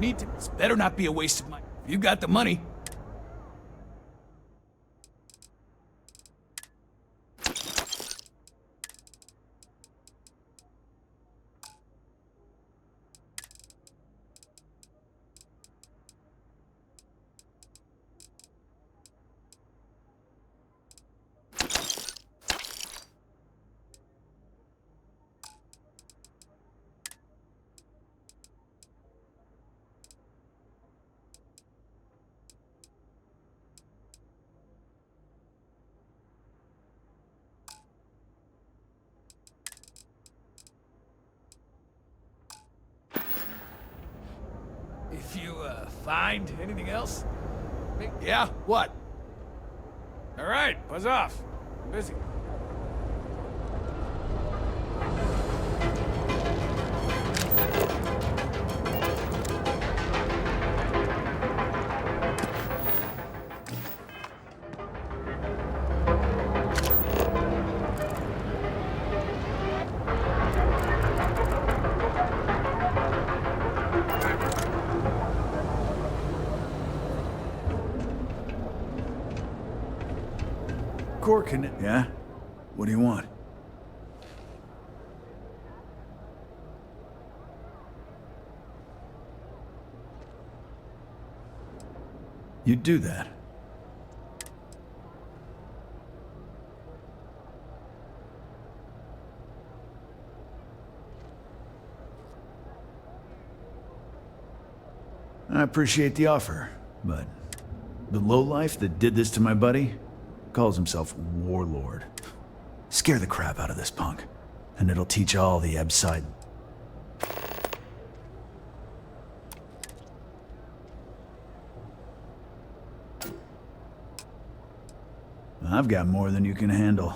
You need to... This better not be a waste of money. You got the money. If you, find anything else? Yeah? What? Alright, buzz off. I'm busy. Corkin. Yeah? What do you want? You'd do that. I appreciate the offer, but the lowlife that did this to my buddy calls himself Warlord. Scare the crap out of this punk, and it'll teach all the Ebside. I've got more than you can handle.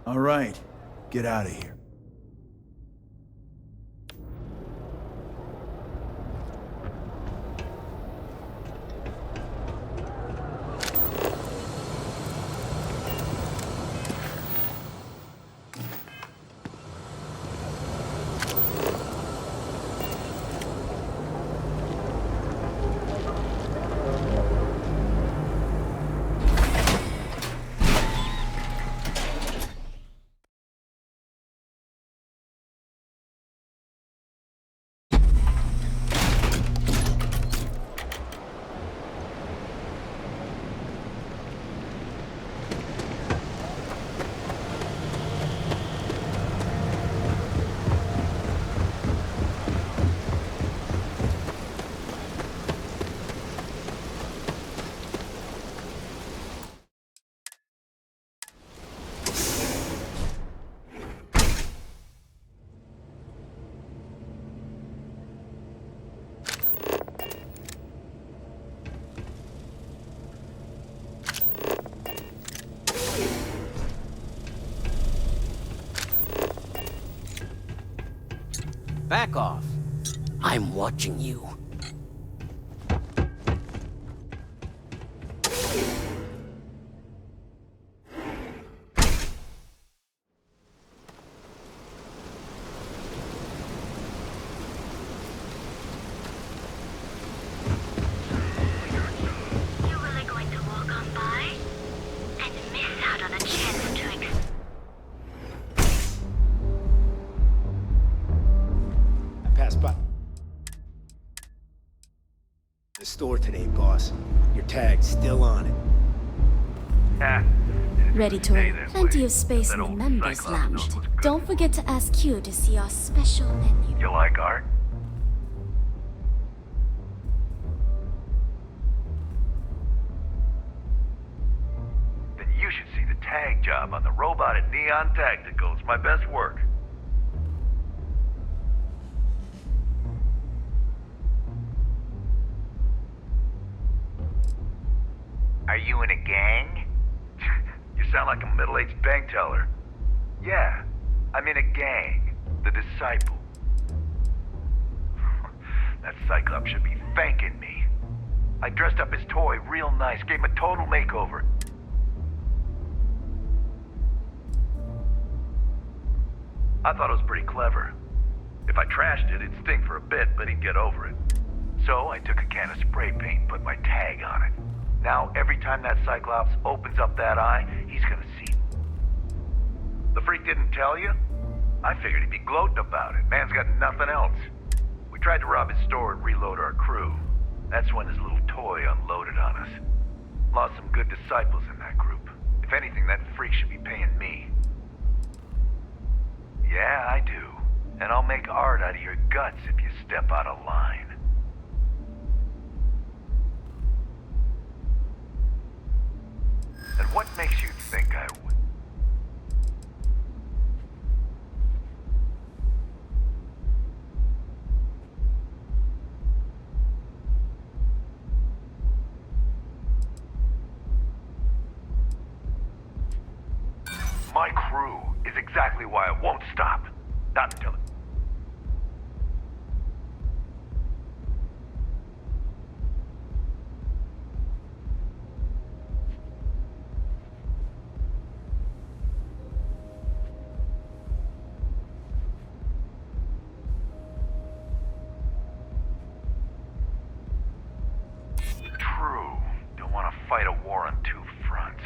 All right, get out of here. Back off. I'm watching you. passed by the store today, boss. Your tag's still on it. Ready to earn plenty of space in the members lounge. Don't forget to ask Q to see our special menu. You like art? Then you should see the tag job on the robot at Neon Tactical. It's my best work. Are you in a gang? You sound like a middle-aged bank teller. Yeah, I'm in a gang. The Disciple. That Cyclops should be thanking me. I dressed up his toy real nice, gave him a total makeover. I thought it was pretty clever. If I trashed it, it'd stink for a bit, but he'd get over it. So I took a can of spray paint and put my tag on it. Now, every time that Cyclops opens up that eye, he's gonna see it. The freak didn't tell you? I figured he'd be gloating about it. Man's got nothing else. We tried to rob his store and reload our crew. That's when his little toy unloaded on us. Lost some good disciples in that group. If anything, that freak should be paying me. Yeah, I do. And I'll make art out of your guts if you step out of line. And what makes you think I would? My crew is exactly why I won't stop. Not until... True. Don't want to fight a war on two fronts.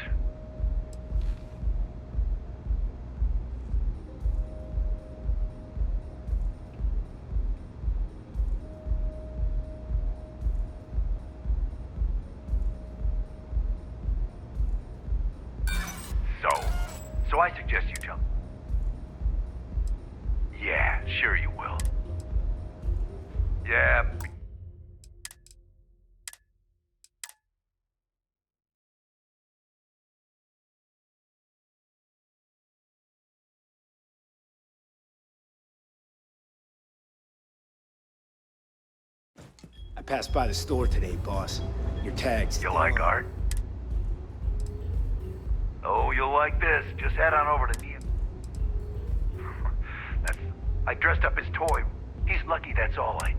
So I suggest you tell... Yeah, sure you will. Yeah. I passed by the store today, boss. Your tag's You still like on. art? Oh, you'll like this. Just head on over to Neon. I dressed up his toy. He's lucky that's all I...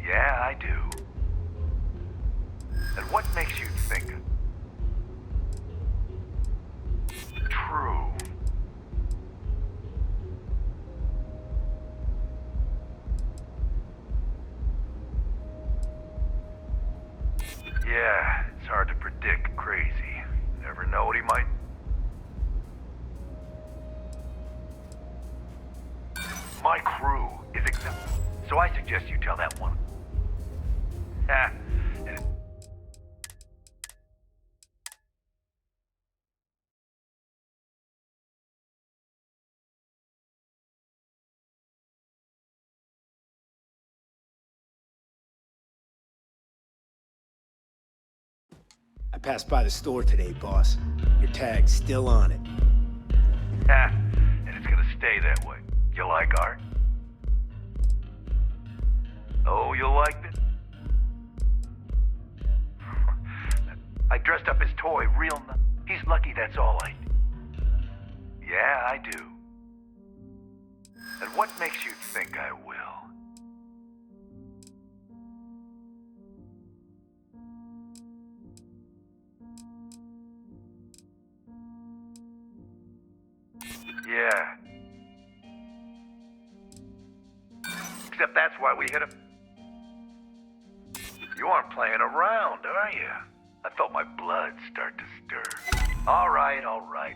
Yeah, I do. And what makes you think... True. Yeah, it's hard to predict crazy. Never know what he might... My crew is so I suggest you tell that one. And I passed by the store today, boss. Your tag's still on it. and it's gonna stay that way. You like art? Oh, you'll like this? I dressed up his toy real nice. He's lucky that's all I... Yeah, I do. And what makes you think I will? Yeah. Except that's why we hit him. You aren't playing around, are you? I felt my blood start to stir. All right.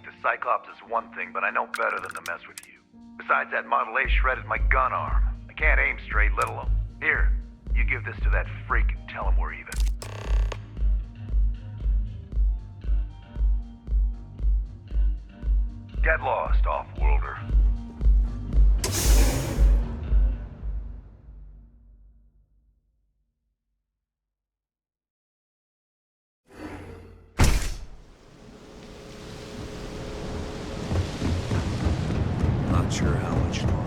The Cyclops is one thing, but I know better than to mess with you. Besides, that Model A shredded my gun arm. I can't aim straight, let alone... Here, you give this to that freak and tell him we're even. Get lost, off-worlder. Not sure how much longer.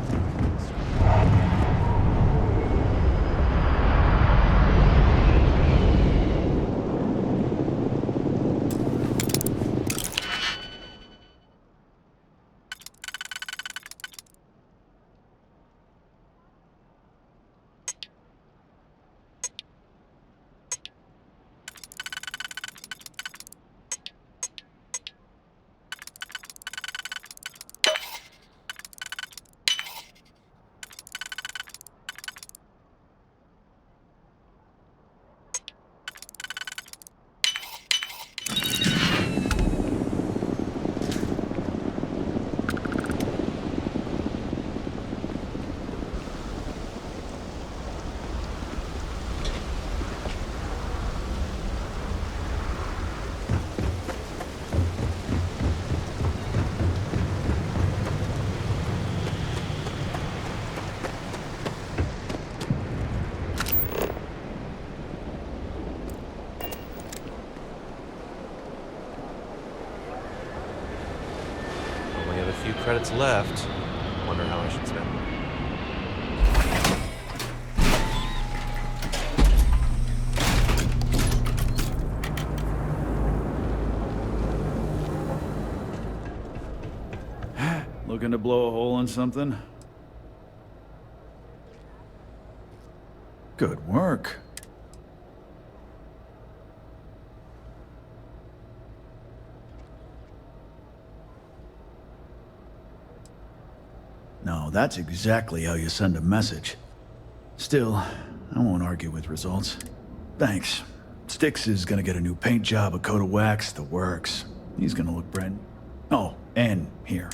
Only have a few credits left. Wonder how I should spend them. Looking to blow a hole in something? Good work. No, that's exactly how you send a message. Still, I won't argue with results. Thanks. Styx is gonna get a new paint job, a coat of wax, the works. He's gonna look brand... Oh, and here.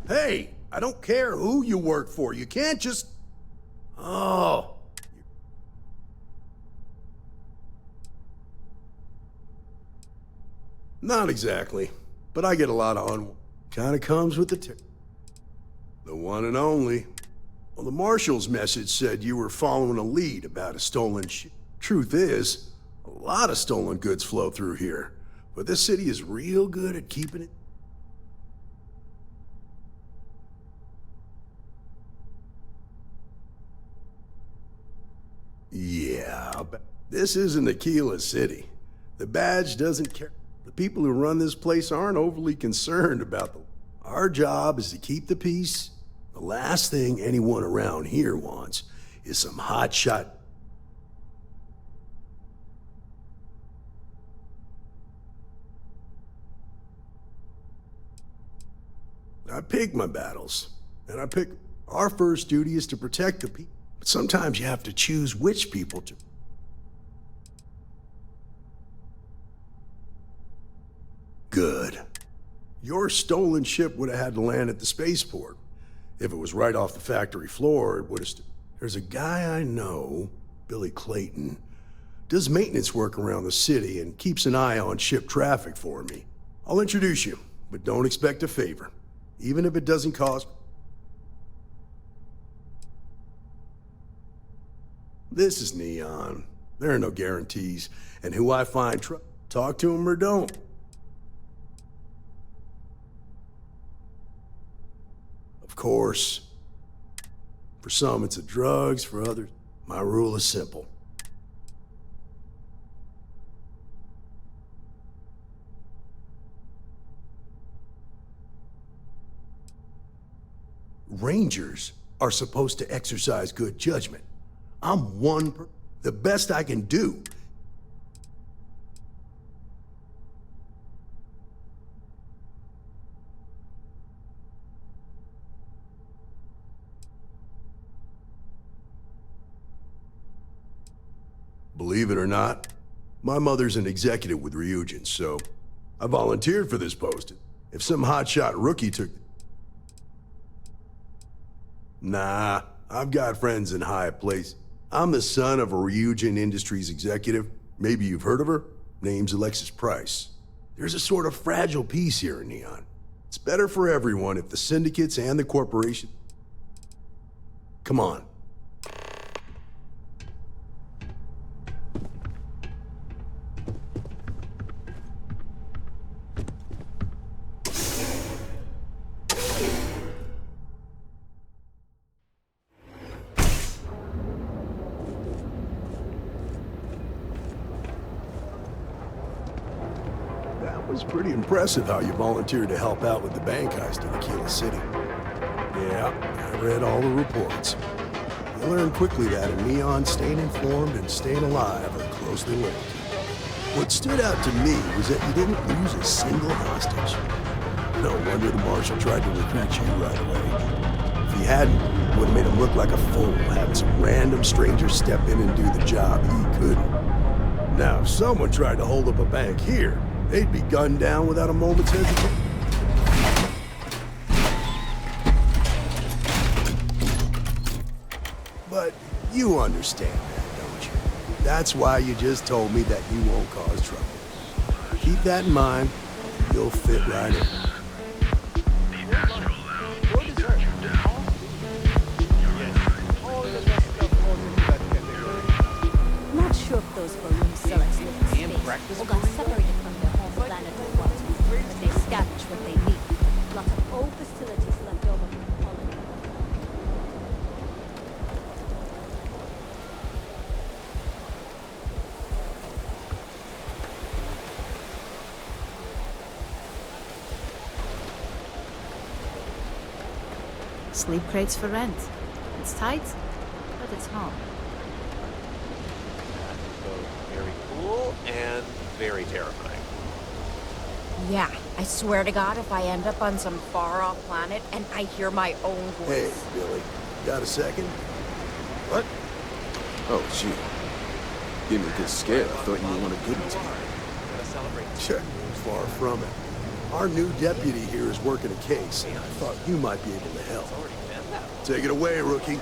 Hey, I don't care who you work for. You can't just... Oh. Not exactly, but I get a lot of Kinda comes with the one and only. Well, the marshal's message said you were following a lead about a stolen Truth is, a lot of stolen goods flow through here, but this city is real good at keeping it. Yeah, but this isn't Aquila City. The badge doesn't care. The people who run this place aren't overly concerned about the... Our job is to keep the peace. The last thing anyone around here wants is some hotshot... I pick my battles, and I pick... Our first duty is to protect the people. But sometimes you have to choose which people to... Good. Your stolen ship would have had to land at the spaceport. If it was right off the factory floor, it would have... There's a guy I know, Billy Clayton, does maintenance work around the city and keeps an eye on ship traffic for me. I'll introduce you, but don't expect a favor, even if it doesn't cost... This is Neon. There are no guarantees, and who I find talk to him or don't. Of course, for some it's the drugs, for others, my rule is simple. Rangers are supposed to exercise good judgment. I'm the best I can do. Believe it or not, my mother's an executive with Ryujin, so I volunteered for this post. If some hotshot rookie took... Nah, I've got friends in high places. I'm the son of a Ryujin Industries executive. Maybe you've heard of her. Name's Alexis Price. There's a sort of fragile peace here in Neon. It's better for everyone if the syndicates and the corporation... Come on. It was pretty impressive how you volunteered to help out with the bank heist in Aquila City. Yeah, I read all the reports. You learn quickly that in Neon, staying informed and staying alive are closely linked. What stood out to me was that you didn't lose a single hostage. No wonder the Marshal tried to recruit you right away. If he hadn't, it would have made him look like a fool, having some random stranger step in and do the job he couldn't. Now, if someone tried to hold up a bank here, they'd be gunned down without a moment's hesitation. But you understand that, don't you? That's why you just told me that you won't cause trouble. Keep that in mind, you'll fit right in. Not sure if those balloon sellers live in space or got separated from their home planet or what. But they scavenge what they need. Lots of old facilities left over from the colony. Sleep crates for rent. It's tight, but it's home. Both very cool and very terrifying. Yeah, I swear to God, if I end up on some far-off planet and I hear my own voice... Hey, Billy, got a second? What? Oh, gee. Gave me a good scare. I thought you were one of Goody's. Sure, far from it. Our new deputy here is working a case, and I thought you might be able to help. Take it away, rookie.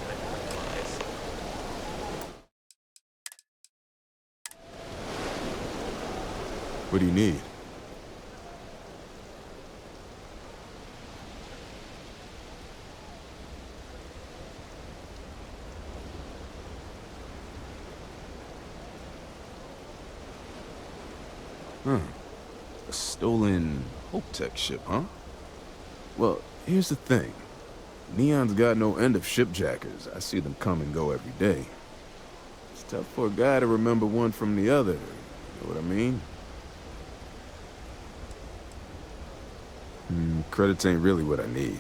What do you need? A stolen Hope-Tech ship, huh? Well, here's the thing. Neon's got no end of shipjackers. I see them come and go every day. It's tough for a guy to remember one from the other, you know what I mean? Credits ain't really what I need.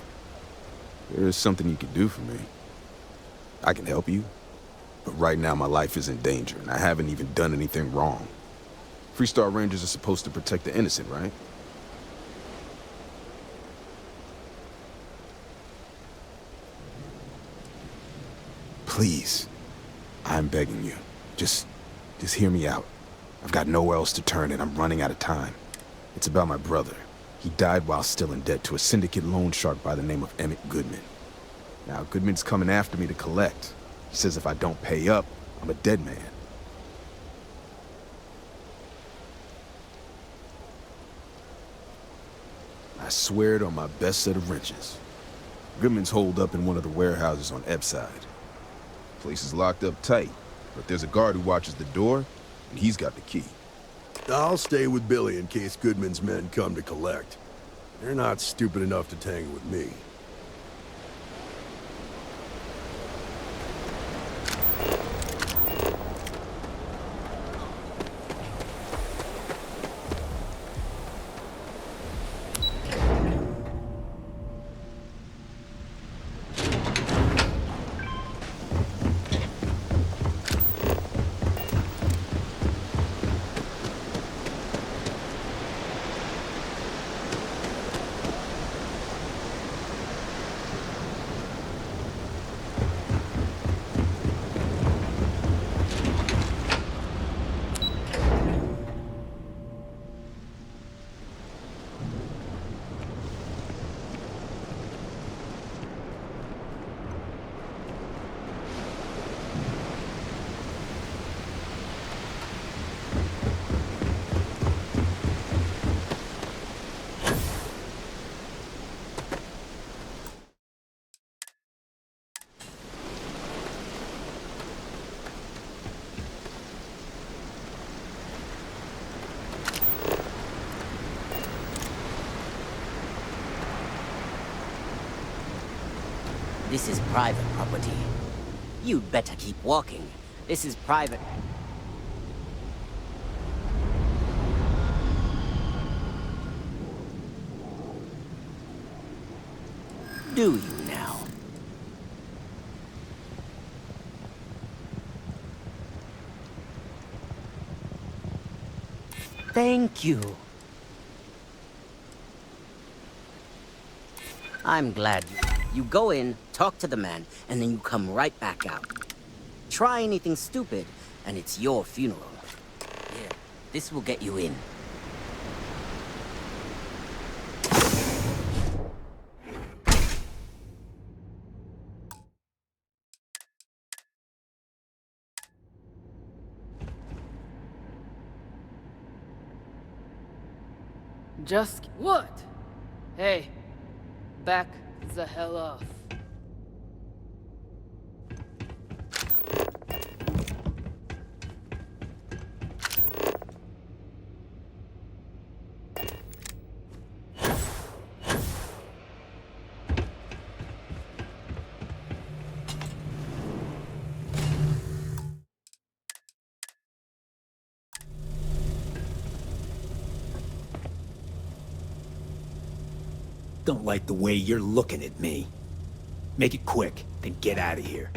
There's something you can do for me. I can help you, but right now my life is in danger, and I haven't even done anything wrong. Freestar Rangers are supposed to protect the innocent, right? Please, I'm begging you. Just hear me out. I've got nowhere else to turn and I'm running out of time. It's about my brother. He died while still in debt to a syndicate loan shark by the name of Emmett Goodman. Now, Goodman's coming after me to collect. He says if I don't pay up, I'm a dead man. I swear it on my best set of wrenches. Goodman's holed up in one of the warehouses on Ebside. Place is locked up tight, but there's a guard who watches the door, and he's got the key. I'll stay with Billy in case Goodman's men come to collect. They're not stupid enough to tangle with me. This is private property. You'd better keep walking. This is private. Do you now? Thank you. I'm glad you go in, talk to the man, and then you come right back out. Try anything stupid, and it's your funeral. Here, this will get you in. Just... What? Hey, back the hell off. Don't like the way you're looking at me. Make it quick, then get out of here.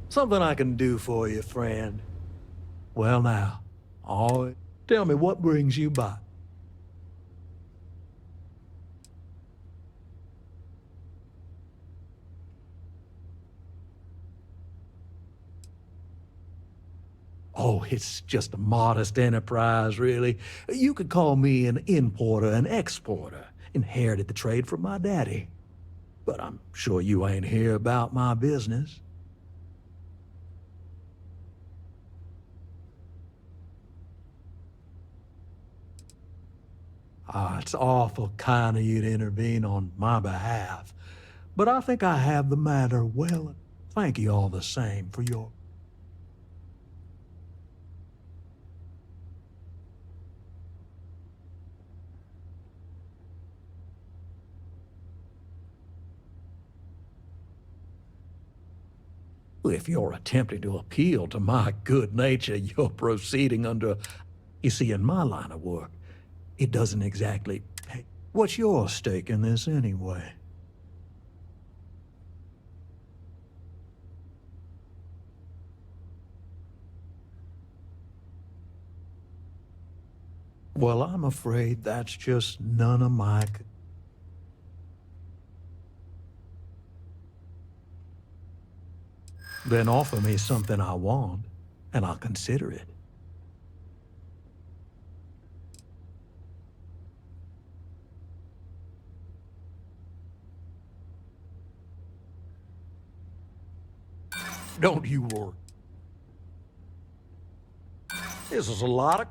Something I can do for you, friend. Well now, tell me what brings you by. Oh, it's just a modest enterprise, really. You could call me an importer and exporter. Inherited the trade from my daddy. But I'm sure you ain't here about my business. It's awful kind of you to intervene on my behalf. But I think I have the matter well. Thank you all the same for your... If you're attempting to appeal to my good nature, you're proceeding under... You see, in my line of work, it doesn't exactly pay. What's your stake in this anyway? Well, I'm afraid that's just none of my... Then offer me something I want, and I'll consider it. Don't you worry. This is a lot of...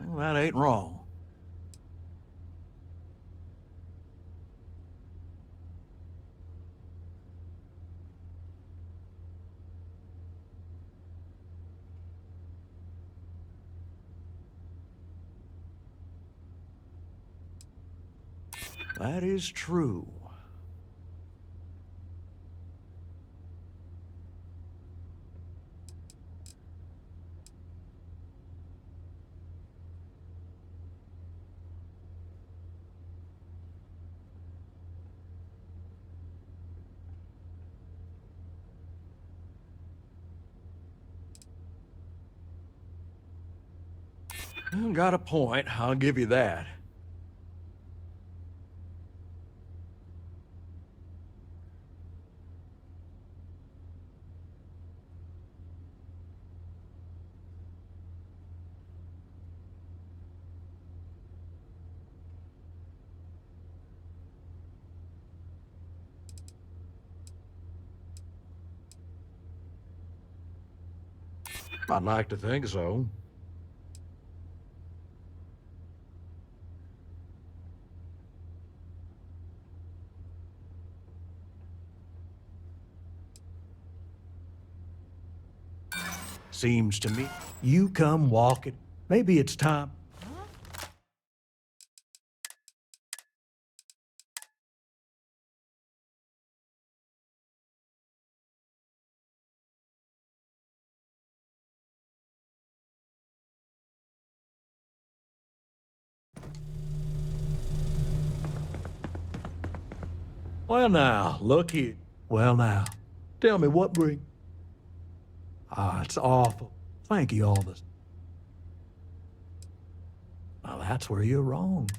Well, that ain't wrong. That is true. Got a point, I'll give you that. I'd like to think so. Seems to me you come walking. Maybe it's time. Well now, look here. Well now, tell me what bring... it's awful. Thank you all this. Now that's where you're wrong.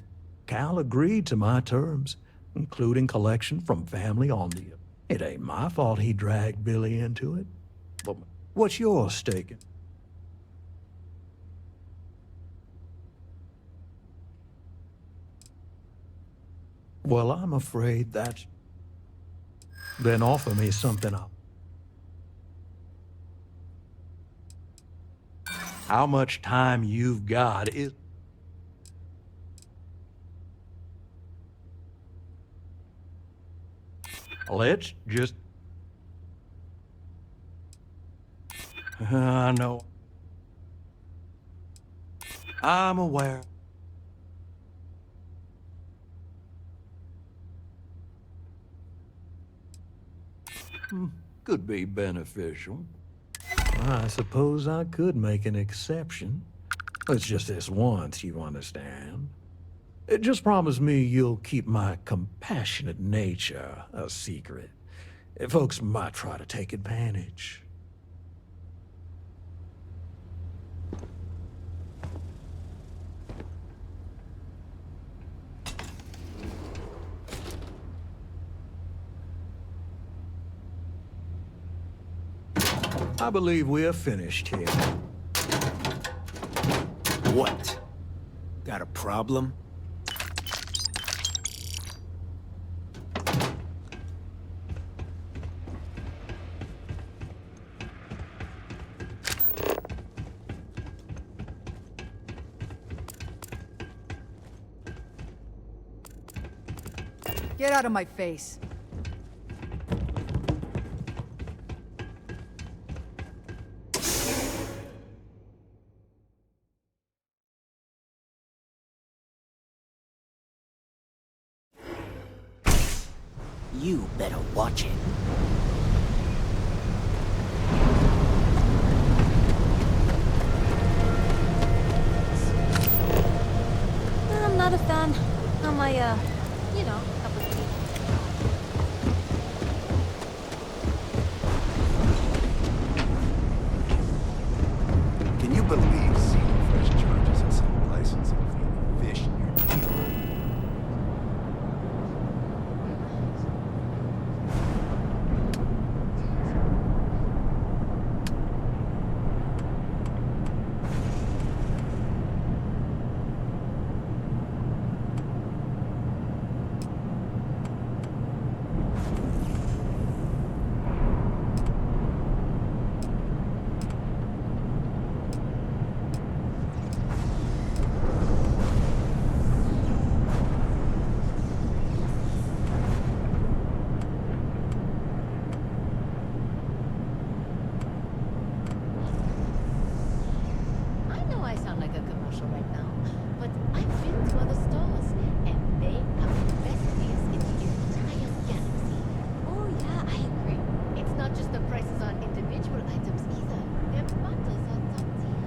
Cal agreed to my terms, including collection from family on the... It ain't my fault he dragged Billy into it. But what's your stake in? Well, I'm afraid that's... Then offer me something up. How much time you've got is... Let's just... I know. I'm aware. Could be beneficial. I suppose I could make an exception. It's just this once, you understand. Just promise me you'll keep my compassionate nature a secret. Folks might try to take advantage. I believe we are finished here. What? Got a problem? Get out of my face. You better watch it. I'm not a fan. On my, you know, cup of tea. Can you believe seeing fresh charges and some licensing fee fish in your deal? I know I sound like a commercial right now, but I've been to other stores, and they have the best deals in the entire galaxy. Oh yeah, I agree. It's not just the prices on individual items either. Their bundles are top tier.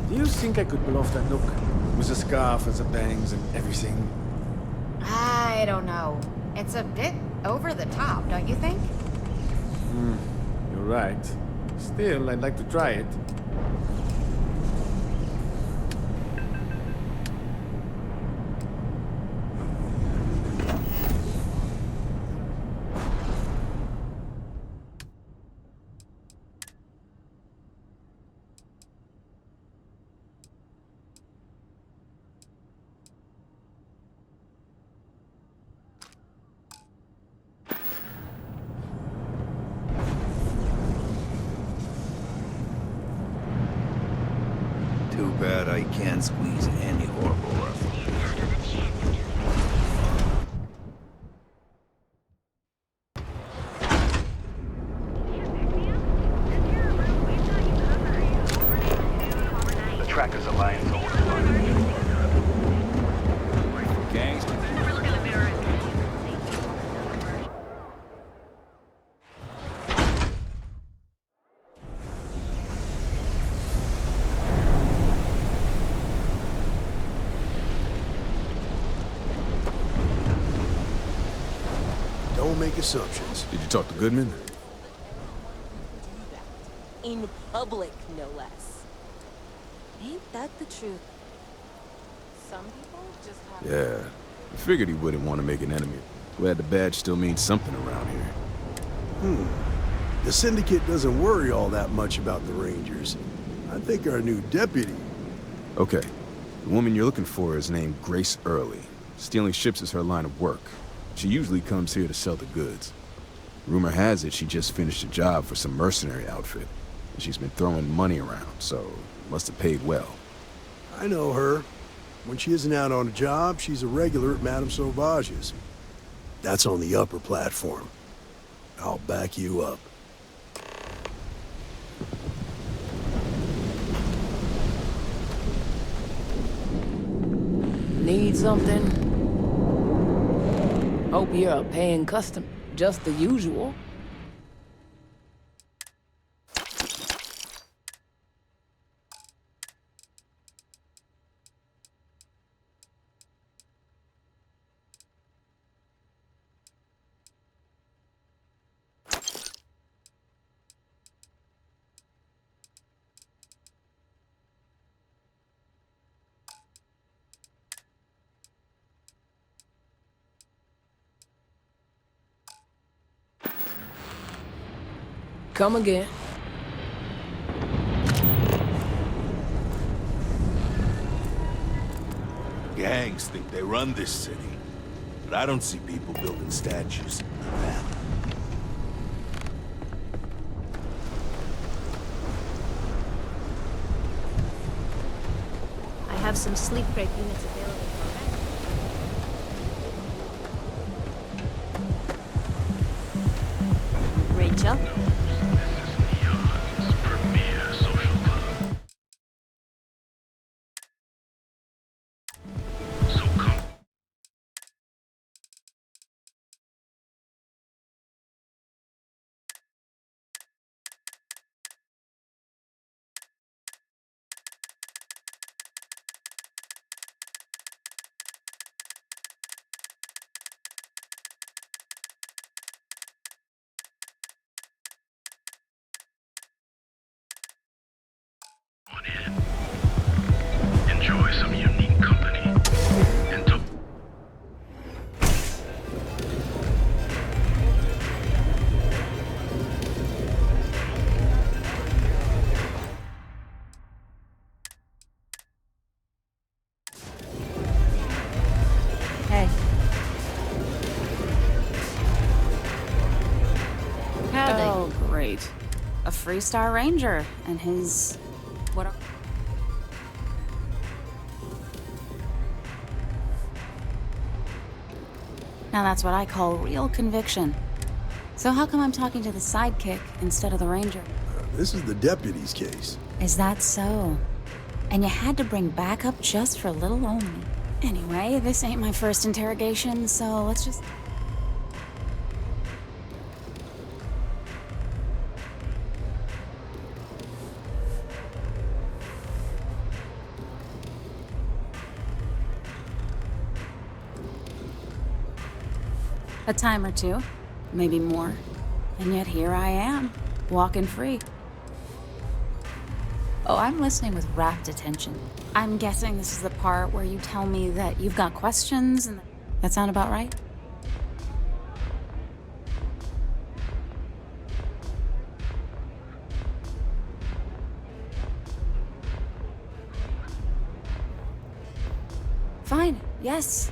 Do you think I could pull off that look? With the scarf and the bangs and everything? I don't know. It's a bit over the top, don't you think? You're right. Still, I'd like to try it. Too bad I can't squeeze any horrible up. The Trackers Alliance over. Gangster. don't make assumptions. Did you talk to Goodman? In public, no less. Ain't that the truth? Some people just have... Yeah. I figured he wouldn't want to make an enemy. Glad the badge still means something around here. The Syndicate doesn't worry all that much about the Rangers. I think our new deputy... Okay. The woman you're looking for is named Grace Early. Stealing ships is her line of work. She usually comes here to sell the goods. Rumor has it she just finished a job for some mercenary outfit. And she's been throwing money around, so must have paid well. I know her. When she isn't out on a job, she's a regular at Madame Sauvage's. That's on the upper platform. I'll back you up. Need something? Hope you're a paying customer. Just the usual. Come again. Gangs think they run this city, but I don't see people building statues of them. I have some sleep crate units available. Rachel? Enjoy some unique company. And to Hey. Howdy. Oh, great. A Freestar Ranger and his... what are... Now that's what I call real conviction. So how come I'm talking to the sidekick instead of the ranger? This is the deputy's case. Is that so? And you had to bring backup just for little old me. Anyway, this ain't my first interrogation, so let's just... A time or two, maybe more. And yet here I am, walking free. Oh, I'm listening with rapt attention. I'm guessing this is the part where you tell me that you've got questions and... That sound about right? Fine, yes.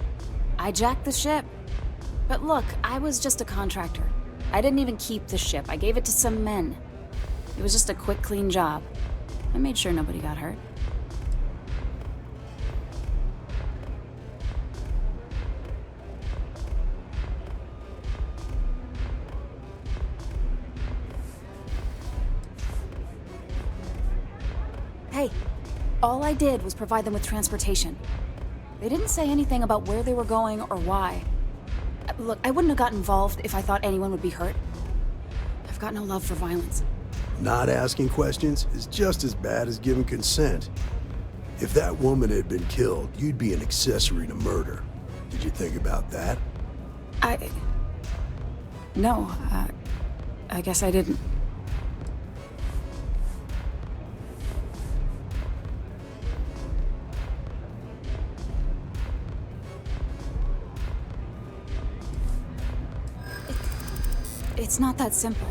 I jacked the ship. But look, I was just a contractor. I didn't even keep the ship. I gave it to some men. It was just a quick, clean job. I made sure nobody got hurt. Hey, all I did was provide them with transportation. They didn't say anything about where they were going or why. Look, I wouldn't have got involved if I thought anyone would be hurt. I've got no love for violence. Not asking questions is just as bad as giving consent. If that woman had been killed, you'd be an accessory to murder. Did you think about that? No, I guess I didn't. It's not that simple.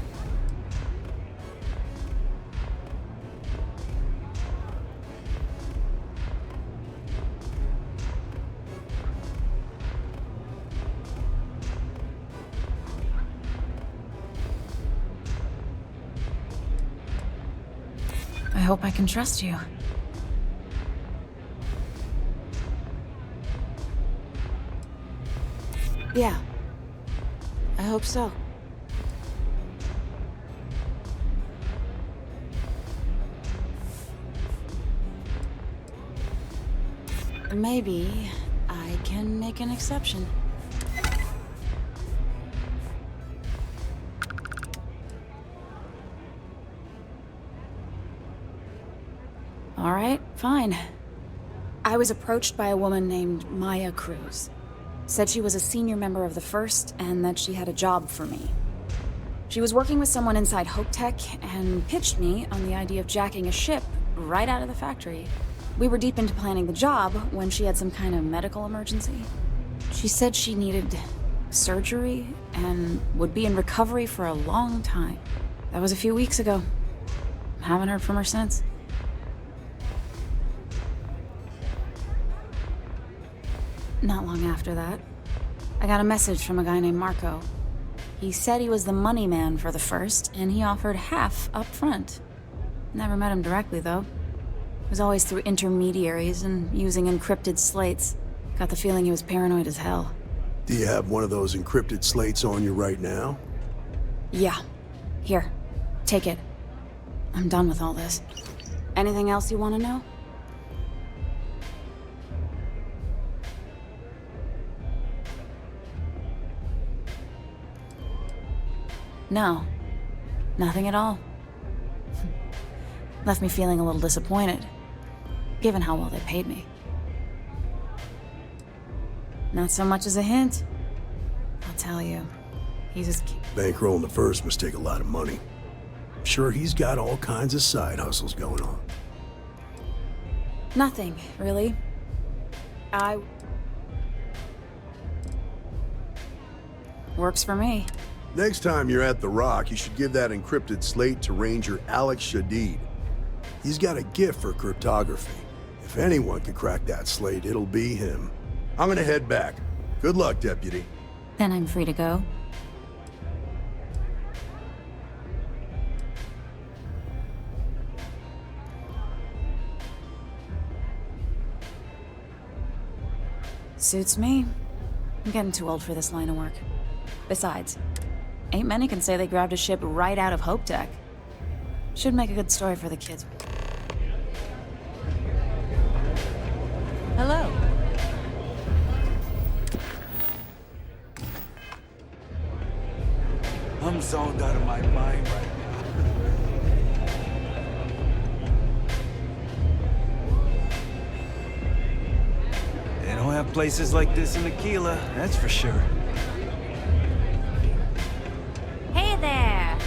I hope I can trust you. Yeah. I hope so. Maybe I can make an exception. All right, fine. I was approached by a woman named Maya Cruz. Said she was a senior member of the First and that she had a job for me. She was working with someone inside Hope Tech and pitched me on the idea of jacking a ship right out of the factory. We were deep into planning the job when she had some kind of medical emergency. She said she needed surgery and would be in recovery for a long time. That was a few weeks ago. Haven't heard from her since. Not long after that, I got a message from a guy named Marco. He said he was the money man for the First, and he offered half up front. Never met him directly, though. It was always through intermediaries and using encrypted slates. Got the feeling he was paranoid as hell. Do you have one of those encrypted slates on you right now? Yeah. Here. Take it. I'm done with all this. Anything else you want to know? No. Nothing at all. Left me feeling a little disappointed, given how well they paid me. Not so much as a hint. I'll tell you. He's just... Bankrolling the First must take a lot of money. I'm sure he's got all kinds of side hustles going on. Nothing, really. Works for me. Next time you're at the Rock, you should give that encrypted slate to Ranger Alex Shadid. He's got a gift for cryptography. If anyone can crack that slate, it'll be him. I'm gonna head back. Good luck, Deputy. Then I'm free to go. Suits me. I'm getting too old for this line of work. Besides, ain't many can say they grabbed a ship right out of Hope Tech. Should make a good story for the kids. Hello. I'm zoned out of my mind right now. They don't have places like this in Aquila, that's for sure. Hey there.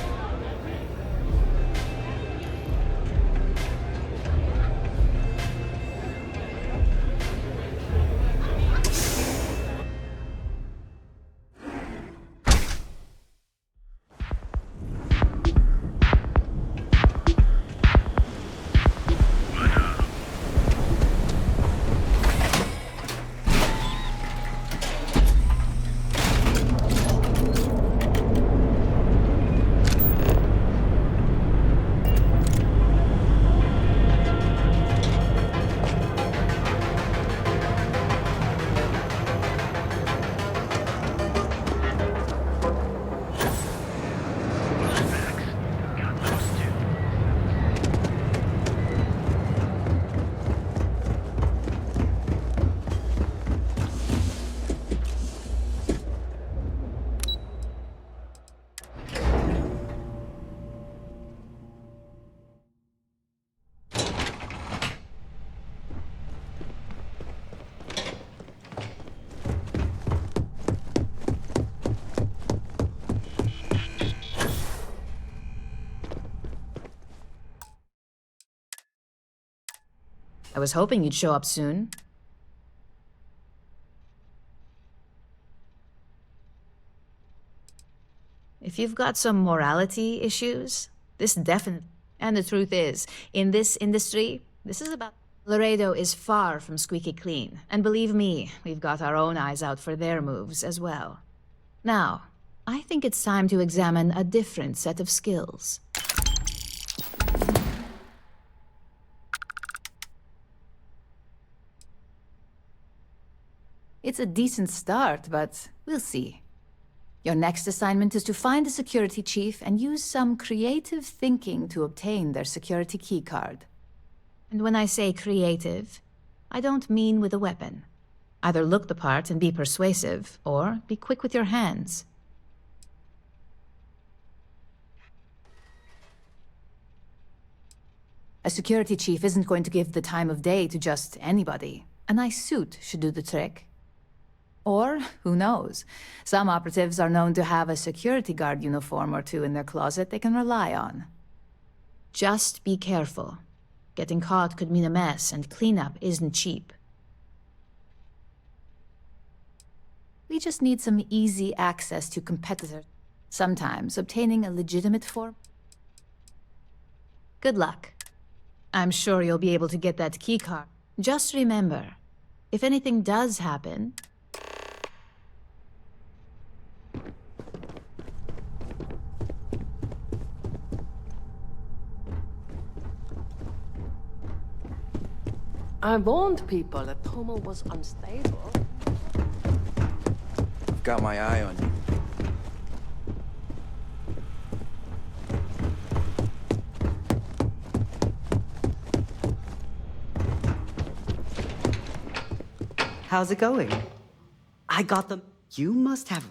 I was hoping you'd show up soon. If you've got some morality issues, this definitely... And the truth is, in this industry, this is about... Laredo is far from squeaky clean, and believe me, we've got our own eyes out for their moves as well. Now, I think it's time to examine a different set of skills. It's a decent start, but we'll see. Your next assignment is to find a security chief and use some creative thinking to obtain their security keycard. And when I say creative, I don't mean with a weapon. Either look the part and be persuasive, or be quick with your hands. A security chief isn't going to give the time of day to just anybody. A nice suit should do the trick. Or, who knows, some operatives are known to have a security guard uniform or two in their closet they can rely on. Just be careful. Getting caught could mean a mess, and cleanup isn't cheap. We just need some easy access to competitors. Sometimes obtaining a legitimate form. Good luck. I'm sure you'll be able to get that keycard. Just remember, if anything does happen... I warned people that Tomo was unstable. I've got my eye on you. How's it going? I got them. You must have...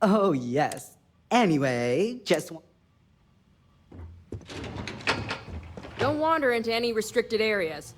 Oh, yes. Anyway, just... Don't wander into any restricted areas.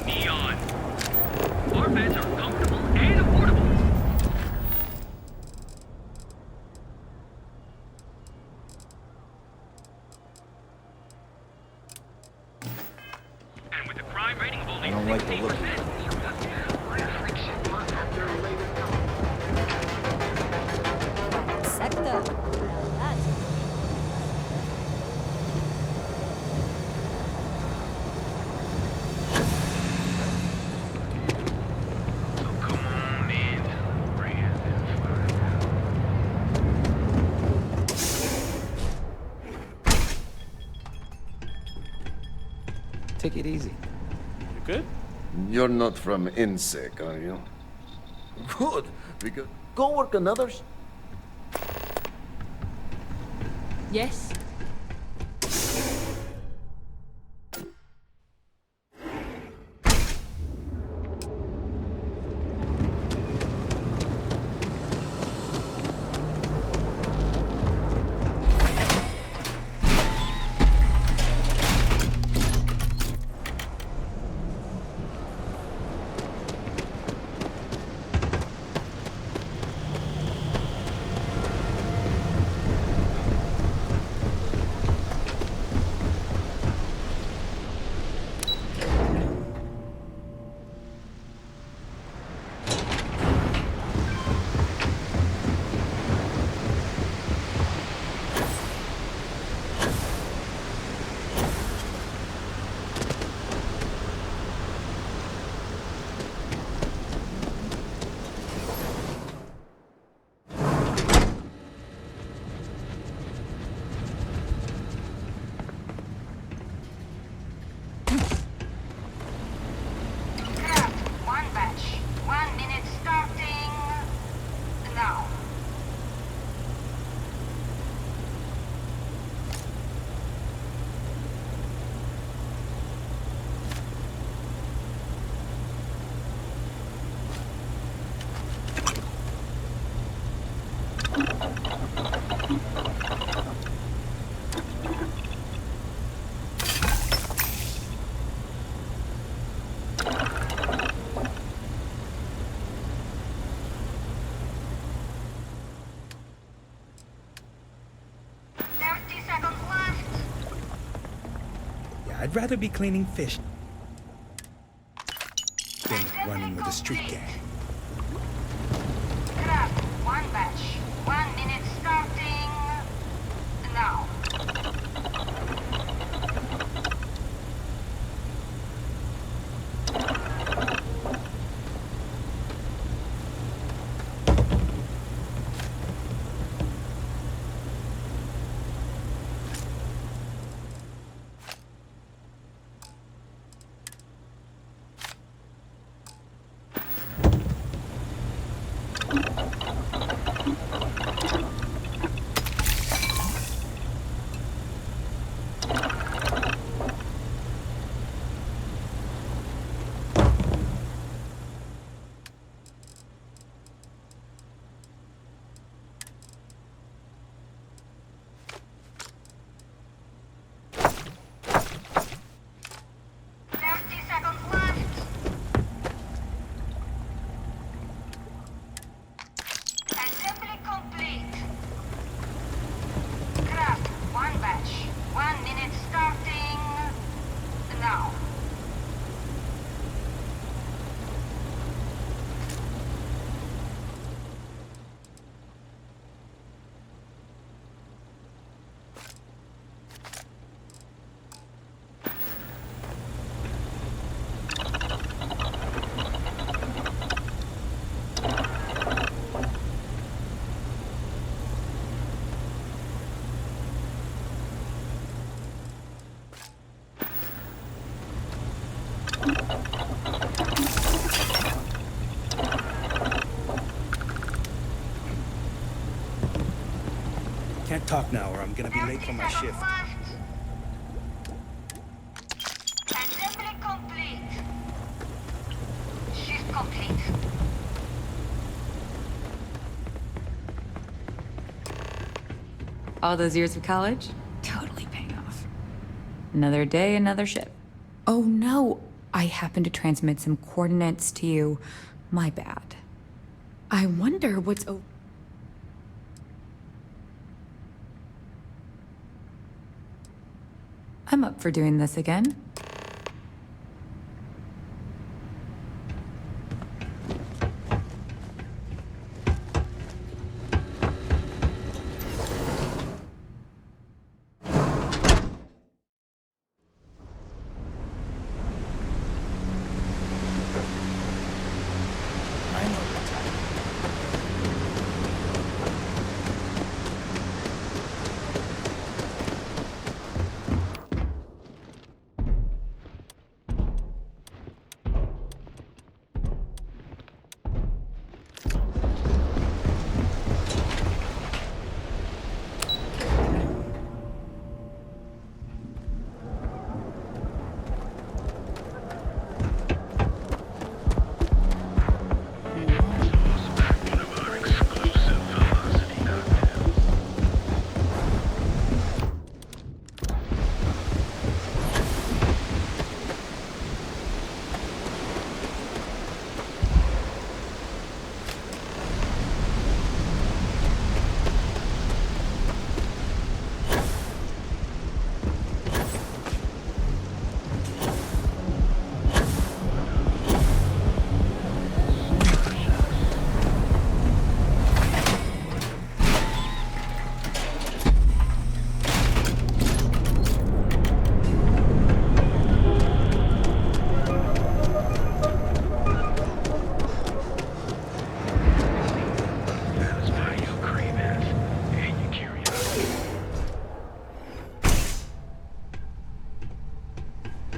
neon. Our beds are comfortable and affordable. And with a crime rating of only I don't like the look. Sector. That's Take it easy. You good? You're not from INSEC, are you? Good, because go work on others. Yes? I'd rather be cleaning fish than running with a street gang. Craft, one batch. 1 minute starting now. Can't talk now or I'm gonna be late for my shift. Assembly complete. Shift complete. All those years of college? Totally paying off. Another day, another ship. Oh no, I happened to transmit some coordinates to you. My bad. I wonder what's I'm up for doing this again.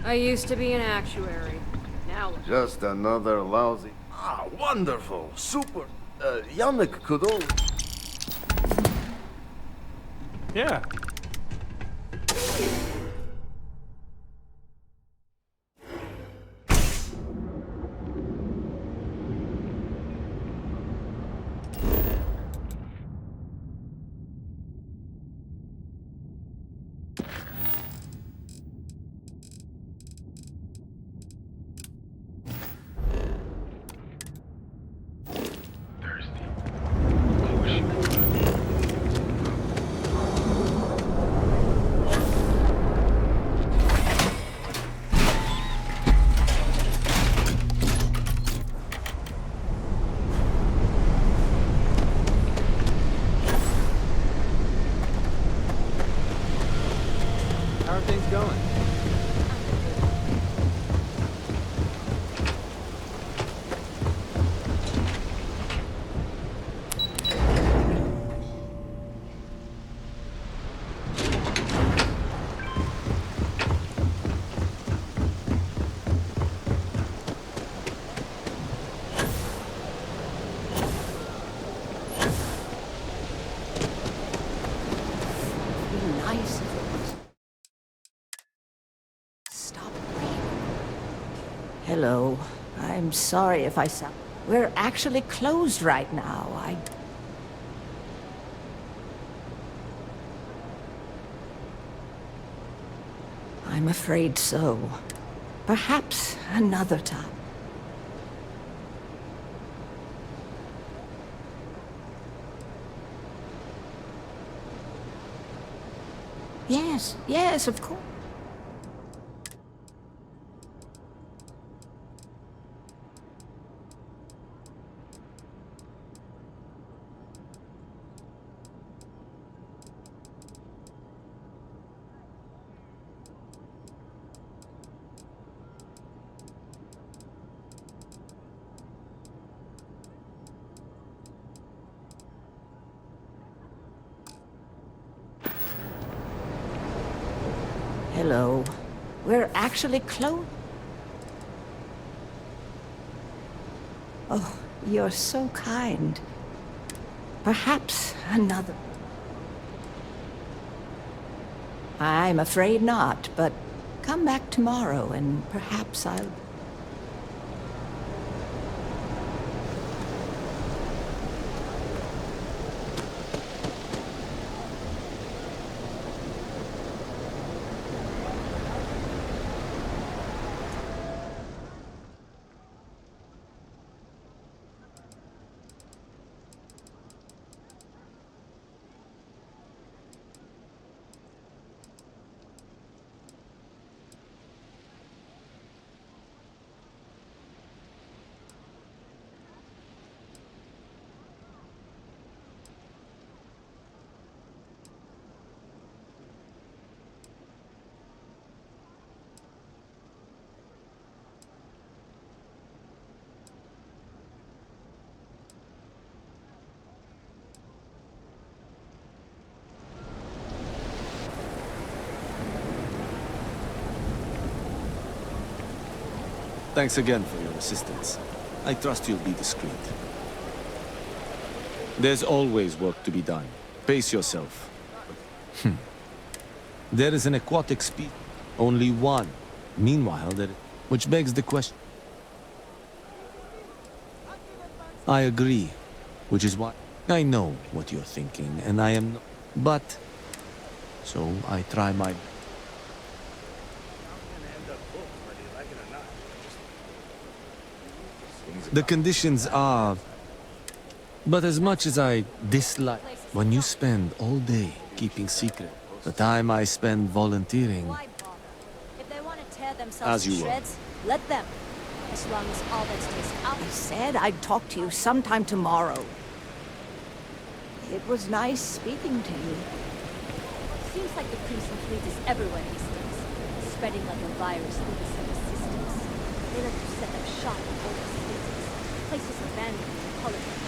I used to be an actuary. Now look. Just another lousy... Ah, wonderful! Super! Yannick could all... Yeah. How are things going? Nice if it was. Stop breathing. Hello. I'm sorry if I sound... We're actually closed right now. I'm afraid so. Perhaps another time. Yes, of course. Hello. We're actually closed. Oh, you're so kind. Perhaps another... I'm afraid not, but come back tomorrow and perhaps I'll... Thanks again for your assistance. I trust you'll be discreet. There's always work to be done. Pace yourself. There is an aquatic species. Only one. Meanwhile, which begs the question. I agree, which is why I know what you're thinking, and I am not. But, so I try my... The conditions are... But as much as I dislike... When you spend all day keeping secret, the time I spend volunteering... If they want to tear themselves As to you will. shreds, let them. As long as all that's just out. I said I'd talk to you sometime tomorrow. It was nice speaking to you. Seems like the Crimson Fleet is everywhere these days, spreading like a virus through the center systems. They like to set up shop in older cities, places abandoned in politics.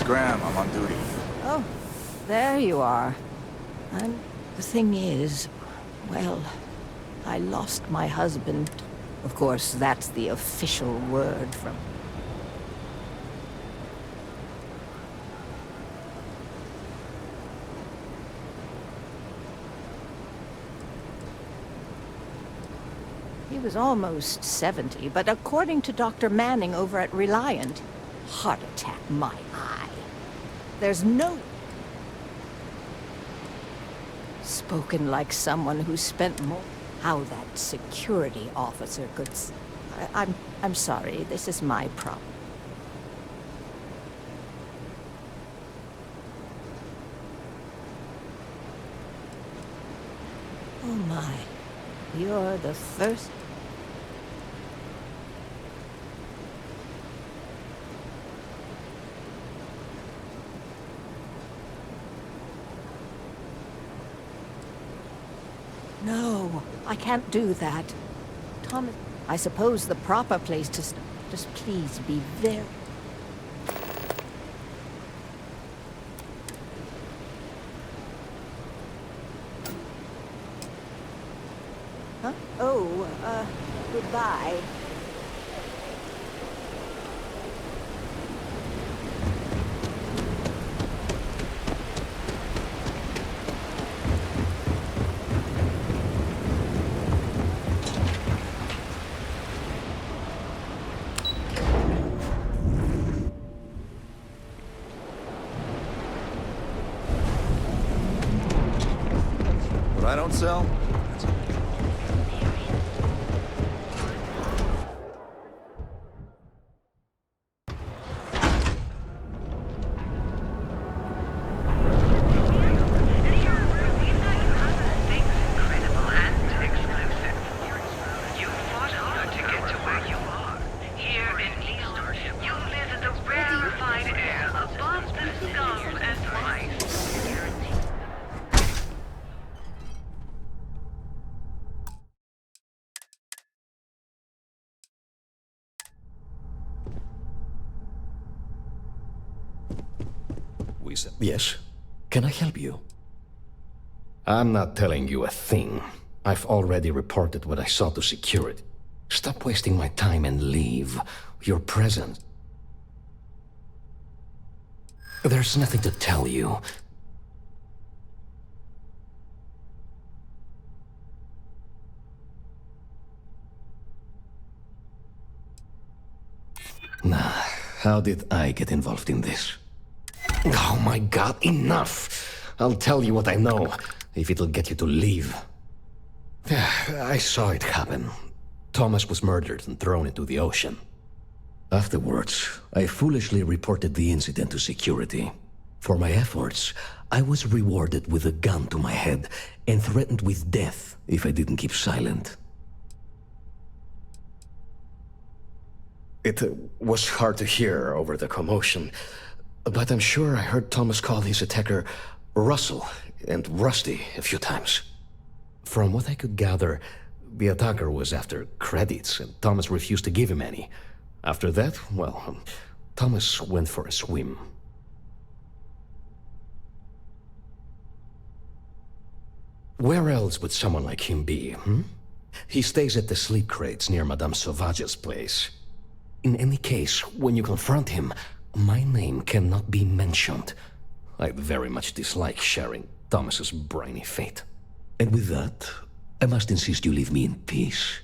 Graham. I'm on duty. Oh, there you are. And the thing is, well, I lost my husband. Of course, that's the official word from... He was almost 70, but according to Dr. Manning over at Reliant, heart attack, my eye. There's no... Spoken like someone who spent more... How that security officer could... I'm sorry, this is my problem. Oh my, you're the first... No, I can't do that. Thomas, I suppose the proper place to start. Just please be very... Huh? Oh, goodbye. What I don't sell? Yes? Can I help you? I'm not telling you a thing. I've already reported what I saw to security. Stop wasting my time and leave. Your presence. There's nothing to tell you. Nah, how did I get involved in this? Oh my god, enough! I'll tell you what I know, if it'll get you to leave. I saw it happen. Thomas was murdered and thrown into the ocean. Afterwards, I foolishly reported the incident to security. For my efforts, I was rewarded with a gun to my head and threatened with death if I didn't keep silent. It was hard to hear over the commotion, but I'm sure I heard Thomas call his attacker Russell and Rusty a few times. From what I could gather, the attacker was after credits, and Thomas refused to give him any. After that, well, Thomas went for a swim. Where else would someone like him be, hmm? He stays at the sleep crates near Madame Sauvage's place. In any case, when you confront him, my name cannot be mentioned. I very much dislike sharing Thomas's briny fate. And with that, I must insist you leave me in peace.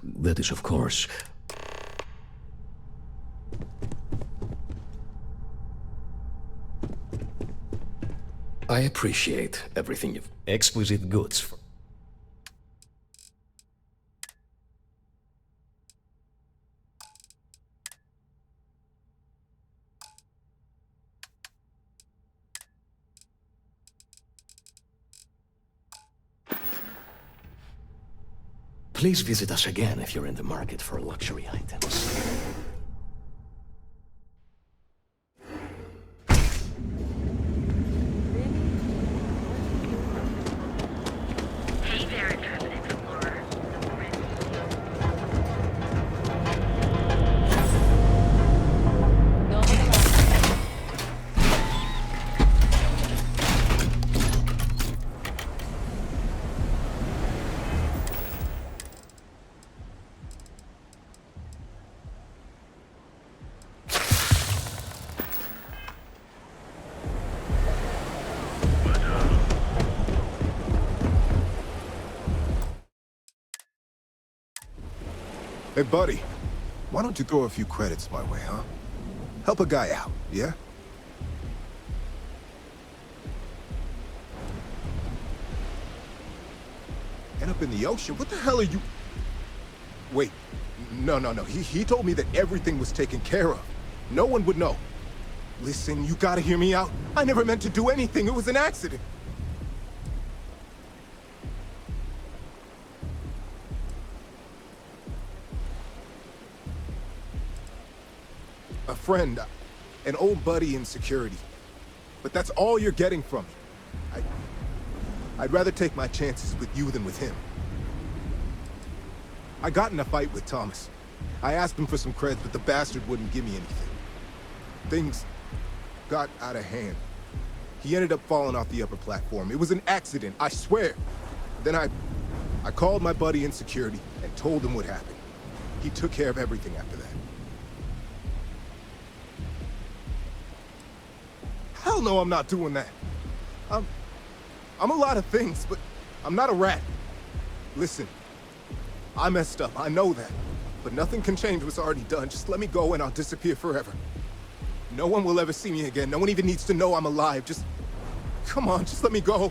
That is, of course... I appreciate everything you've... Exquisite goods for... Please visit us again if you're in the market for luxury items. Hey there, Intrepid Explorer. Hey, buddy. Why don't you throw a few credits my way, huh? Help a guy out, yeah? End up in the ocean? What the hell are you... Wait. No. He told me that everything was taken care of. No one would know. Listen, you gotta hear me out. I never meant to do anything. It was an accident. A friend, an old buddy in security. But that's all you're getting from me. I'd rather take my chances with you than with him. I got in a fight with Thomas. I asked him for some creds, but the bastard wouldn't give me anything. Things got out of hand. He ended up falling off the upper platform. It was an accident, I swear. Then I called my buddy in security and told him what happened. He took care of everything after that. Hell no, I'm not doing that. I'm a lot of things, but I'm not a rat. Listen, I messed up, I know that. But nothing can change what's already done. Just let me go and I'll disappear forever. No one will ever see me again. No one even needs to know I'm alive. Just... come on, just let me go.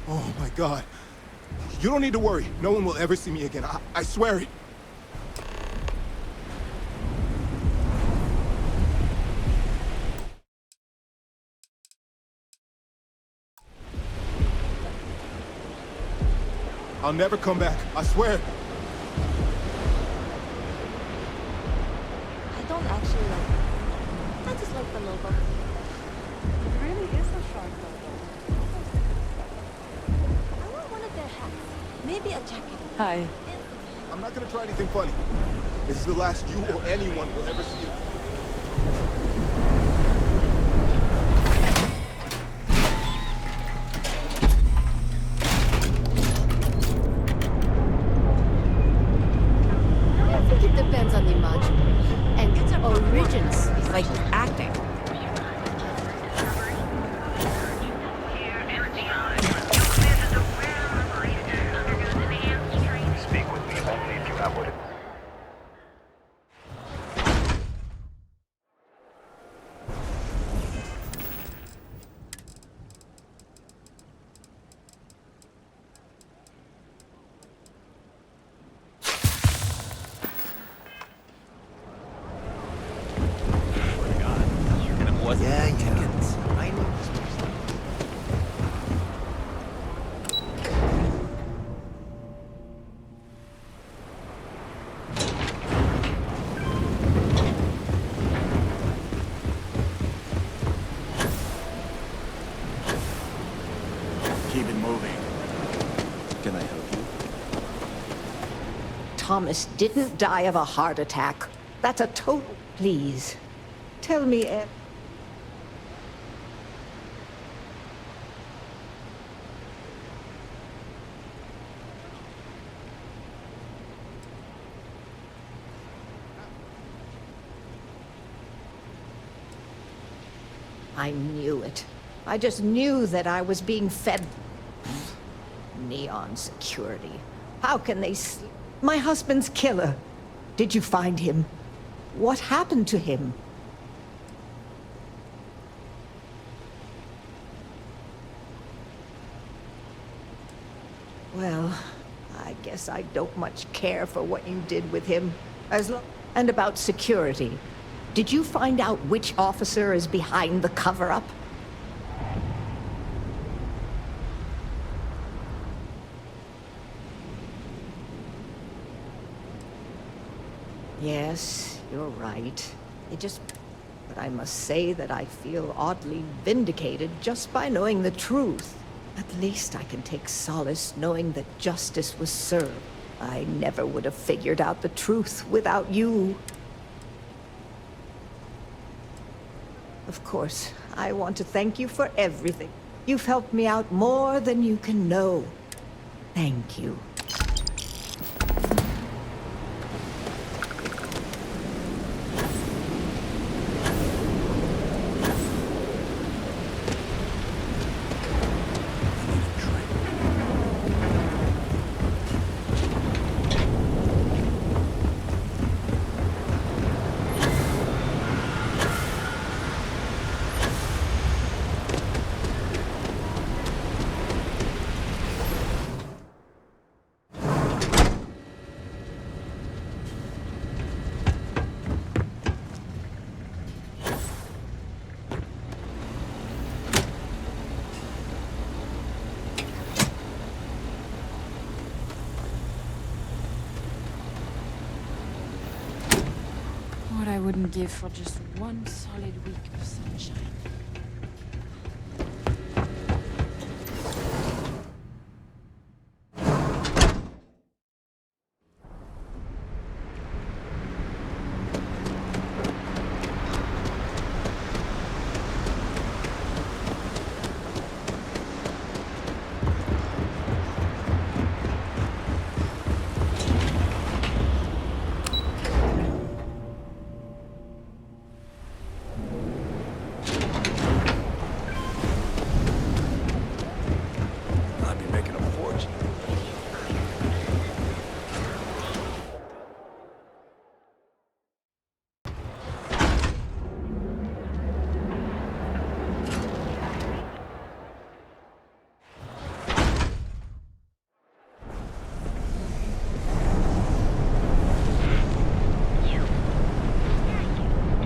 Oh my God. You don't need to worry. No one will ever see me again. I swear it. I'll never come back. I swear. I don't actually like it. I just like the logo. It really is a shark logo. I want one of their hats. Maybe a jacket. Hi. I'm not gonna try anything funny. This is the last you or anyone will ever see. Depends on the module. And origins is like acting. Speak with me only if you have what it... I know. Keep it moving. Can I help you? Thomas didn't die of a heart attack. That's a total... Please, tell me... I knew it. I just knew that I was being fed... Neon security. How can they My husband's killer. Did you find him? What happened to him? Well, I guess I don't much care for what you did with him. And about security. Did you find out which officer is behind the cover-up? Yes, you're right. But I must say that I feel oddly vindicated just by knowing the truth. At least I can take solace knowing that justice was served. I never would have figured out the truth without you. Of course, I want to thank you for everything. You've helped me out more than you can know. Thank you. wouldn't give for just one solid week of sunshine.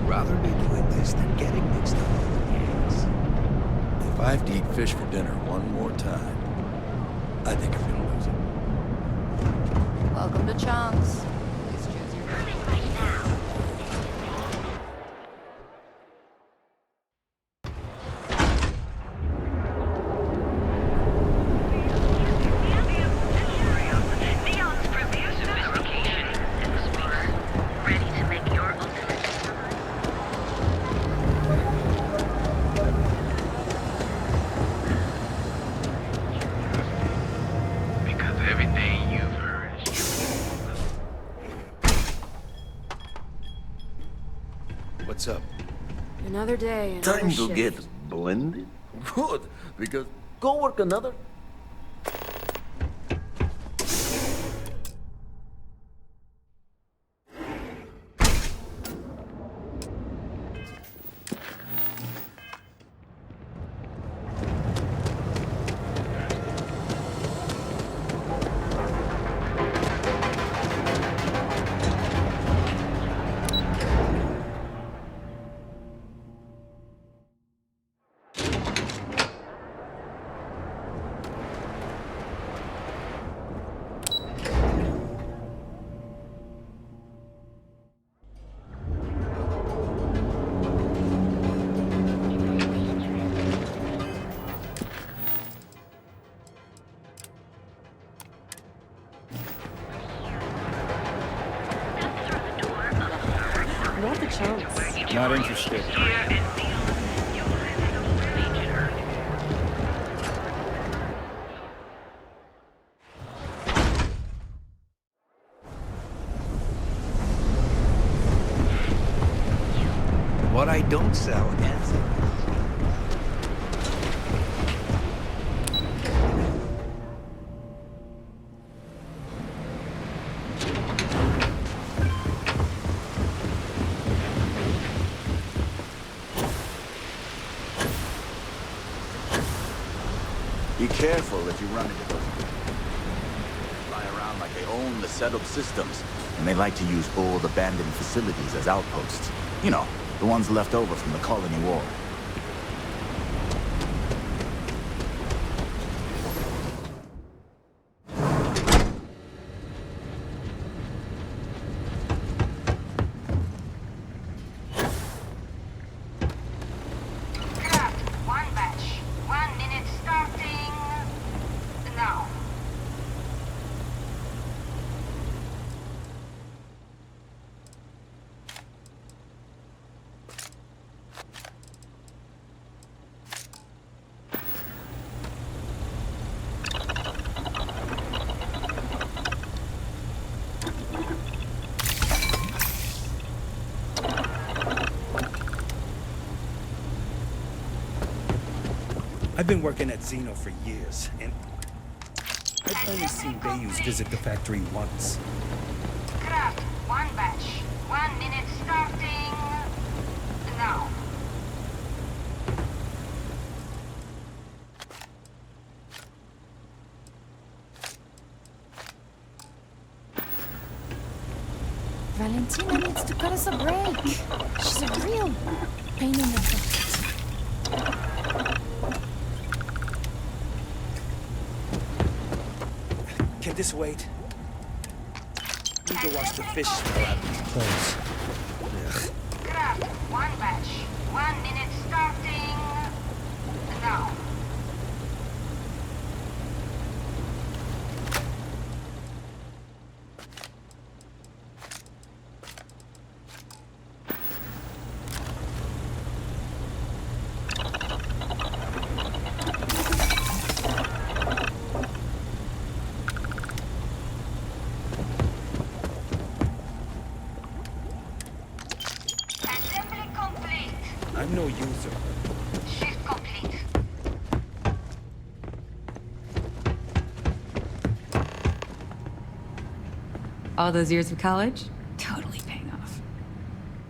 Rather be doing this than getting mixed up with the gangs. If I have to eat fish for dinner one more time, I think I'm gonna lose it. Welcome to Chance. What's up? Another day, another Time to shift. get blended? Good, because go work another. Not the chance. Not interested. What I don't sell ends it. Be careful if you run into those people. They fly around like they own the settled systems, and they like to use old abandoned facilities as outposts. You know, the ones left over from the colony war. One batch. 1 minute starting now. I've been working at Xeno for years, and I've only seen Bayous visit the factory once. Craft. One batch. 1 minute starting now. Valentina needs to cut us a break. She's a real pain in the butt. Can this wait? Need to wash the fish smell out of these clothes. Ugh. One batch. 1 minute starting now. Assembly complete. I'm no user. Shift complete. All those years of college? Totally paying off.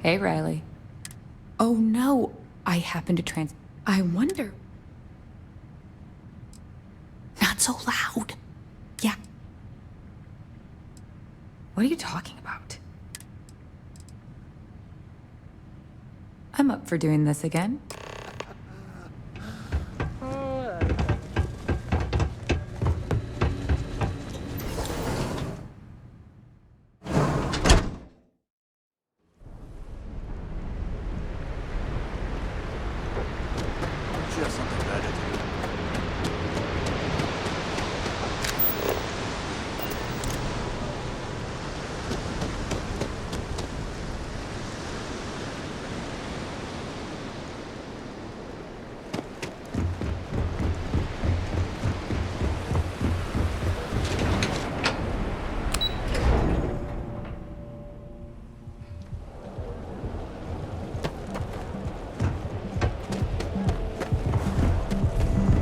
Hey, Riley. Oh no, I happen to I wonder. Not so loud. Yeah. What are you talking about? I'm up for doing this again. You have something better to do.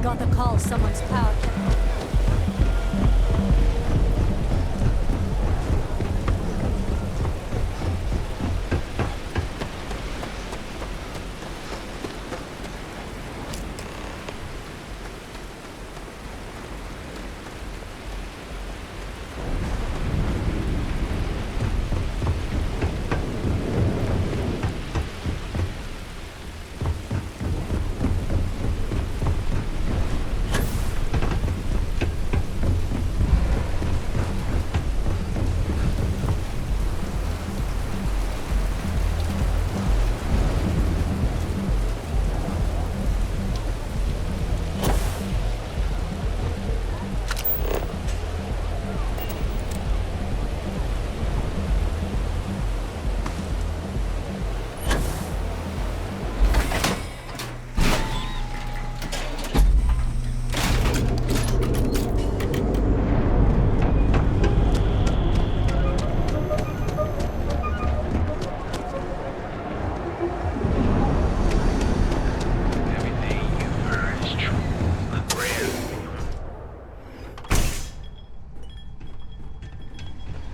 Got the call, someone's power kept.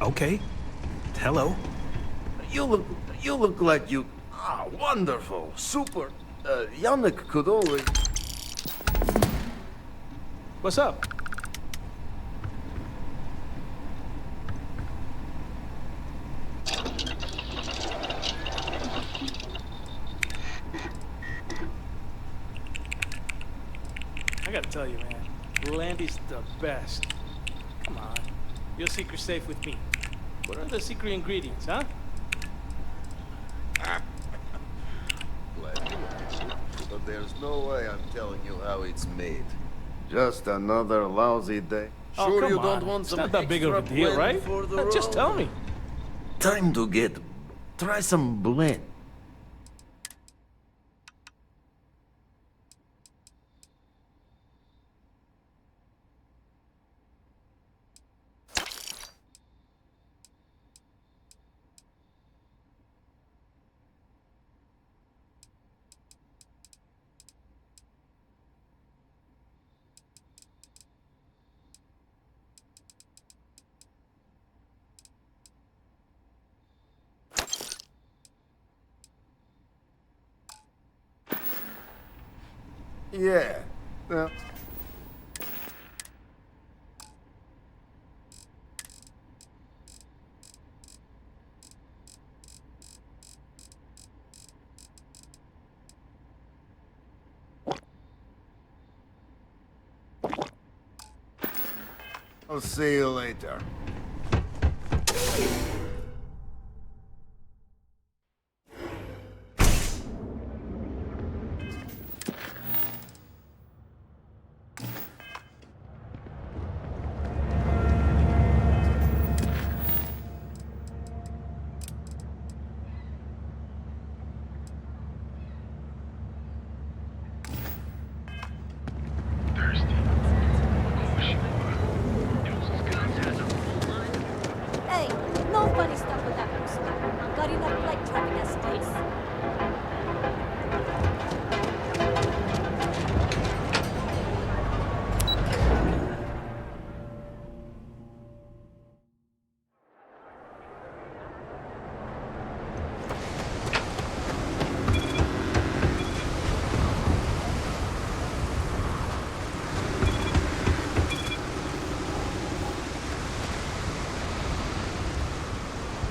Okay. Hello. You look like you... Ah, wonderful. Super. Yannick could always... What's up? I gotta tell you, man, Landy's the best. Come on, your secret's safe with me. What are the secret ingredients, huh? Glad you like it, but there's no way I'm telling you how it's made. Just another lousy day. Oh, Sure come you on. don't want It's some not that big of a extra deal, blend right? for the Just tell road? me. Time to get... Try some blend. Yeah. Well... I'll see you later.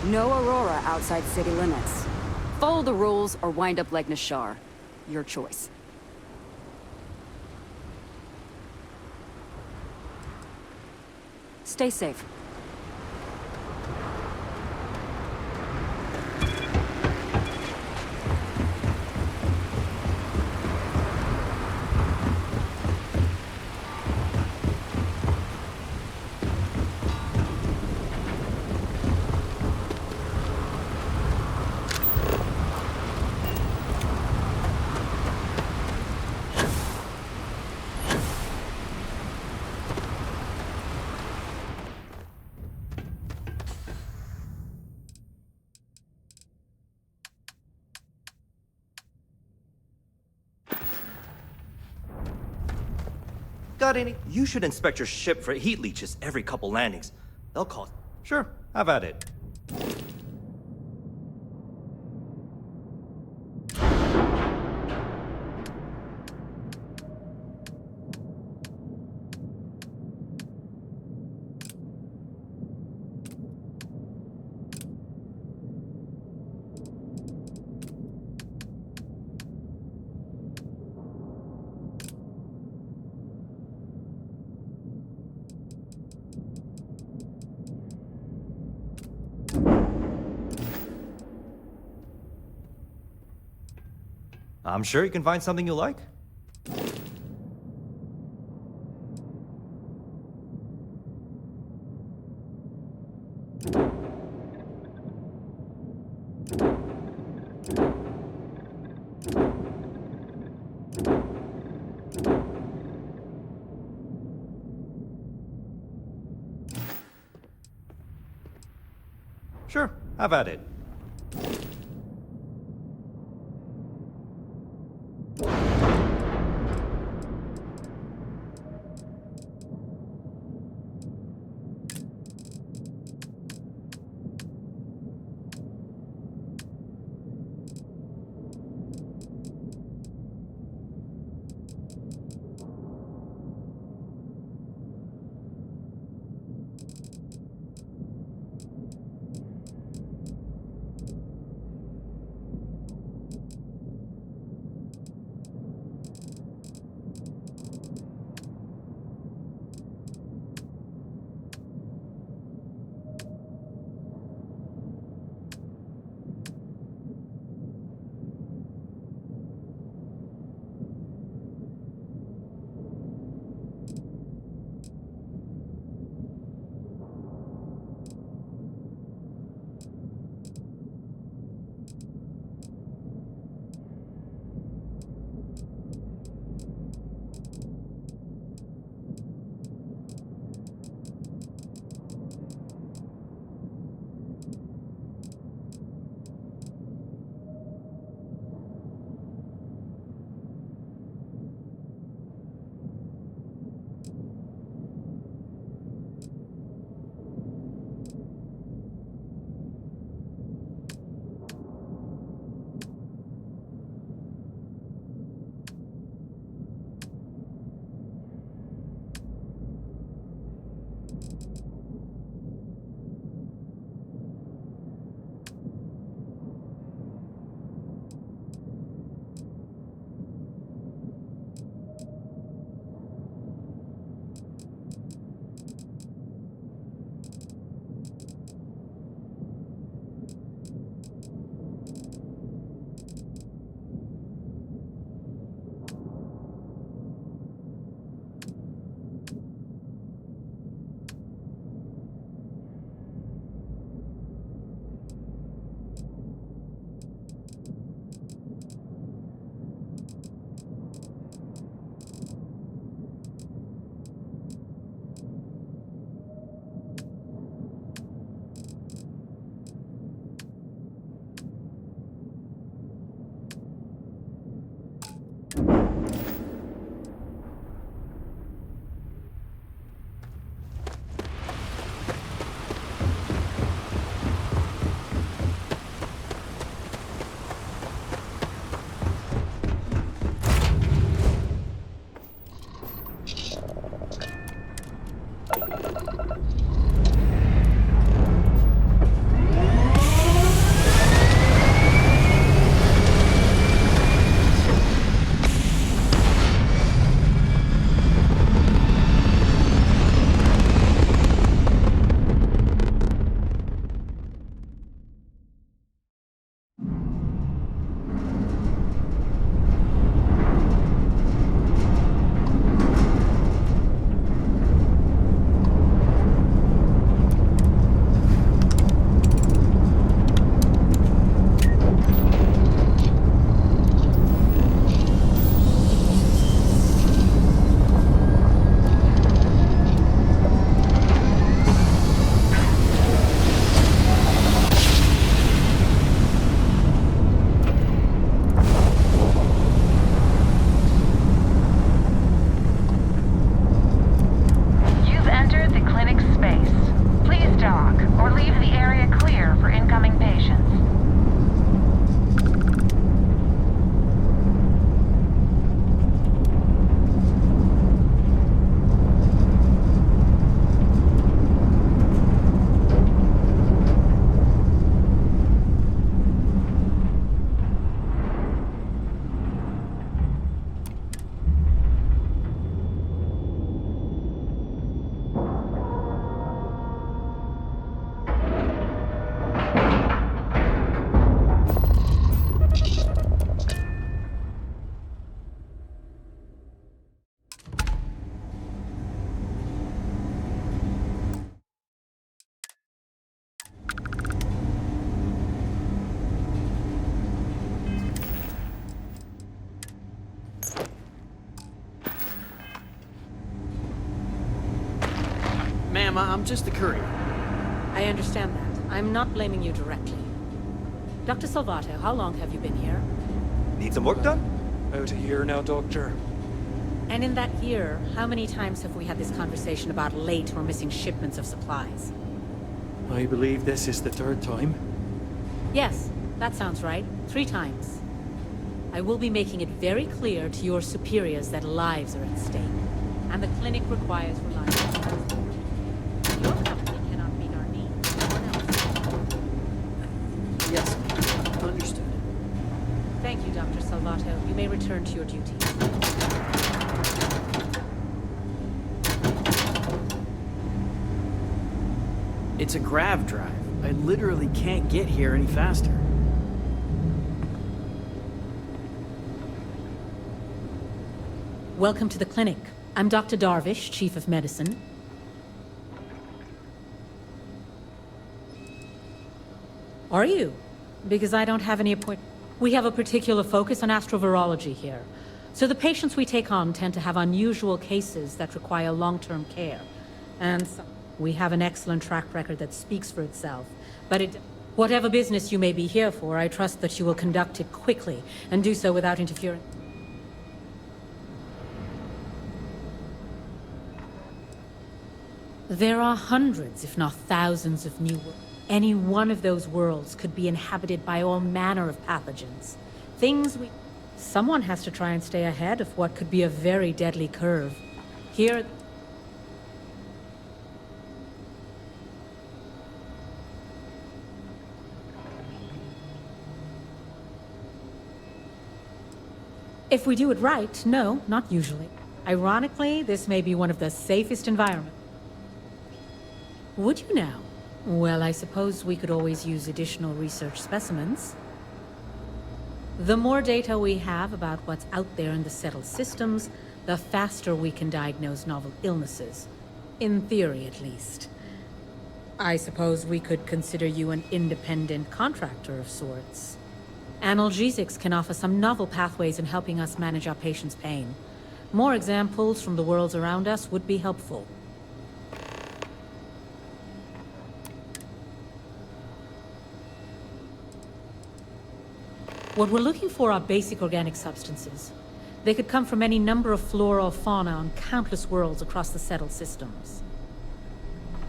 No Aurora outside city limits. Follow the rules or wind up like Nashar. Your choice. Stay safe. Got any? You should inspect your ship for heat leeches every couple landings. They'll cost. Sure, have at it. I'm sure you can find something you like. Sure, have at it. Ma'am, I'm just a courier. I understand that. I'm not blaming you directly. Dr. Salvato, how long have you been here? Need some work done? About a year now, Doctor. And in that year, how many times have we had this conversation about late or missing shipments of supplies? I believe this is the third time. Yes, that sounds right. 3 times. I will be making it very clear to your superiors that lives are at stake, and the clinic requires reliable transport. Your company cannot meet our needs. No one else. Yes, understood. Thank you, Dr. Salvato. You may return to your duties. It's a grav drive. I literally can't get here any faster. Welcome to the clinic. I'm Dr. Darvish, Chief of Medicine. Are you? Because I don't have any appointment. We have a particular focus on astrovirology here. So the patients we take on tend to have unusual cases that require long-term care. And we have an excellent track record that speaks for itself. But whatever business you may be here for, I trust that you will conduct it quickly and do so without interfering. There are hundreds, if not thousands, of new worlds. Any one of those worlds could be inhabited by all manner of pathogens. Someone has to try and stay ahead of what could be a very deadly curve. Here... If we do it right, no, not usually. Ironically, this may be one of the safest environments. Would you now? Well, I suppose we could always use additional research specimens. The more data we have about what's out there in the settled systems, the faster we can diagnose novel illnesses. In theory, at least. I suppose we could consider you an independent contractor of sorts. Analgesics can offer some novel pathways in helping us manage our patients' pain. More examples from the worlds around us would be helpful. What we're looking for are basic organic substances. They could come from any number of flora or fauna on countless worlds across the settled systems.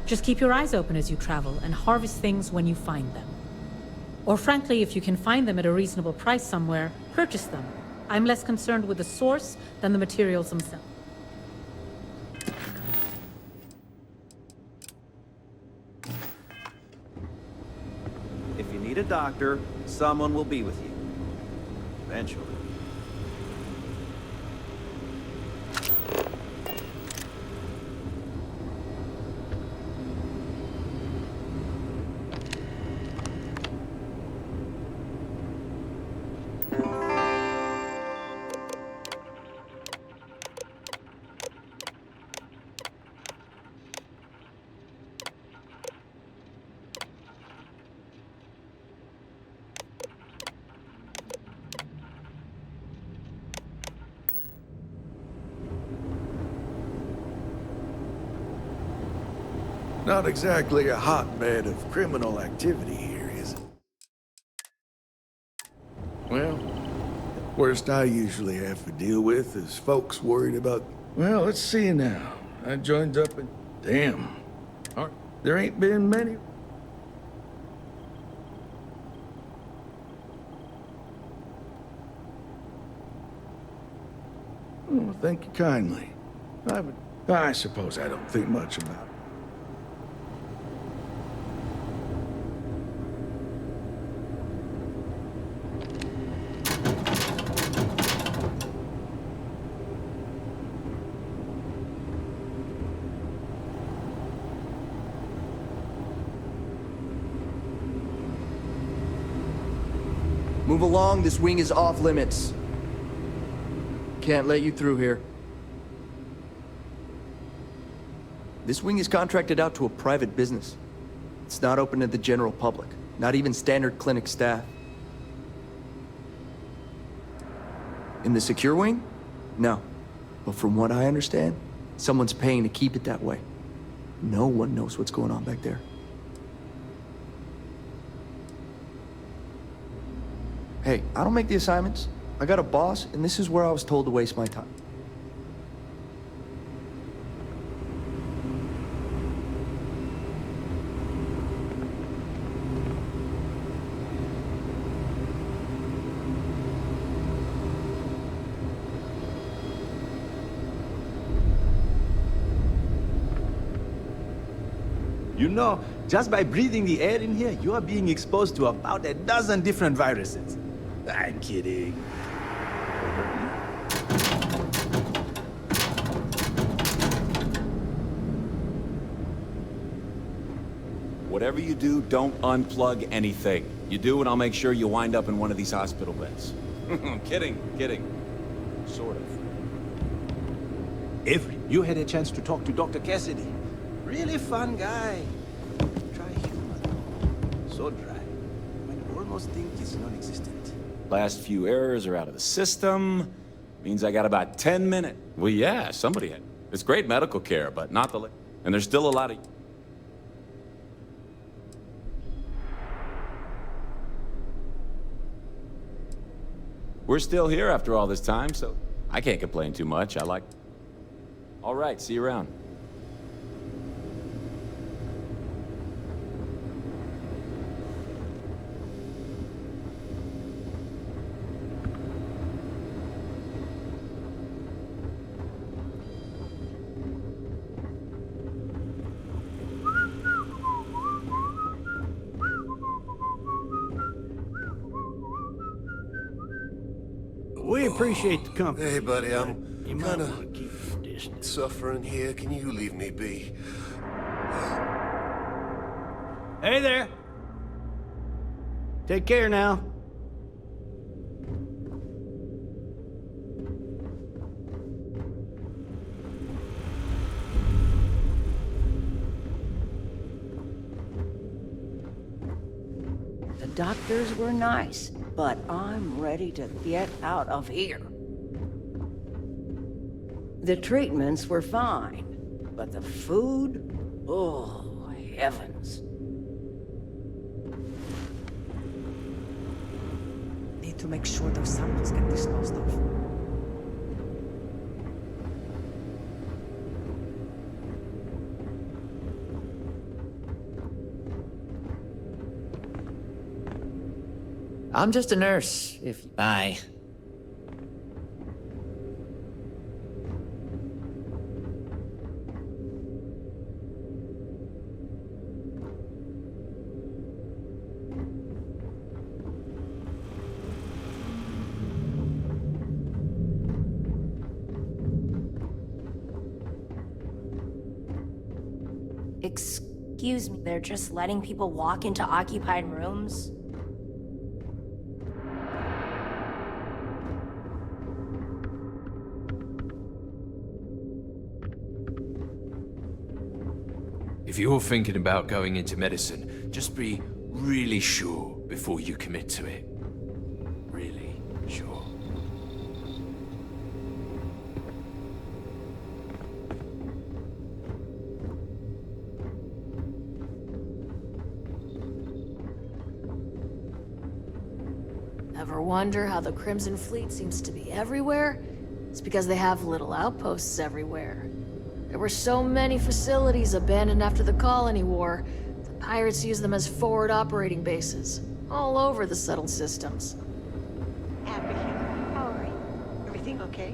Just keep your eyes open as you travel and harvest things when you find them. Or frankly, if you can find them at a reasonable price somewhere, purchase them. I'm less concerned with the source than the materials themselves. If you need a doctor, someone will be with you. Eventually. Not exactly a hotbed of criminal activity here, is it? Well, the worst I usually have to deal with is folks worried about... Well, let's see now. I joined up and... Damn. There ain't been many... Oh, thank you kindly. I suppose I don't think much about it. Move along, this wing is off limits. Can't let you through here. This wing is contracted out to a private business. It's not open to the general public, not even standard clinic staff. In the secure wing? No. But from what I understand, someone's paying to keep it that way. No one knows what's going on back there. Hey, I don't make the assignments. I got a boss, and this is where I was told to waste my time. You know, just by breathing the air in here, you are being exposed to about a dozen different viruses. I'm kidding. Whatever you do, don't unplug anything. You do, and I'll make sure you wind up in one of these hospital beds. Kidding. Sort of. Avery, you had a chance to talk to Dr. Cassidy. Really fun guy. Try humor, though. So dry. When you almost think it's non-existent. Last few errors are out of the system. Means I got about 10 minutes. Well, yeah, somebody had. It's great medical care, but not the... And there's still a lot of... We're still here after all this time, so I can't complain too much. I like... All right, see you around. We appreciate the company. Hey, buddy, I'm You might kinda want to keep your distance. suffering here. Can you leave me be? Hey there. Take care now. The doctors were nice, but I'm ready to get out of here. The treatments were fine, but the food? Oh, heavens. Need to make sure those samples get disposed of. I'm just a nurse, if... Bye. Excuse me, they're just letting people walk into occupied rooms? If you're thinking about going into medicine, just be really sure before you commit to it. Really sure. Ever wonder how the Crimson Fleet seems to be everywhere? It's because they have little outposts everywhere. There were so many facilities abandoned after the Colony War. The pirates used them as forward operating bases, all over the settled systems. Abigail, how are you? Everything okay?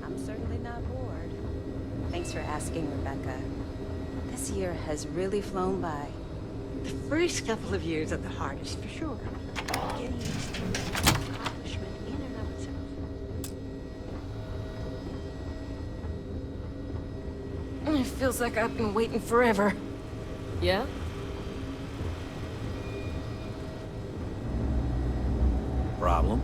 I'm certainly not bored. Thanks for asking, Rebecca. This year has really flown by. The first couple of years are the hardest, for sure. Getting used to the accomplishment in and of itself. It feels like I've been waiting forever. Yeah? Problem?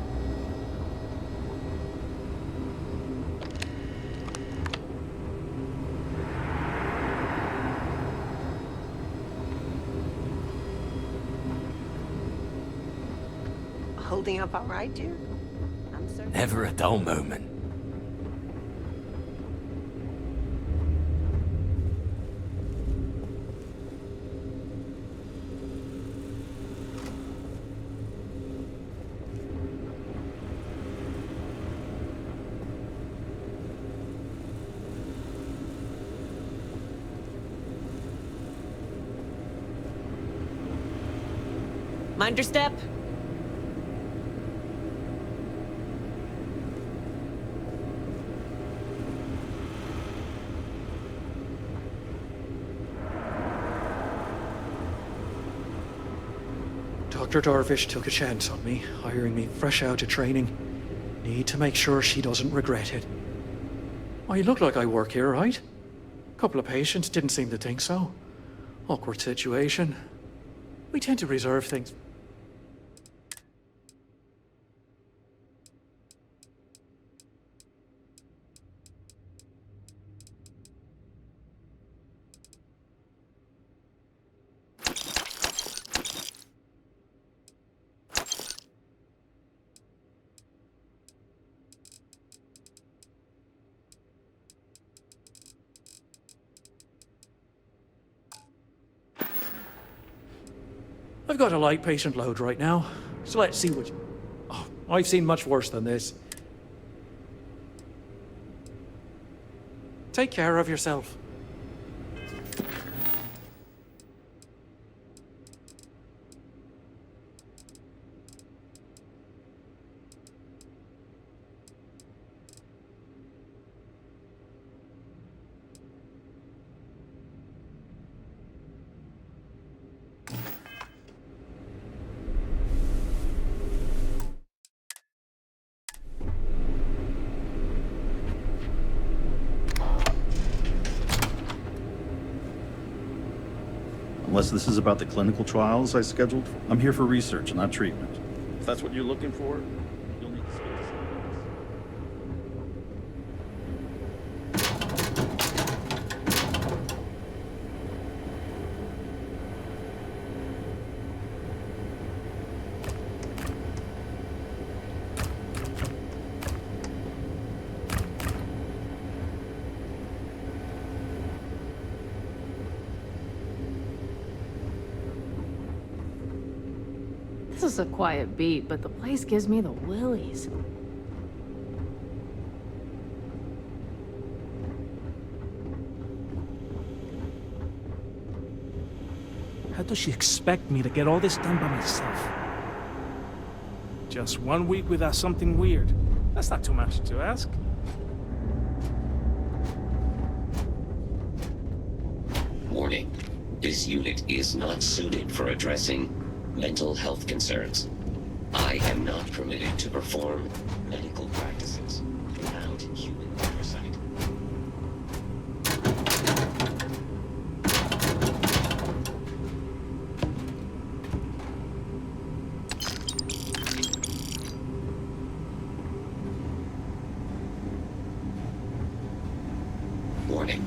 Holding up all right, dear? I'm certain. Never a dull moment. Mind your step. Dr. Darvish took a chance on me, hiring me fresh out of training. Need to make sure she doesn't regret it. I look like I work here, right? Couple of patients didn't seem to think so. Awkward situation. We tend to reserve things. I've got a light patient load right now, so let's see what... Oh, I've seen much worse than this. Take care of yourself. Unless this is about the clinical trials I scheduled, I'm here for research, not treatment. If that's what you're looking for, you'll need to speak to someone else. This is a quiet beat, but the place gives me the willies. How does she expect me to get all this done by myself? Just 1 week without something weird. That's not too much to ask. Warning. This unit is not suited for addressing mental health concerns. I am not permitted to perform medical practices without human oversight. Warning.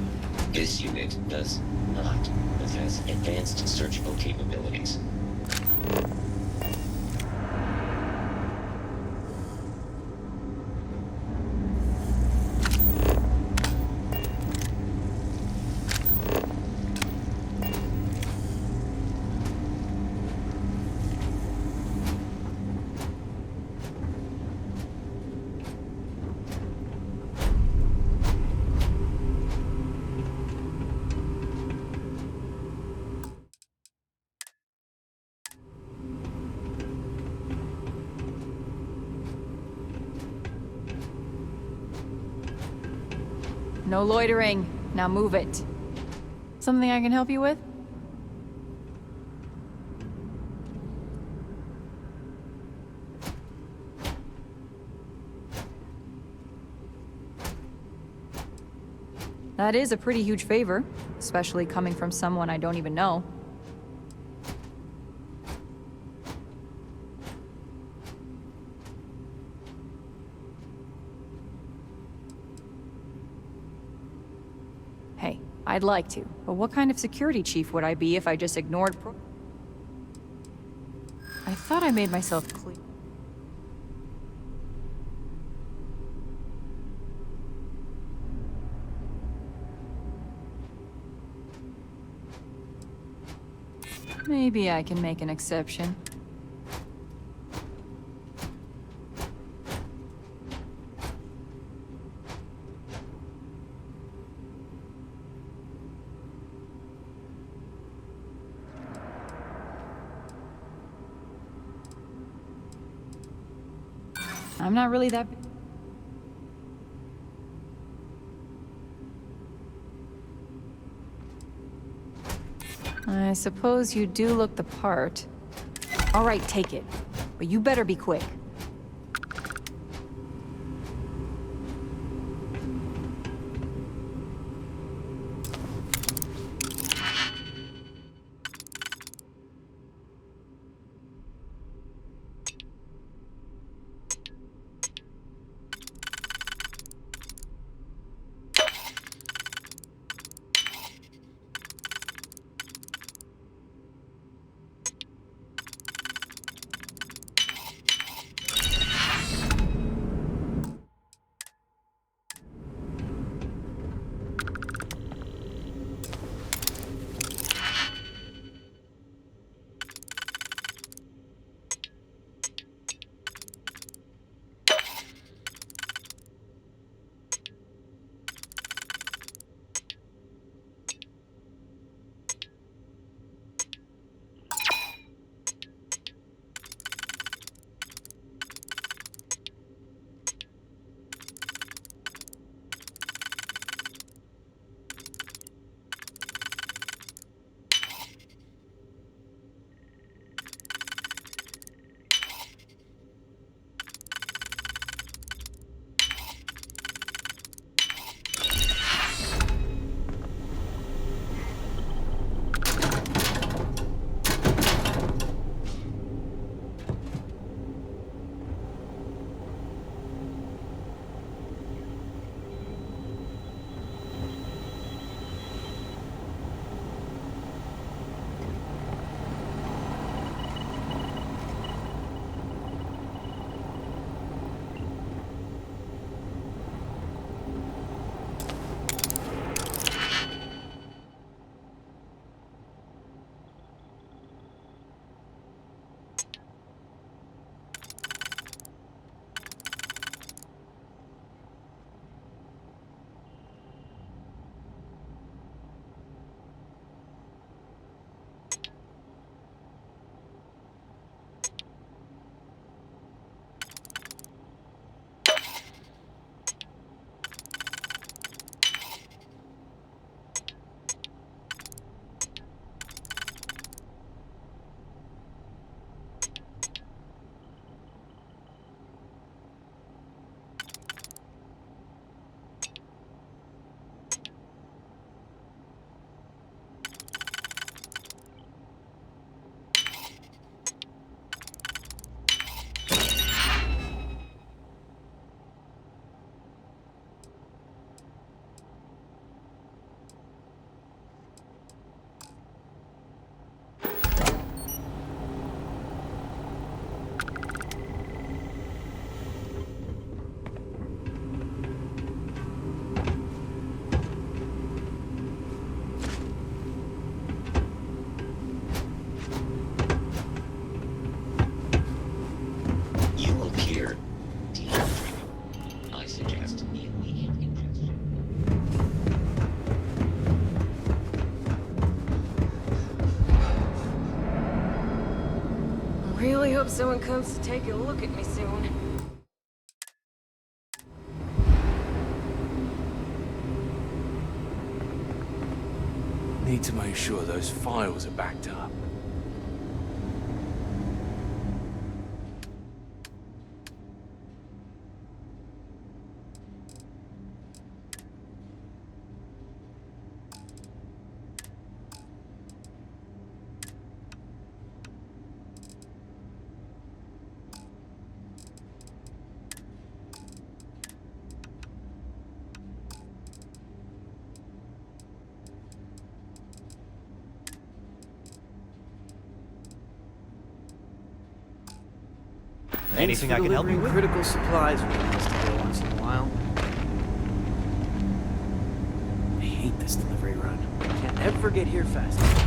This unit does not possess advanced surgical capabilities. No loitering. Now move it. Something I can help you with? That is a pretty huge favor, especially coming from someone I don't even know. Hey, I'd like to, but what kind of security chief would I be if I just ignored I thought I made myself clear. Maybe I can make an exception. I'm not really that... I suppose you do look the part. All right, take it. But you better be quick. Really hope someone comes to take a look at me soon. Need to make sure those files are backed up. Anything I can help you with? Critical supplies once in a while. I hate this delivery run. Can't ever get here fast enough.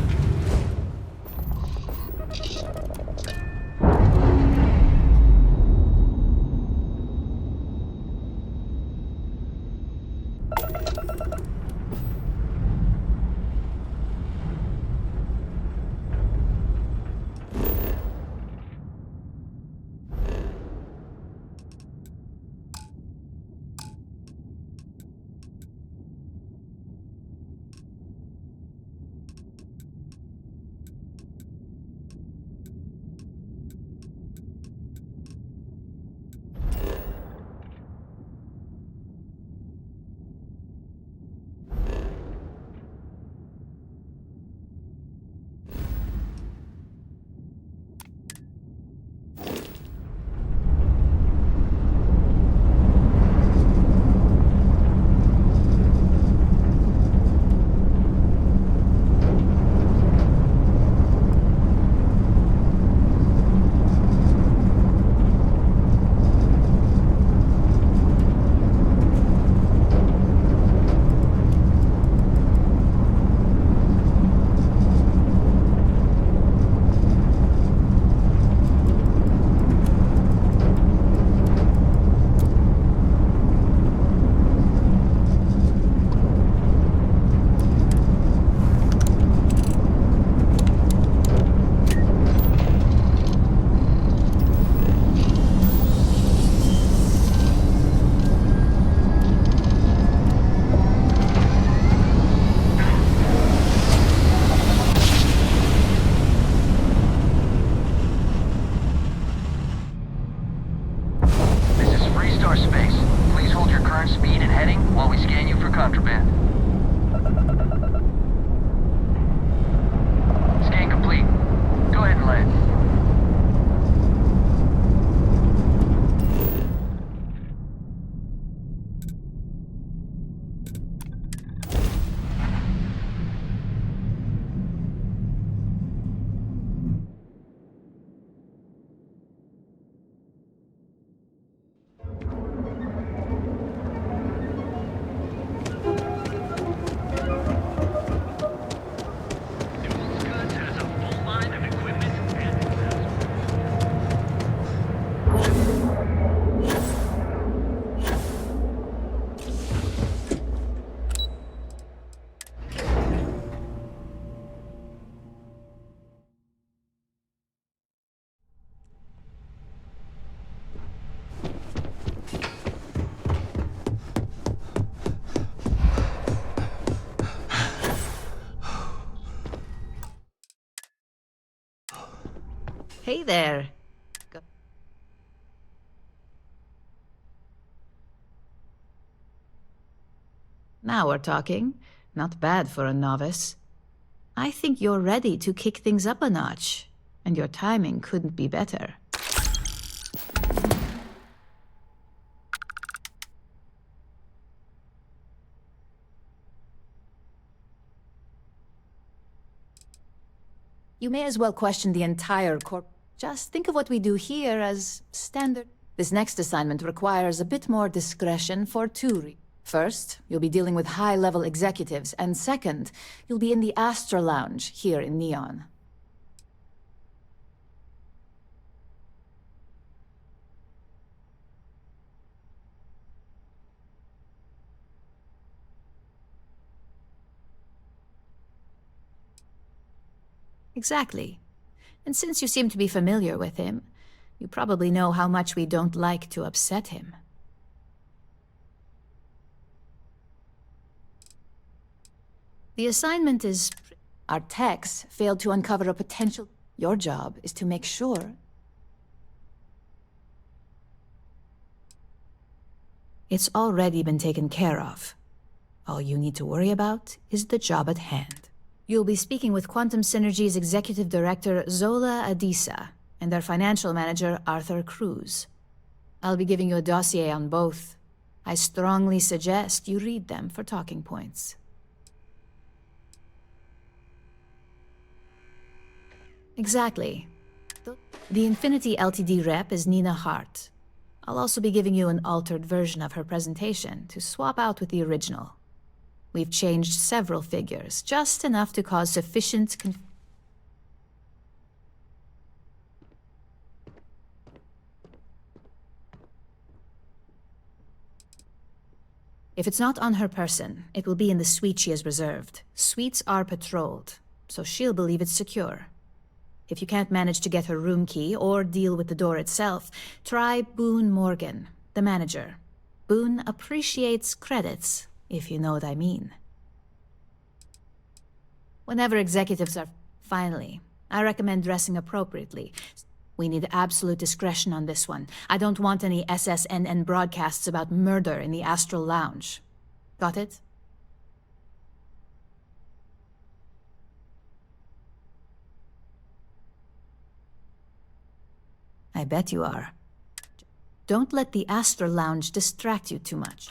Hey there. Now we're talking. Not bad for a novice. I think you're ready to kick things up a notch, and your timing couldn't be better. You may as well question the entire corp. Just think of what we do here as standard. This next assignment requires a bit more discretion for two reasons. First, you'll be dealing with high-level executives, and second, you'll be in the Astra Lounge here in Neon. Exactly. And since you seem to be familiar with him, you probably know how much we don't like to upset him. The assignment is... Our techs failed to uncover a potential... Your job is to make sure... It's already been taken care of. All you need to worry about is the job at hand. You'll be speaking with Quantum Synergy's Executive Director, Zola Adisa, and their Financial Manager, Arthur Cruz. I'll be giving you a dossier on both. I strongly suggest you read them for talking points. Exactly. The Infinity Ltd rep is Nina Hart. I'll also be giving you an altered version of her presentation to swap out with the original. We've changed several figures, just enough to cause sufficient If it's not on her person, it will be in the suite she has reserved. Suites are patrolled, so she'll believe it's secure. If you can't manage to get her room key or deal with the door itself, try Boone Morgan, the manager. Boone appreciates credits, if you know what I mean. Whenever executives are... Finally, I recommend dressing appropriately. We need absolute discretion on this one. I don't want any SSNN broadcasts about murder in the Astral Lounge. Got it? I bet you are. Don't let the Astral Lounge distract you too much.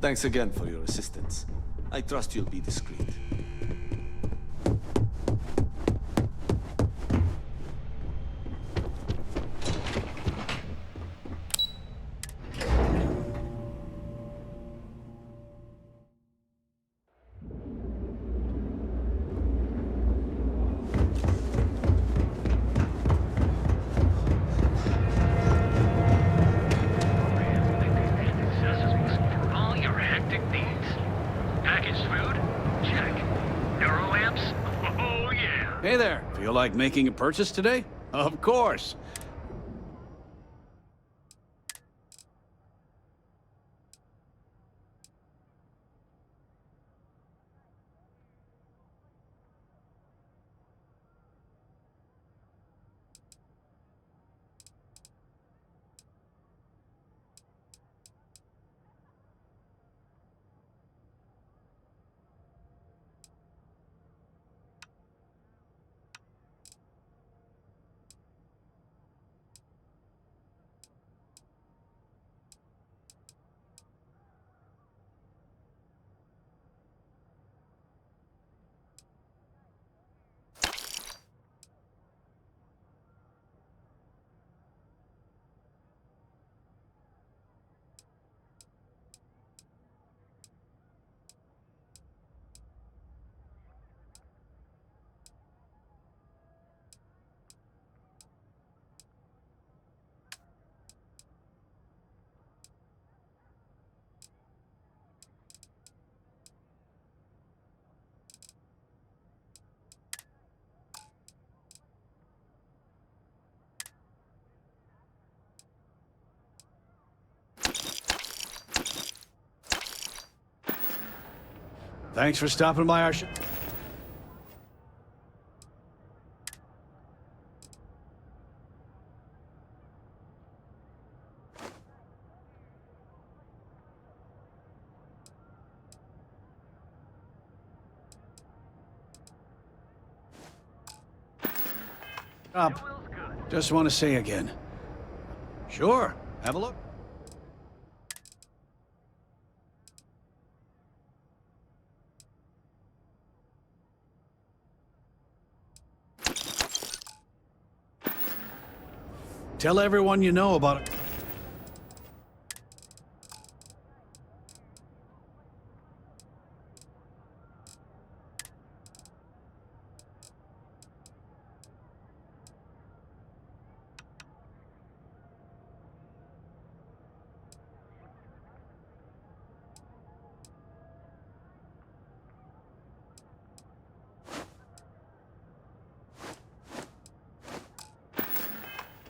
Thanks again for your assistance. I trust you'll be discreet. Hey there, feel like making a purchase today? Of course. Thanks for stopping by our Just want to say again. Sure, have a look. Tell everyone you know about it.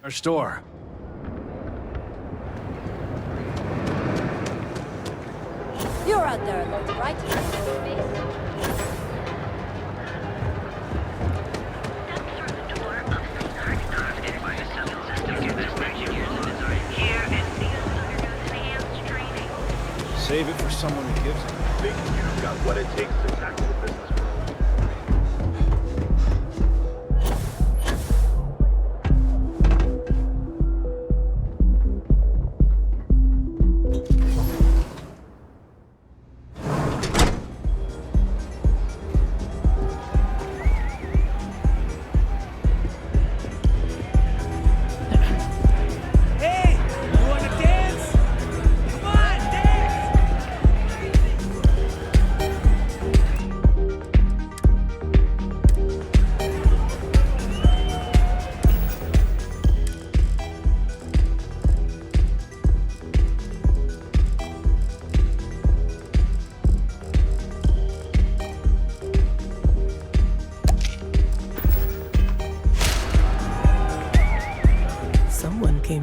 Our store. You're out there alone, right? Save it for someone who gives it. Think you've got what it takes to tackle the business.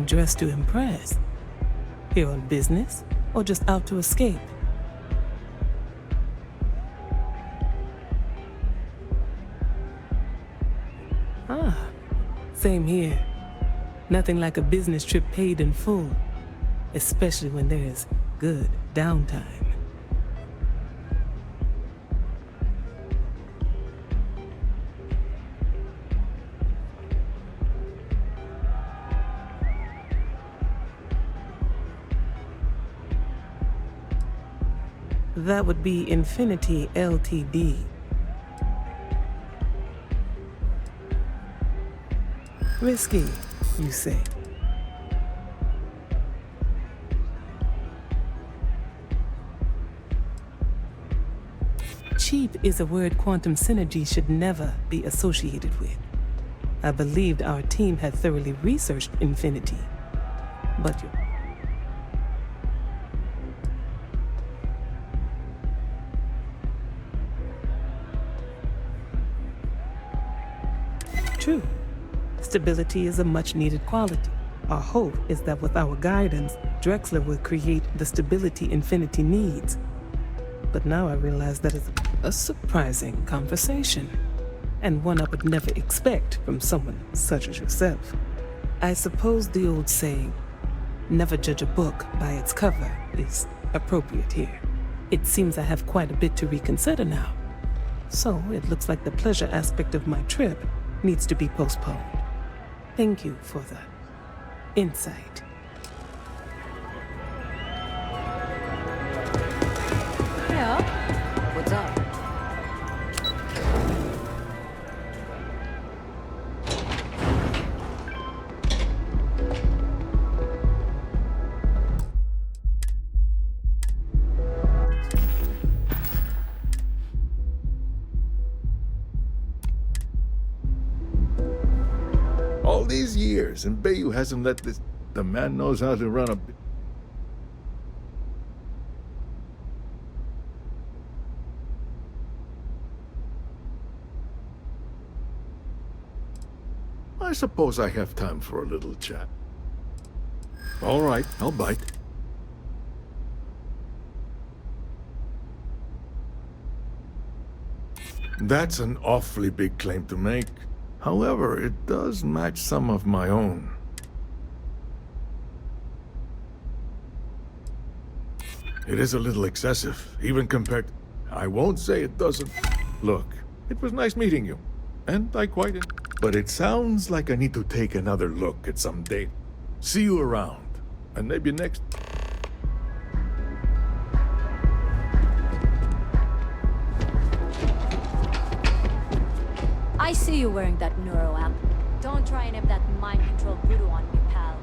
Dressed to impress? Here on business, or just out to escape? Ah, same here. Nothing like a business trip paid in full, especially when there's good downtime. That would be Infinity Ltd. Risky, you say? Cheap is a word quantum synergy should never be associated with. I believed our team had thoroughly researched Infinity, but you... True. Stability is a much-needed quality. Our hope is that with our guidance, Drexler will create the stability Infinity needs. But now I realize that is a surprising conversation, and one I would never expect from someone such as yourself. I suppose the old saying, never judge a book by its cover, is appropriate here. It seems I have quite a bit to reconsider now. So it looks like the pleasure aspect of my trip needs to be postponed. Thank you for the insight. Yeah? What's up? All these years, and Bayou hasn't let this... The man knows how to run a... I suppose I have time for a little chat. All right, I'll bite. That's an awfully big claim to make. However, it does match some of my own. It is a little excessive, even compared... I won't say it doesn't... Look, it was nice meeting you, and I quite... But it sounds like I need to take another look at some date. See you around, and maybe next... I see you wearing that neuro amp. Don't try and have that mind control voodoo on me, pal.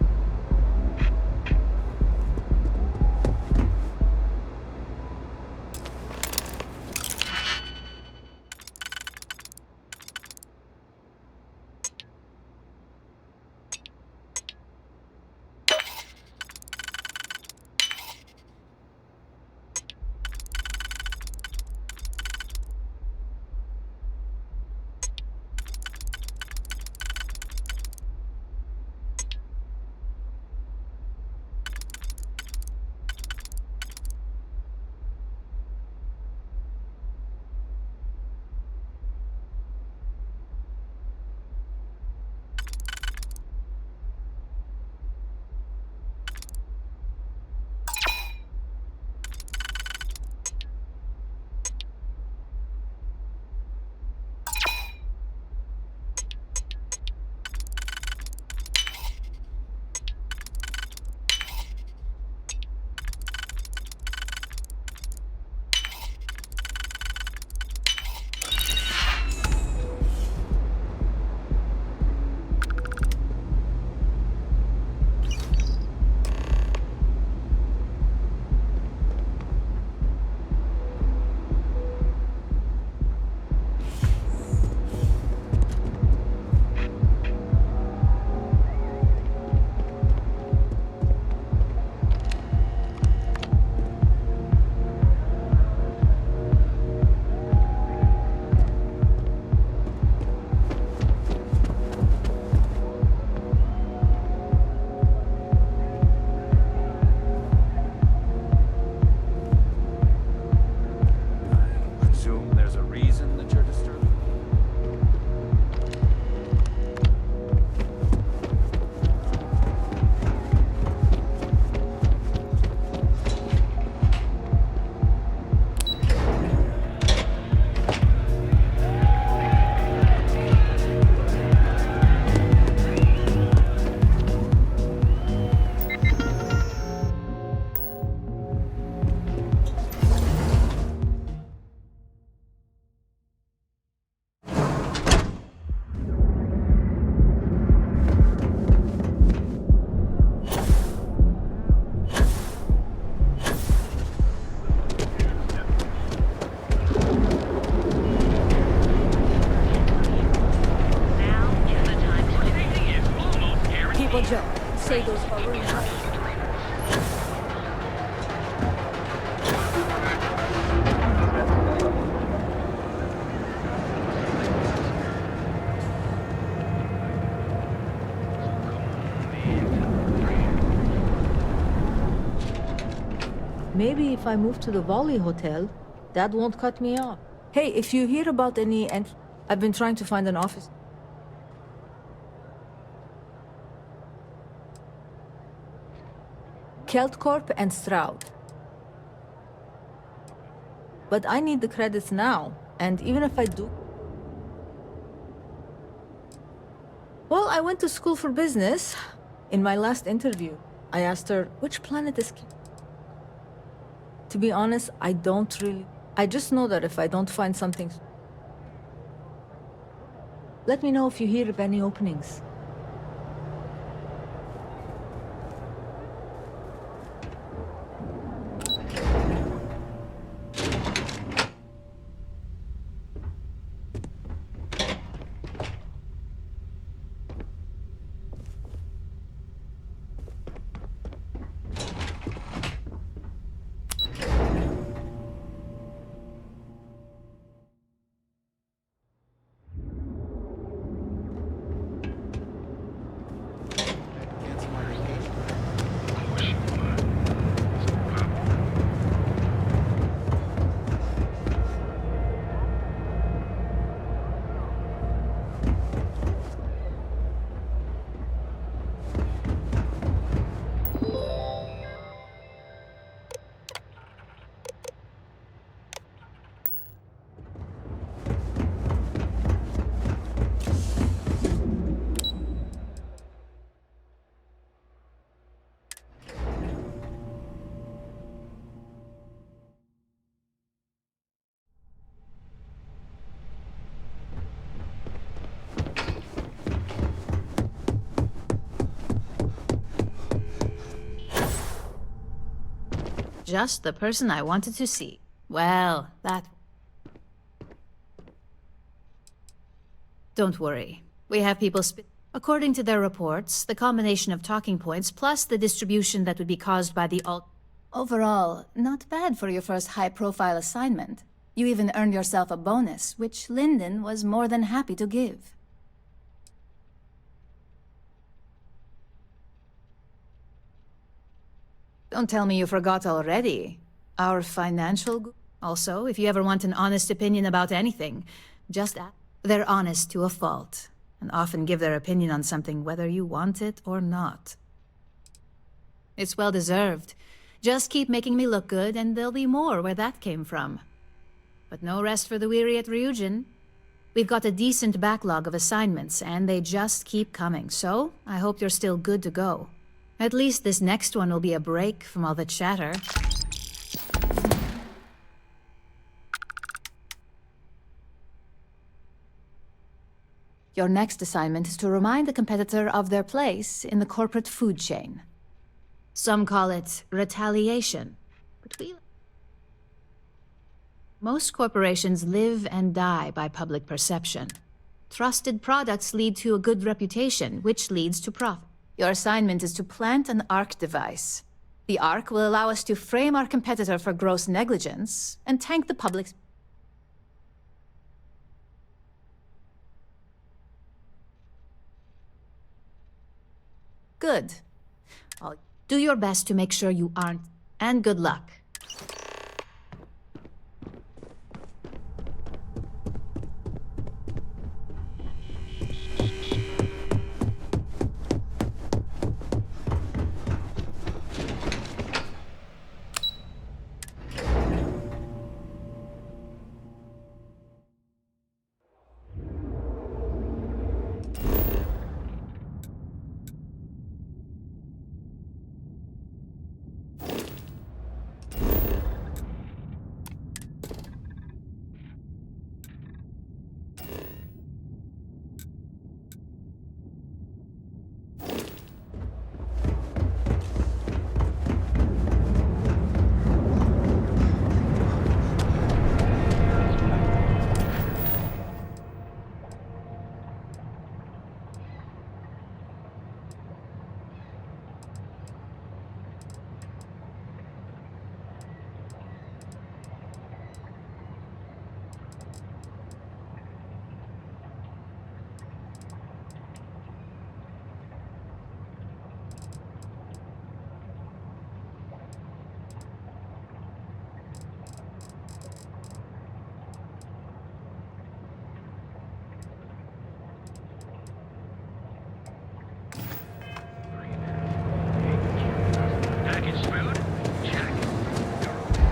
Say those balloons. Maybe if I move to the Volley Hotel, Dad won't cut me off. Hey, if you hear about any... and I've been trying to find an office. Keltcorp and Stroud. But I need the credits now, and even if I do... Well, I went to school for business. In my last interview, I asked her, which planet is... To be honest, I don't really... I just know that if I don't find something... Let me know if you hear of any openings. Just the person I wanted to see. Well, that... Don't worry. We have people According to their reports, the combination of talking points plus the distribution that would be caused by the Overall, not bad for your first high-profile assignment. You even earned yourself a bonus, which Lyndon was more than happy to give. Don't tell me you forgot already. Our financial... Also, if you ever want an honest opinion about anything, just ask. They're honest to a fault, and often give their opinion on something whether you want it or not. It's well deserved. Just keep making me look good, and there'll be more where that came from. But no rest for the weary at Ryujin. We've got a decent backlog of assignments, and they just keep coming, so I hope you're still good to go. At least this next one will be a break from all the chatter. Your next assignment is to remind the competitor of their place in the corporate food chain. Some call it retaliation, but most corporations live and die by public perception. Trusted products lead to a good reputation, which leads to profit. Your assignment is to plant an ARC device. The ARC will allow us to frame our competitor for gross negligence and tank the public's... Good. I'll do your best to make sure you aren't, and good luck.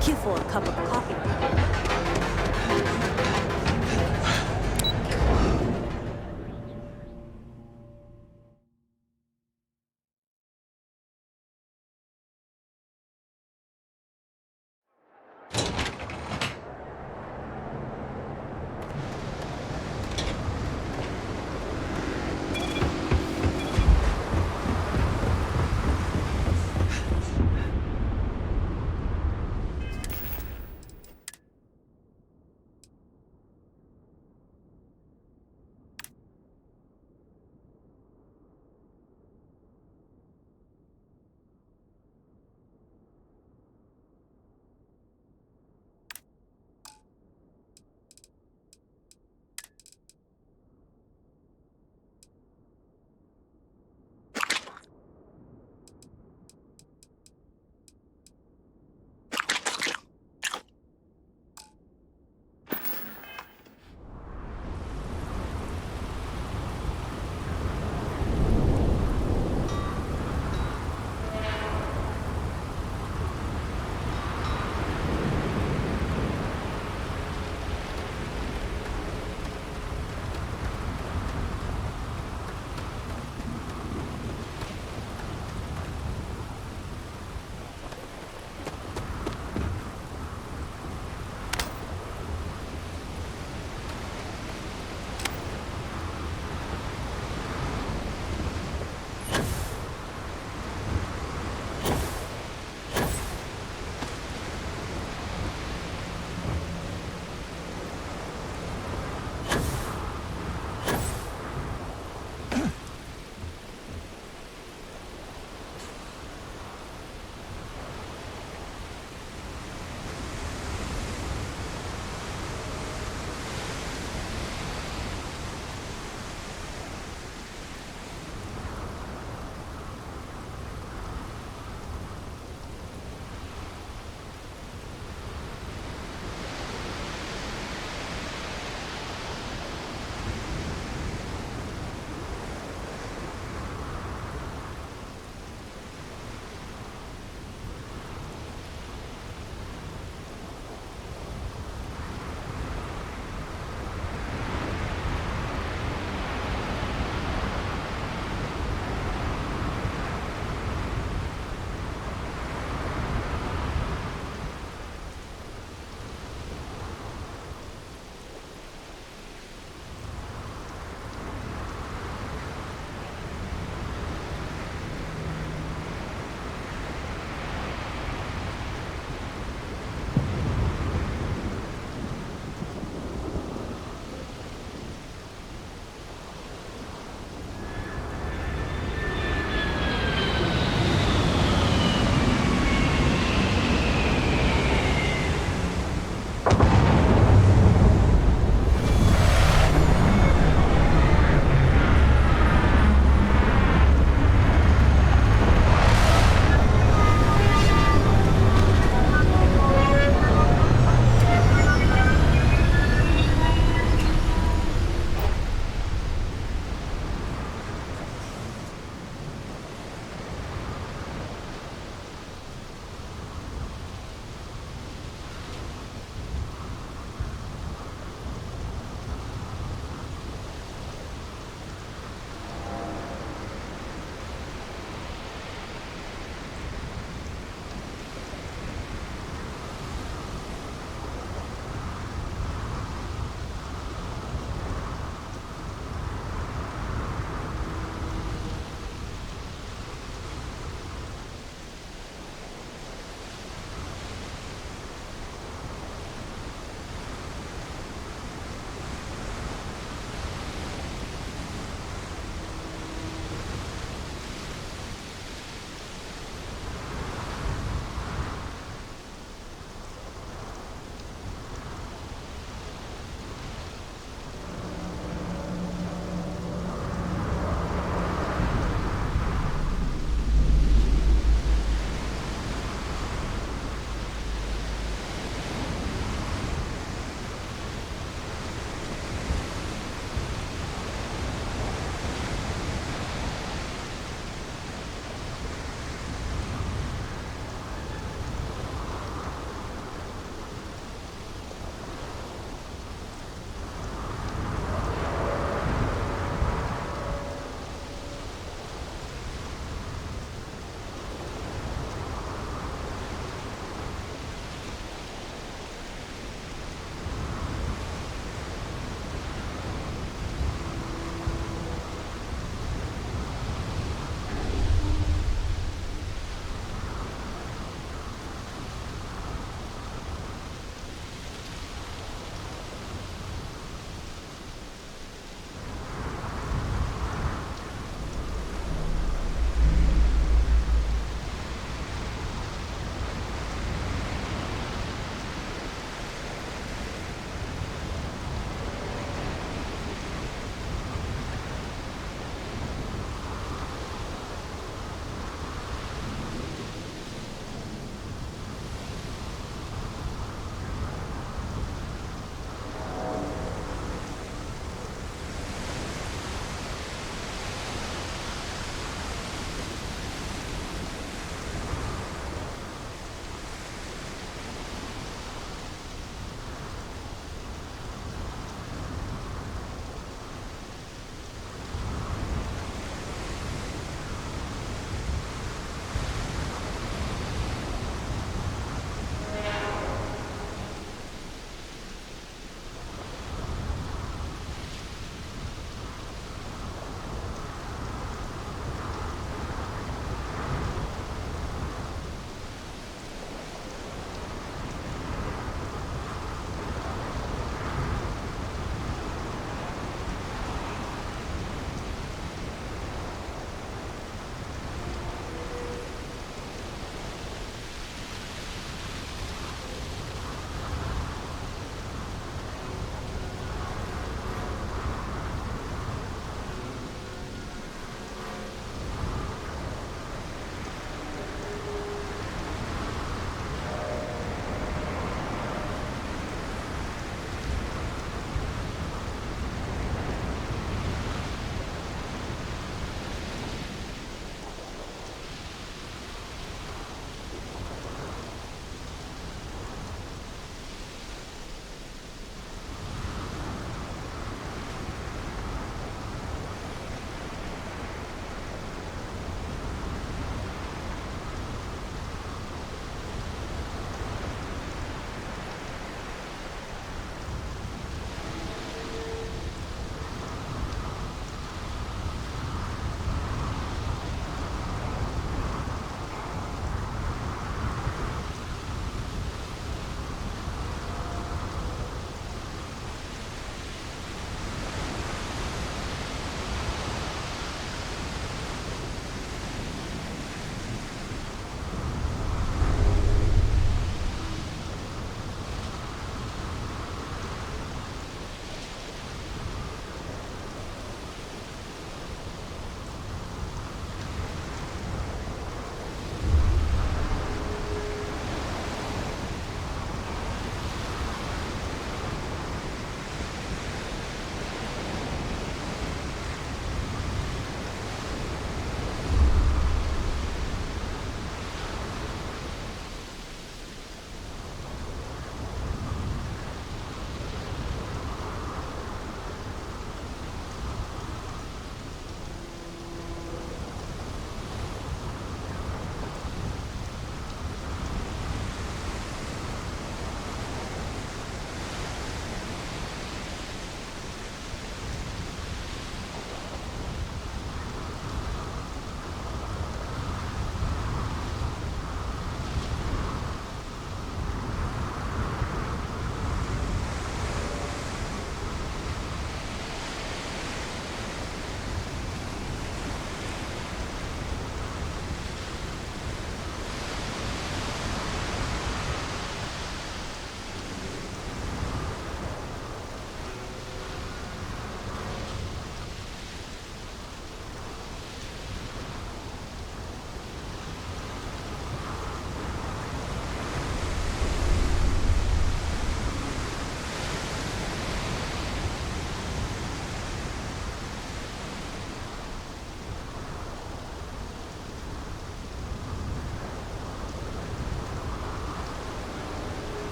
Queue for a cup of coffee.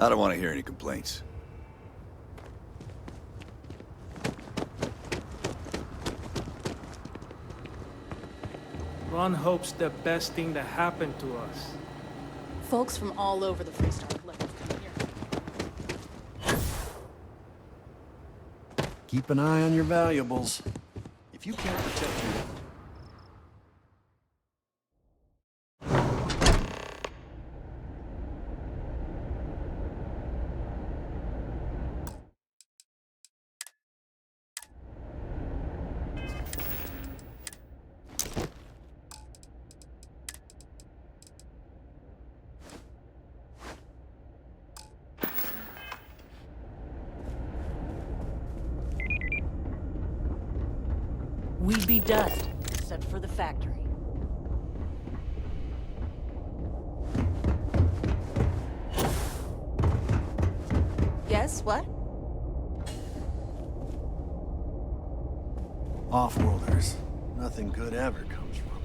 I don't want to hear any complaints. Ron hopes the best thing that happened to us. Folks from all over the Freestar Lake come here. Keep an eye on your valuables. If you can't protect your... We'd be dust, except for the factory. Yes, what? Off-worlders. Nothing good ever comes from them.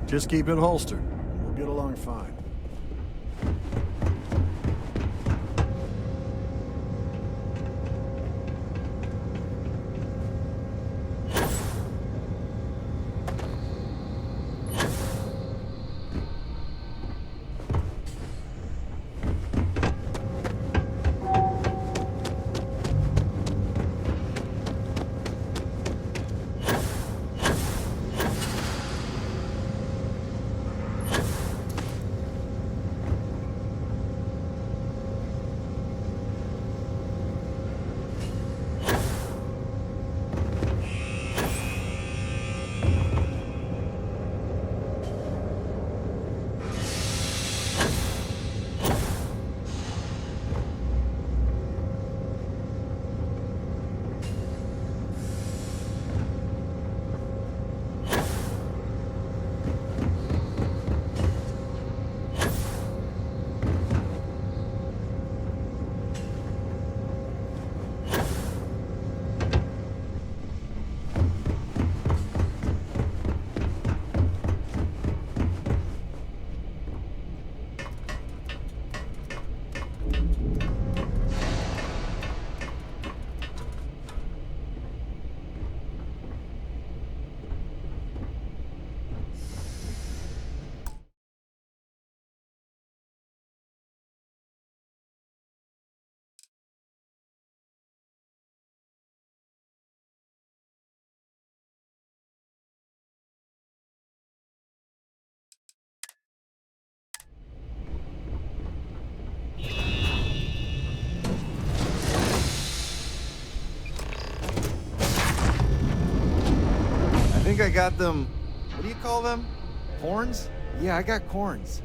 Just keep it holstered, and we'll get along fine. I think I got them. What do you call them? Horns? Yeah, I got corns.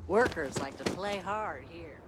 Workers like to play hard here.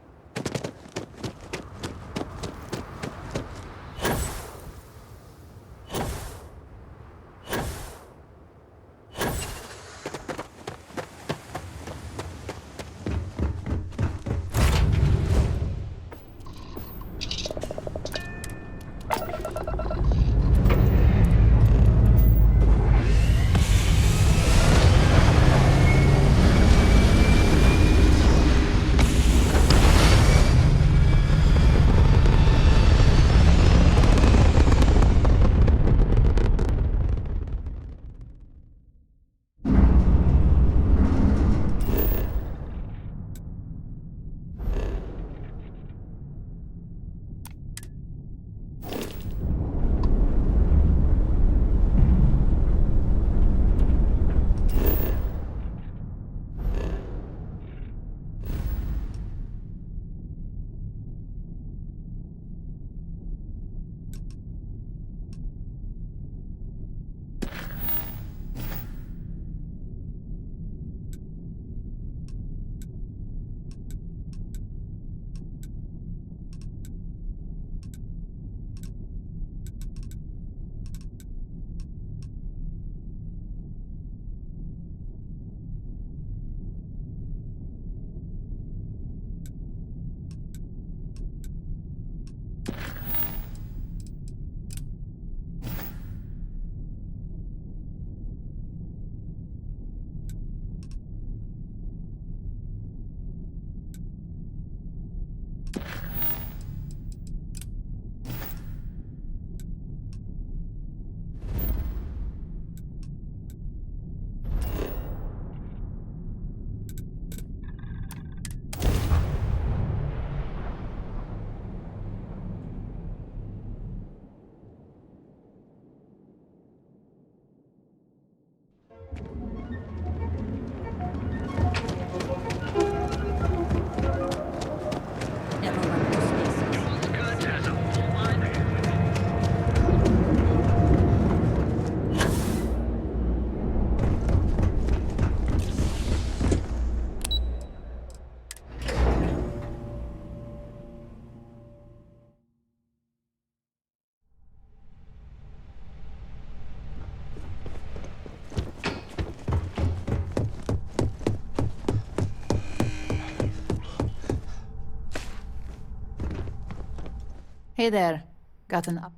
Hey there. Got an up.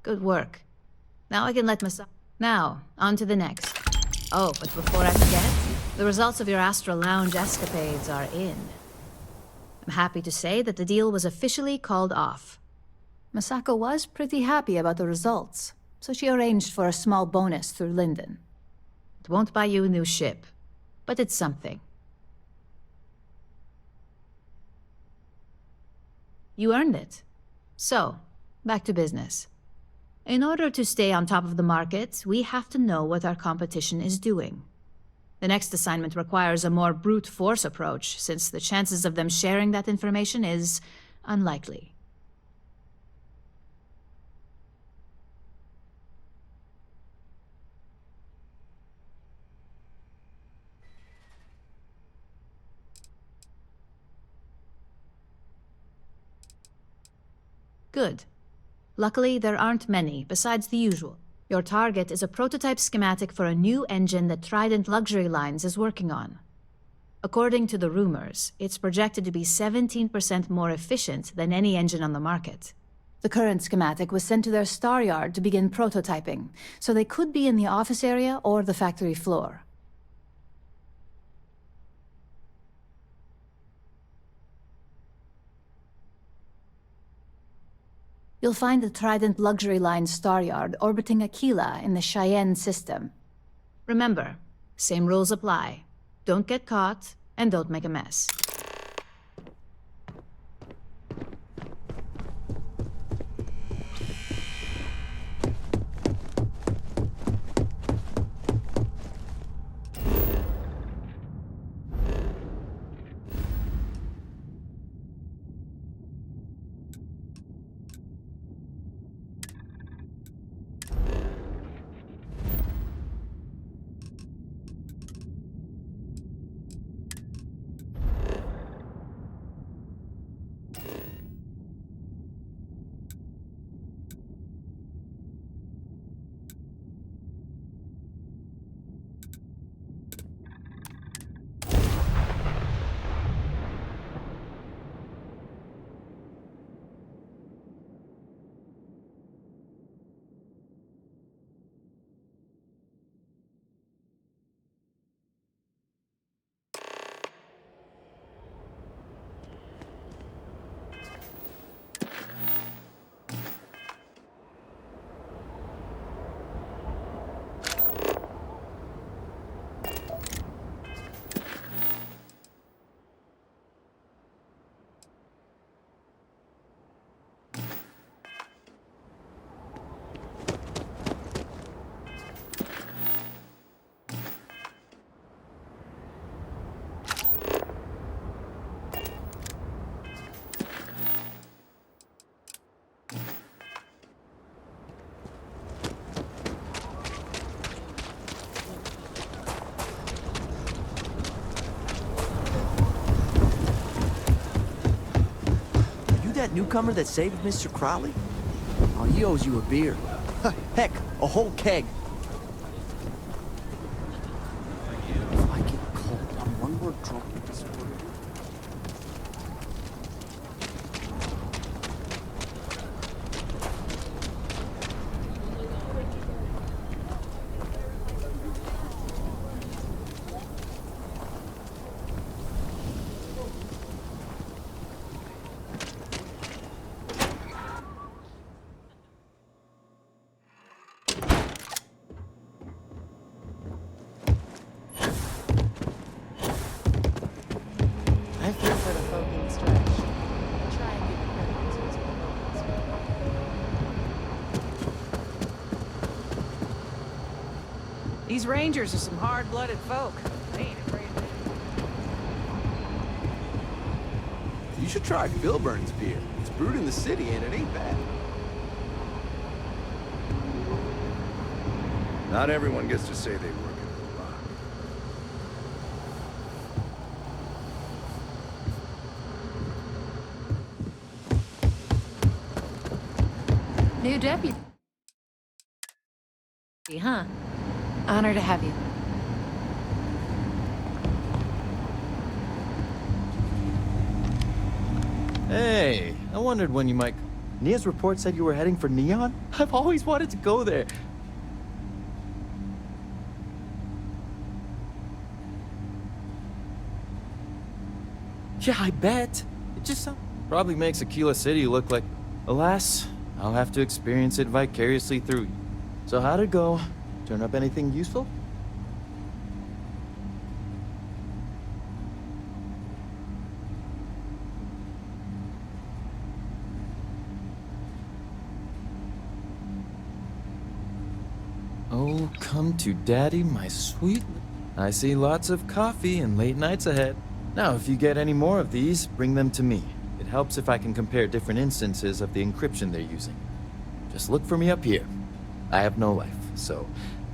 Good work. Now I can let myself... Now, on to the next. Oh, but before I forget, the results of your Astral Lounge escapades are in. I'm happy to say that the deal was officially called off. Masako was pretty happy about the results, so she arranged for a small bonus through Linden. It won't buy you a new ship, but it's something. You earned it. So, back to business. In order to stay on top of the market, we have to know what our competition is doing. The next assignment requires a more brute force approach, since the chances of them sharing that information is unlikely. Good. Luckily, there aren't many, besides the usual. Your target is a prototype schematic for a new engine that Trident Luxury Lines is working on. According to the rumors, it's projected to be 17% more efficient than any engine on the market. The current schematic was sent to their star yard to begin prototyping, so they could be in the office area or the factory floor. You'll find the Trident Luxury Line star yard orbiting Aquila in the Cheyenne system. Remember, same rules apply. Don't get caught, and don't make a mess. that newcomer that saved Mr. Crowley? Oh, he owes you a beer. Heck, a whole keg. If I get cold, I'm one more drunk with this word. These rangers are some hard-blooded folk. They ain't afraid of You should try Filburn's beer. It's brewed in the city and it ain't bad. Not everyone gets to say they work at the rock. New deputy. Huh? Honor to have you. Hey, I wondered when you might... Nia's report said you were heading for Neon? I've always wanted to go there. Yeah, I bet. It just probably makes Aquila City look like... Alas, I'll have to experience it vicariously through you. So how'd it go? Turn up anything useful? Oh, come to daddy, my sweet... I see lots of coffee and late nights ahead. Now, if you get any more of these, bring them to me. It helps if I can compare different instances of the encryption they're using. Just look for me up here. I have no life, so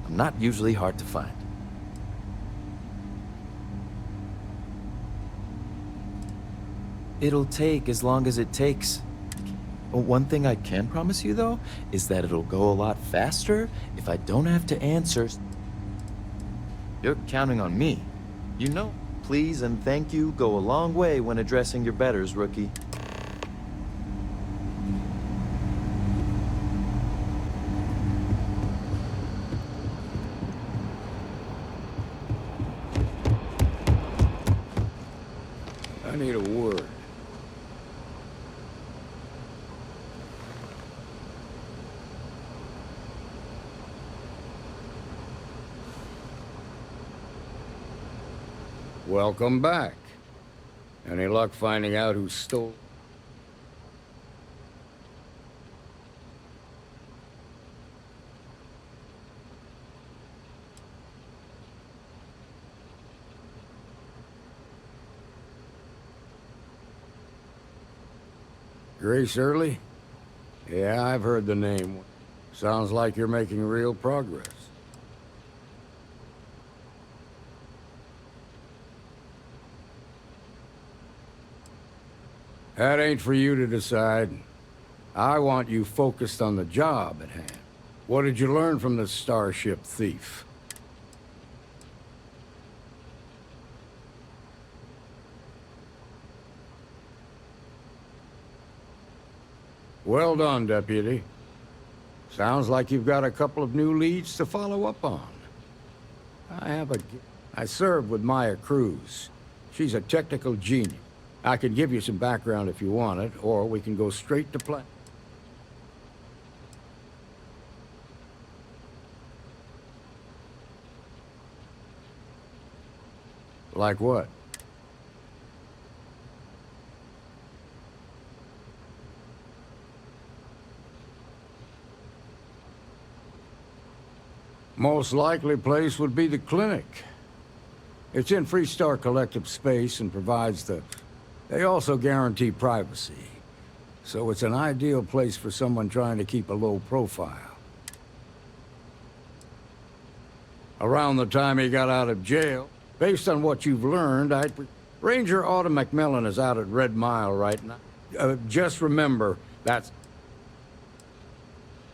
I'm not usually hard to find. It'll take as long as it takes. One thing I can promise you, though, is that it'll go a lot faster if I don't have to answer. You're counting on me. You know, please and thank you go a long way when addressing your betters, rookie. I need a word. Welcome back. Any luck finding out who stole? Grace Early? Yeah, I've heard the name. Sounds like you're making real progress. That ain't for you to decide. I want you focused on the job at hand. What did you learn from the starship thief? Well done, Deputy. Sounds like you've got a couple of new leads to follow up on. I served with Maya Cruz. She's a technical genius. I could give you some background if you want it, or we can go straight to plan. Like what? Most likely place would be the clinic. It's in Freestar Collective space and provides the... They also guarantee privacy. So it's an ideal place for someone trying to keep a low profile. Around the time he got out of jail, based on what you've learned, Ranger Autumn McMillan is out at Red Mile right now. Just remember that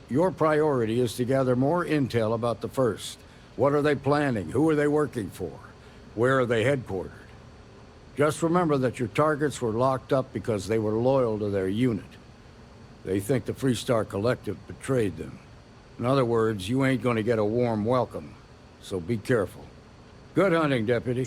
your priority is to gather more intel about the First. What are they planning? Who are they working for? Where are they headquartered? Just remember that your targets were locked up because they were loyal to their unit. They think the Freestar Collective betrayed them. In other words, you ain't gonna get a warm welcome, so be careful. Good hunting, Deputy.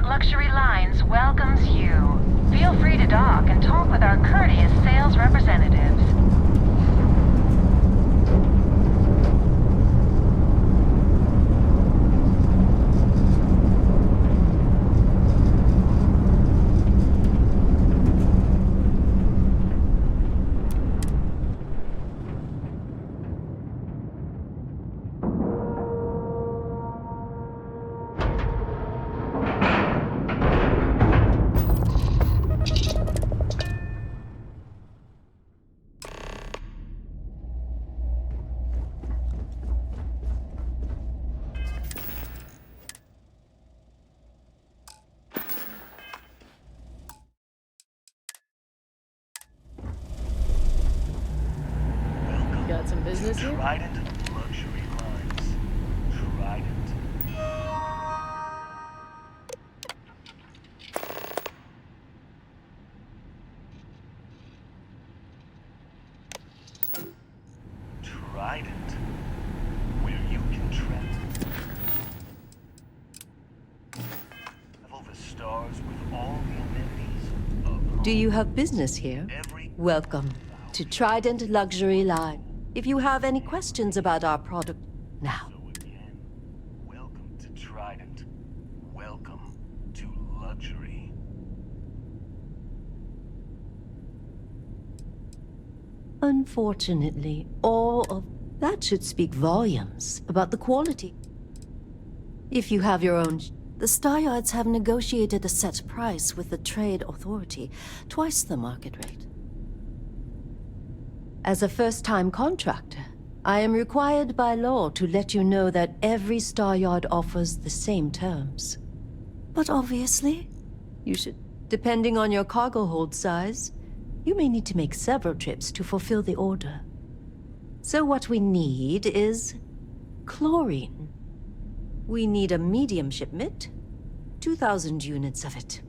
Luxury Lines welcomes you. Feel free to dock and talk with our courteous sales representatives. Got some business here? Trident Luxury Lines. Trident. Trident. Where you can travel. Travel the stars with all the amenities. Do you have business here? Welcome to Trident Luxury Line. If you have any questions about our product, now. Welcome to Trident. Welcome to luxury. Unfortunately, all of that should speak volumes about the quality. If you have your own... The Steyards have negotiated a set price with the Trade Authority, twice the market rate. As a first-time contractor, I am required by law to let you know that every Steyard offers the same terms. But obviously, you should... Depending on your cargo hold size, you may need to make several trips to fulfill the order. So what we need is... chlorine. We need a medium shipment, 2,000 units of it.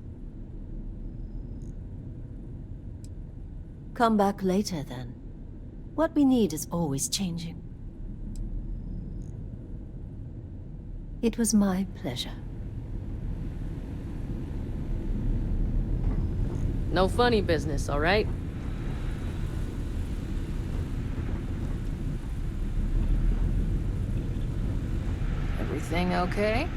Come back later, then. What we need is always changing. It was my pleasure. No funny business, all right? Everything okay?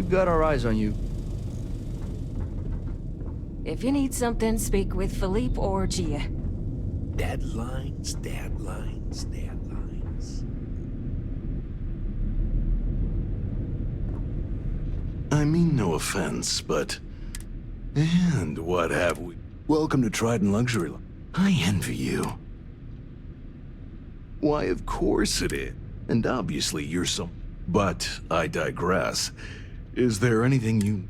We've got our eyes on you. If you need something, speak with Philippe or Gia. Deadlines, deadlines, deadlines. I mean no offense, but... And what have we? Welcome to Trident Luxury. I envy you. Why, of course it is. And obviously you're some... But I digress. Is there anything you...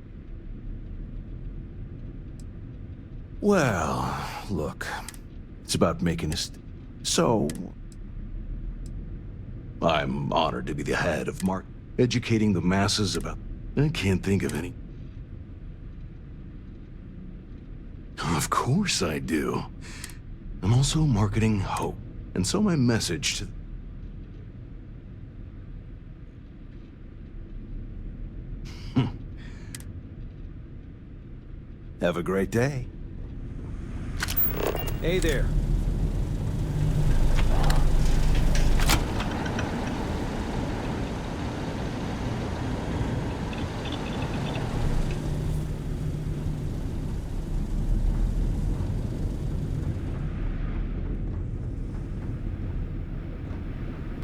Well, look. It's about making a... So... I'm honored to be the head of educating the masses about... I can't think of any... Of course I do. I'm also marketing hope. And so my message to... Have a great day. Hey there.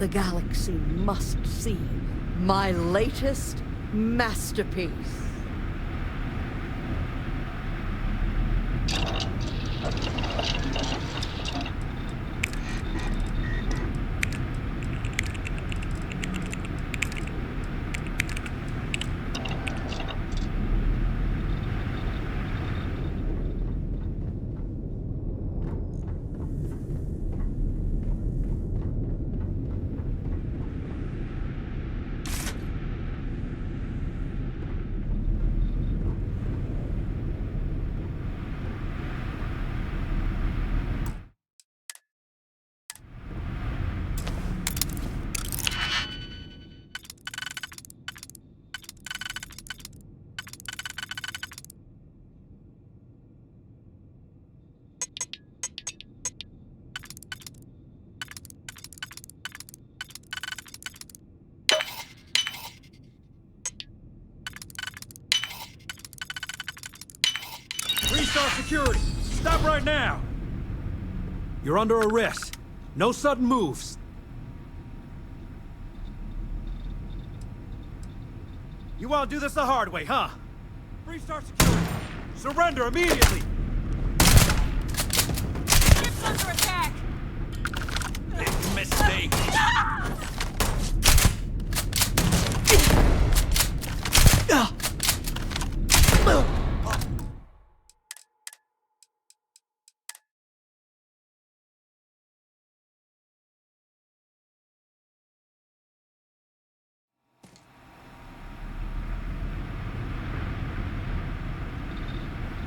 The galaxy must see my latest masterpiece. Three-star security! Stop right now! You're under arrest. No sudden moves. You want to do this the hard way, huh? Three-star security! Surrender immediately! Ship's under attack! Big mistake!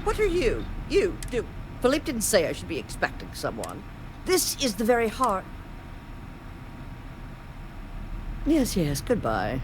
What are you? Philippe didn't say I should be expecting someone. This is the very heart. Yes, goodbye.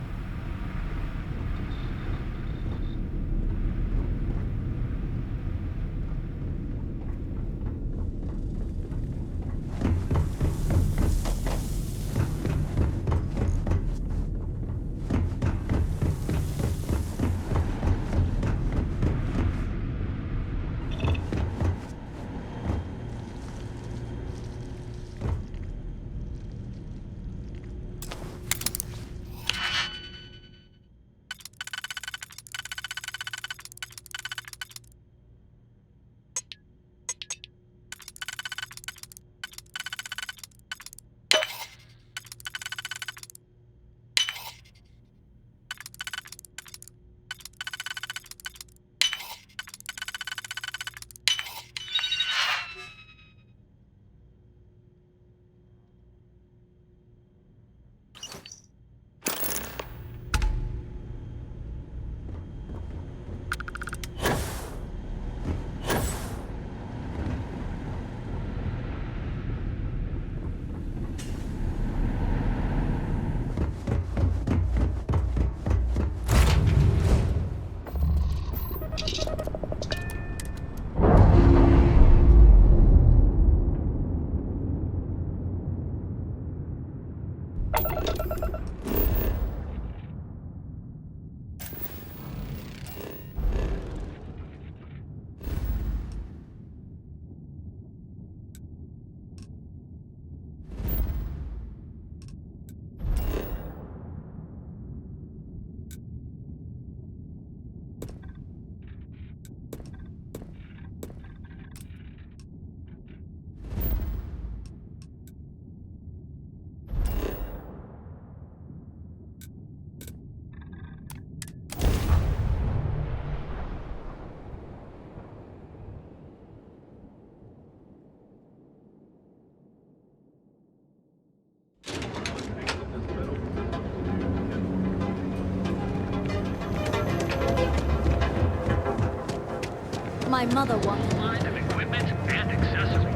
My mother wanted Line of equipment and accessories.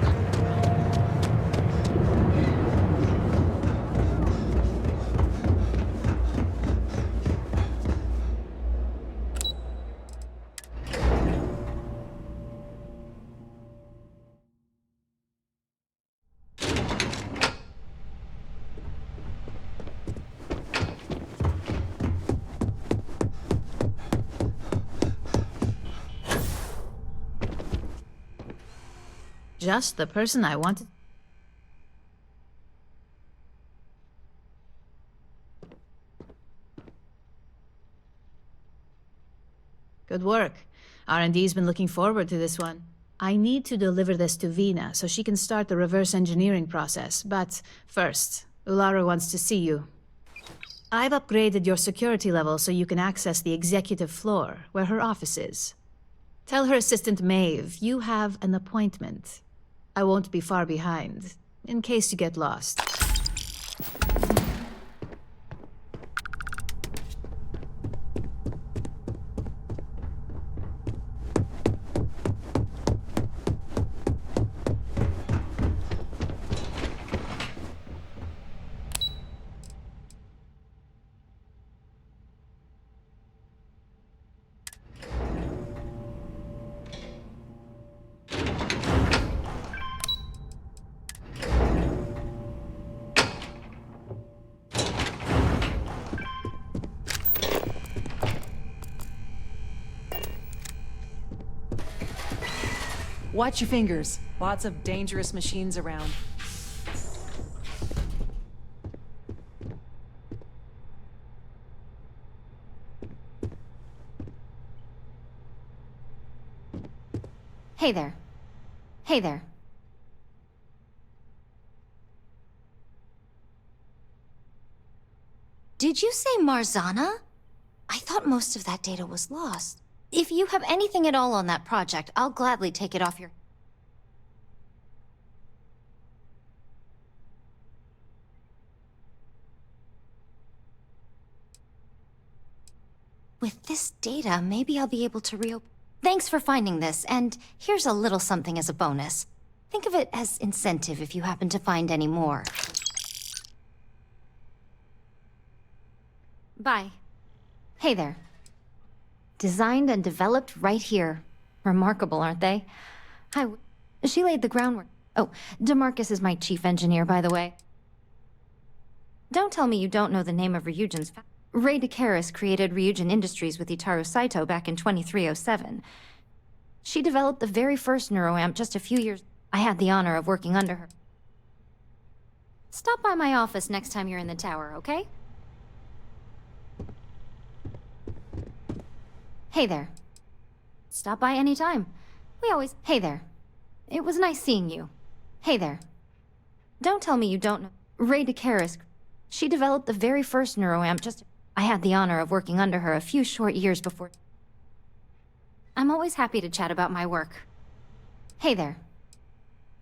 Just the person I wanted. Good work. R&D's been looking forward to this one. I need to deliver this to Vina so she can start the reverse engineering process. But first, Ulara wants to see you. I've upgraded your security level so you can access the executive floor, where her office is. Tell her assistant Maeve you have an appointment. I won't be far behind, in case you get lost. Watch your fingers. Lots of dangerous machines around. Hey there. Hey there. Did you say Marzana? I thought most of that data was lost. If you have anything at all on that project, I'll gladly take it off your... With this data, maybe I'll be able to reopen... Thanks for finding this, and here's a little something as a bonus. Think of it as incentive if you happen to find any more. Bye. Hey there. Designed and developed right here. Remarkable, aren't they? She laid the groundwork. Oh, DeMarcus is my chief engineer, by the way. Don't tell me you don't know the name of Ryujin's... Ray DeCaris created Ryujin Industries with Itaru Saito back in 2307. She developed the very first neuroamp just a few years... I had the honor of working under her. Stop by my office next time you're in the tower, okay? Hey there. Stop by anytime. We always... Hey there. It was nice seeing you. Hey there. Don't tell me you don't know... Ray DeCaris. She developed the very first neuroamp just... I had the honor of working under her a few short years before... I'm always happy to chat about my work. Hey there.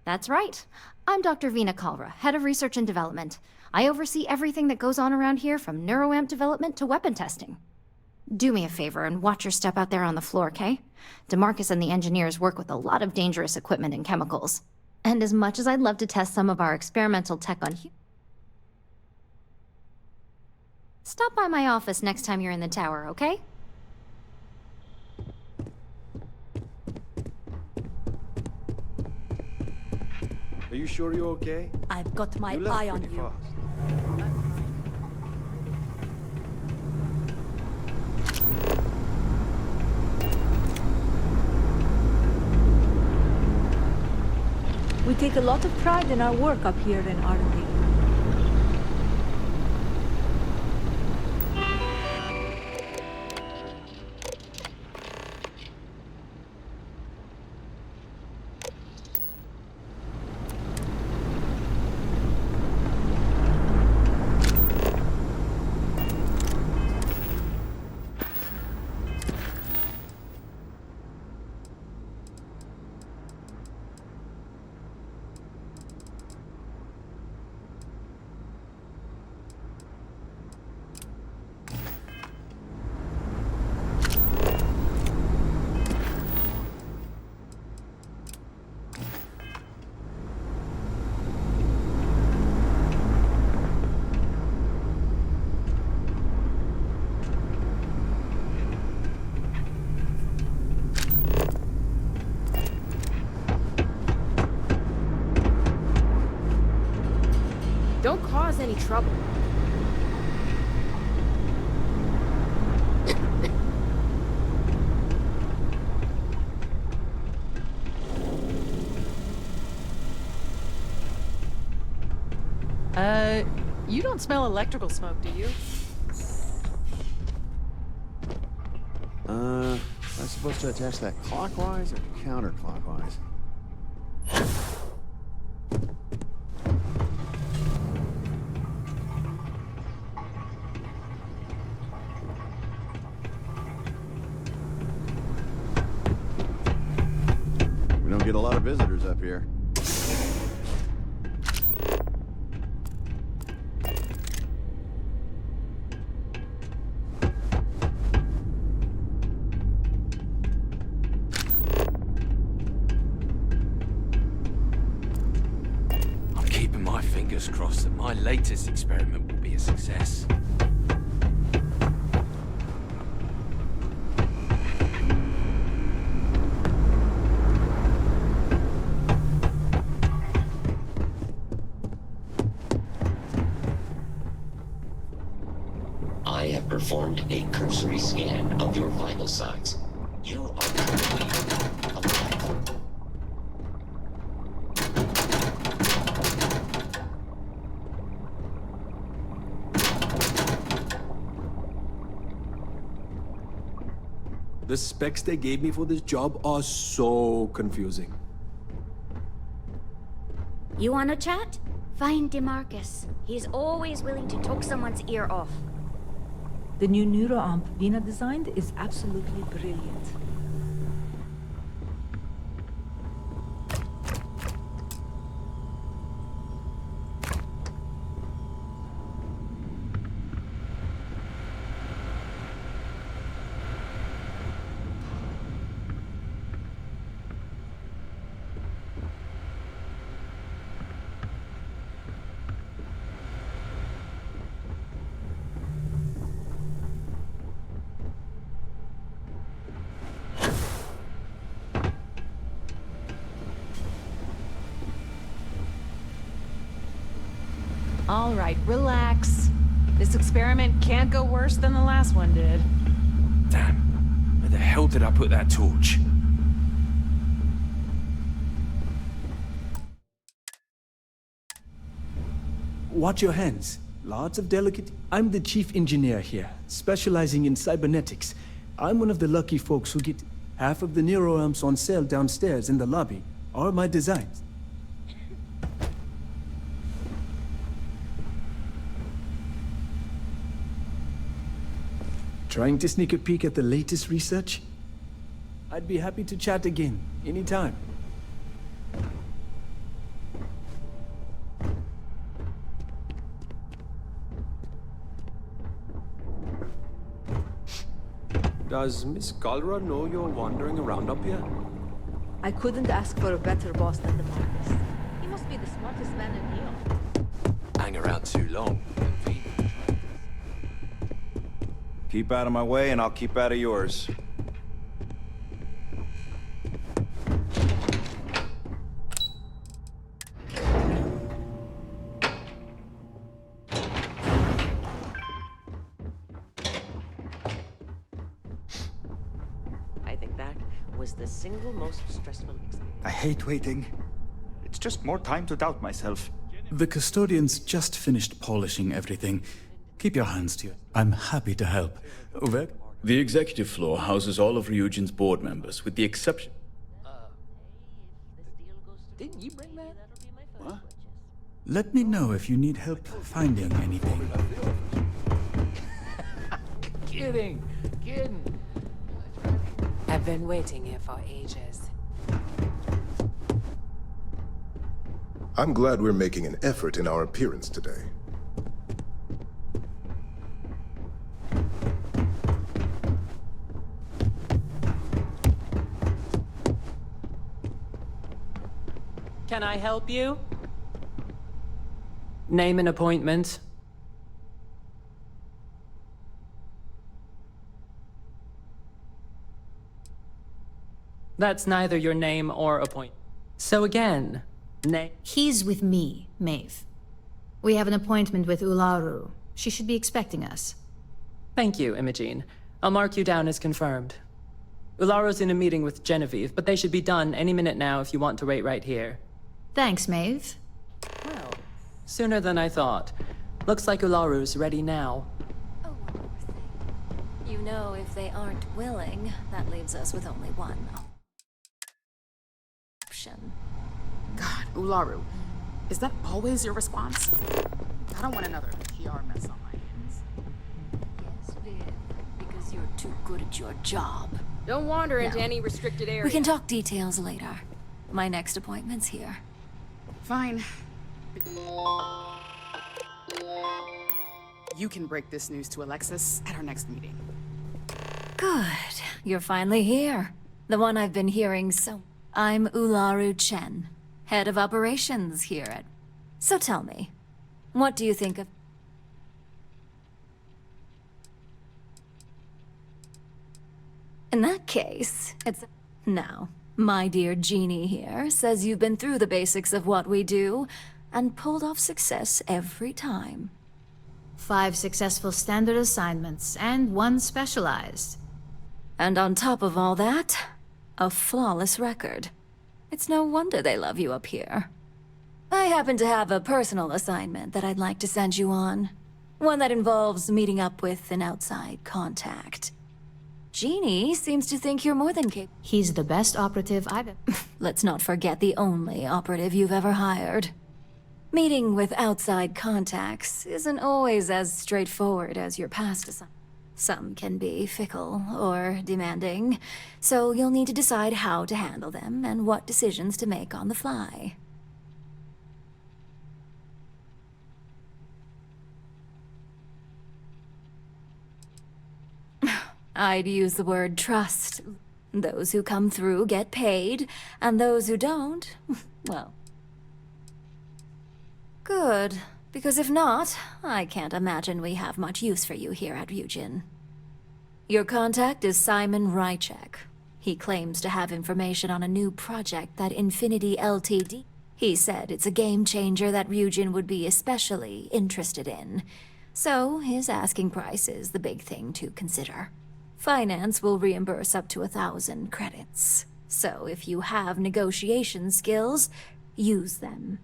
That's right. I'm Dr. Vina Kalra, Head of Research and Development. I oversee everything that goes on around here from neuroamp development to weapon testing. Do me a favor and watch your step out there on the floor, okay? DeMarcus and the engineers work with a lot of dangerous equipment and chemicals. And as much as I'd love to test some of our experimental tech on Stop by my office next time you're in the tower, okay? Are you sure you're okay? I've got my eye on you. We take a lot of pride in our work up here in R&D. Don't cause any trouble. You don't smell electrical smoke, do you? Am I supposed to attach that clockwise or counterclockwise? We don't get a lot of visitors up here. Fingers crossed that my latest experiment will be a success. I have performed a cursory scan of your vital signs. You are currently alive. The specs they gave me for this job are so confusing. You wanna chat? Find DeMarcus. He's always willing to talk someone's ear off. The new neuroamp Vina designed is absolutely brilliant. All right, relax. This experiment can't go worse than the last one did. Damn. Where the hell did I put that torch? Watch your hands. Lots of delicate... I'm the chief engineer here, specializing in cybernetics. I'm one of the lucky folks who get half of the neuroamps on sale downstairs in the lobby. Are my designs. Trying to sneak a peek at the latest research? I'd be happy to chat again, anytime. Does Miss Galra know you're wandering around up here? I couldn't ask for a better boss than DeMarcus. He must be the smartest man in Neon. Hang around too long. Keep out of my way and I'll keep out of yours. I think that was the single most stressful experience. I hate waiting. It's just more time to doubt myself. The custodians just finished polishing everything. Keep your hands to it. I'm happy to help. Over. The executive floor houses all of Ryujin's board members, with the exception... Didn't you bring that? What? Let me know if you need help finding anything. Kidding. I've been waiting here for ages. I'm glad we're making an effort in our appearance today. Can I help you? Name an appointment. That's neither your name or appointment. So again, name. He's with me, Maeve. We have an appointment with Ularu. She should be expecting us. Thank you, Imogene. I'll mark you down as confirmed. Ularu's in a meeting with Genevieve, but they should be done any minute now if you want to wait right here. Thanks, Maeve. Well, sooner than I thought. Looks like Ularu's ready now. You know, if they aren't willing, that leaves us with only one option. God, Ularu, is that always your response? I don't want another PR mess on my hands. Yes, Viv, because you're too good at your job. Don't wander into No. any restricted area. We can talk details later. My next appointment's here. Fine. You can break this news to Alexis at our next meeting. Good. You're finally here. The one I've been hearing so... I'm Ularu Chen, head of operations here at... So tell me, what do you think of... In that case, it's... Now, my dear Jeannie here says you've been through the basics of what we do and pulled off success every time. 5 successful standard assignments and 1 specialized. And on top of all that, a flawless record. It's no wonder they love you up here. I happen to have a personal assignment that I'd like to send you on. One that involves meeting up with an outside contact. Jeannie seems to think you're more than capable. He's the best operative I've ever... Let's not forget the only operative you've ever hired. Meeting with outside contacts isn't always as straightforward as your past assignment. Some can be fickle or demanding, so you'll need to decide how to handle them and what decisions to make on the fly. I'd use the word trust. Those who come through get paid, and those who don't, well... Good, because if not, I can't imagine we have much use for you here at Ryujin. Your contact is Simon Rychek. He claims to have information on a new project that Infinity Ltd. He said it's a game changer that Ryujin would be especially interested in. So his asking price is the big thing to consider. Finance will reimburse up to 1,000 credits. So if you have negotiation skills, use them.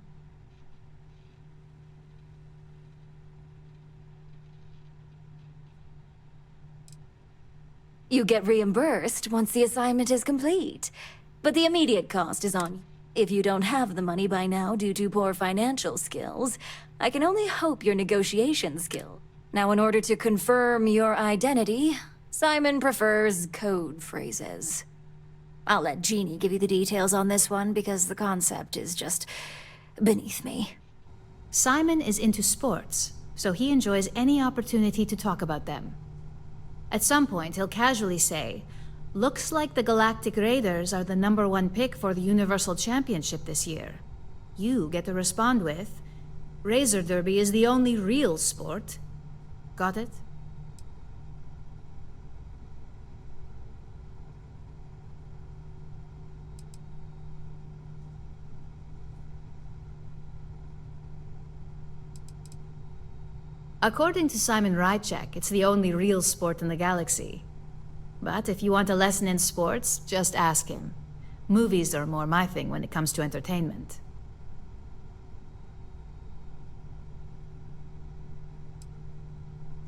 You get reimbursed once the assignment is complete. But the immediate cost is on you. If you don't have the money by now due to poor financial skills, I can only hope your negotiation skill. Now, in order to confirm your identity, Simon prefers code phrases. I'll let Jeannie give you the details on this one because the concept is just beneath me. Simon is into sports, so he enjoys any opportunity to talk about them. At some point, he'll casually say, "Looks like the Galactic Raiders are the #1 pick for the Universal Championship this year." You get to respond with, "Razor Derby is the only real sport." Got it? According to Simon Rychek, it's the only real sport in the galaxy. But if you want a lesson in sports, just ask him. Movies are more my thing when it comes to entertainment.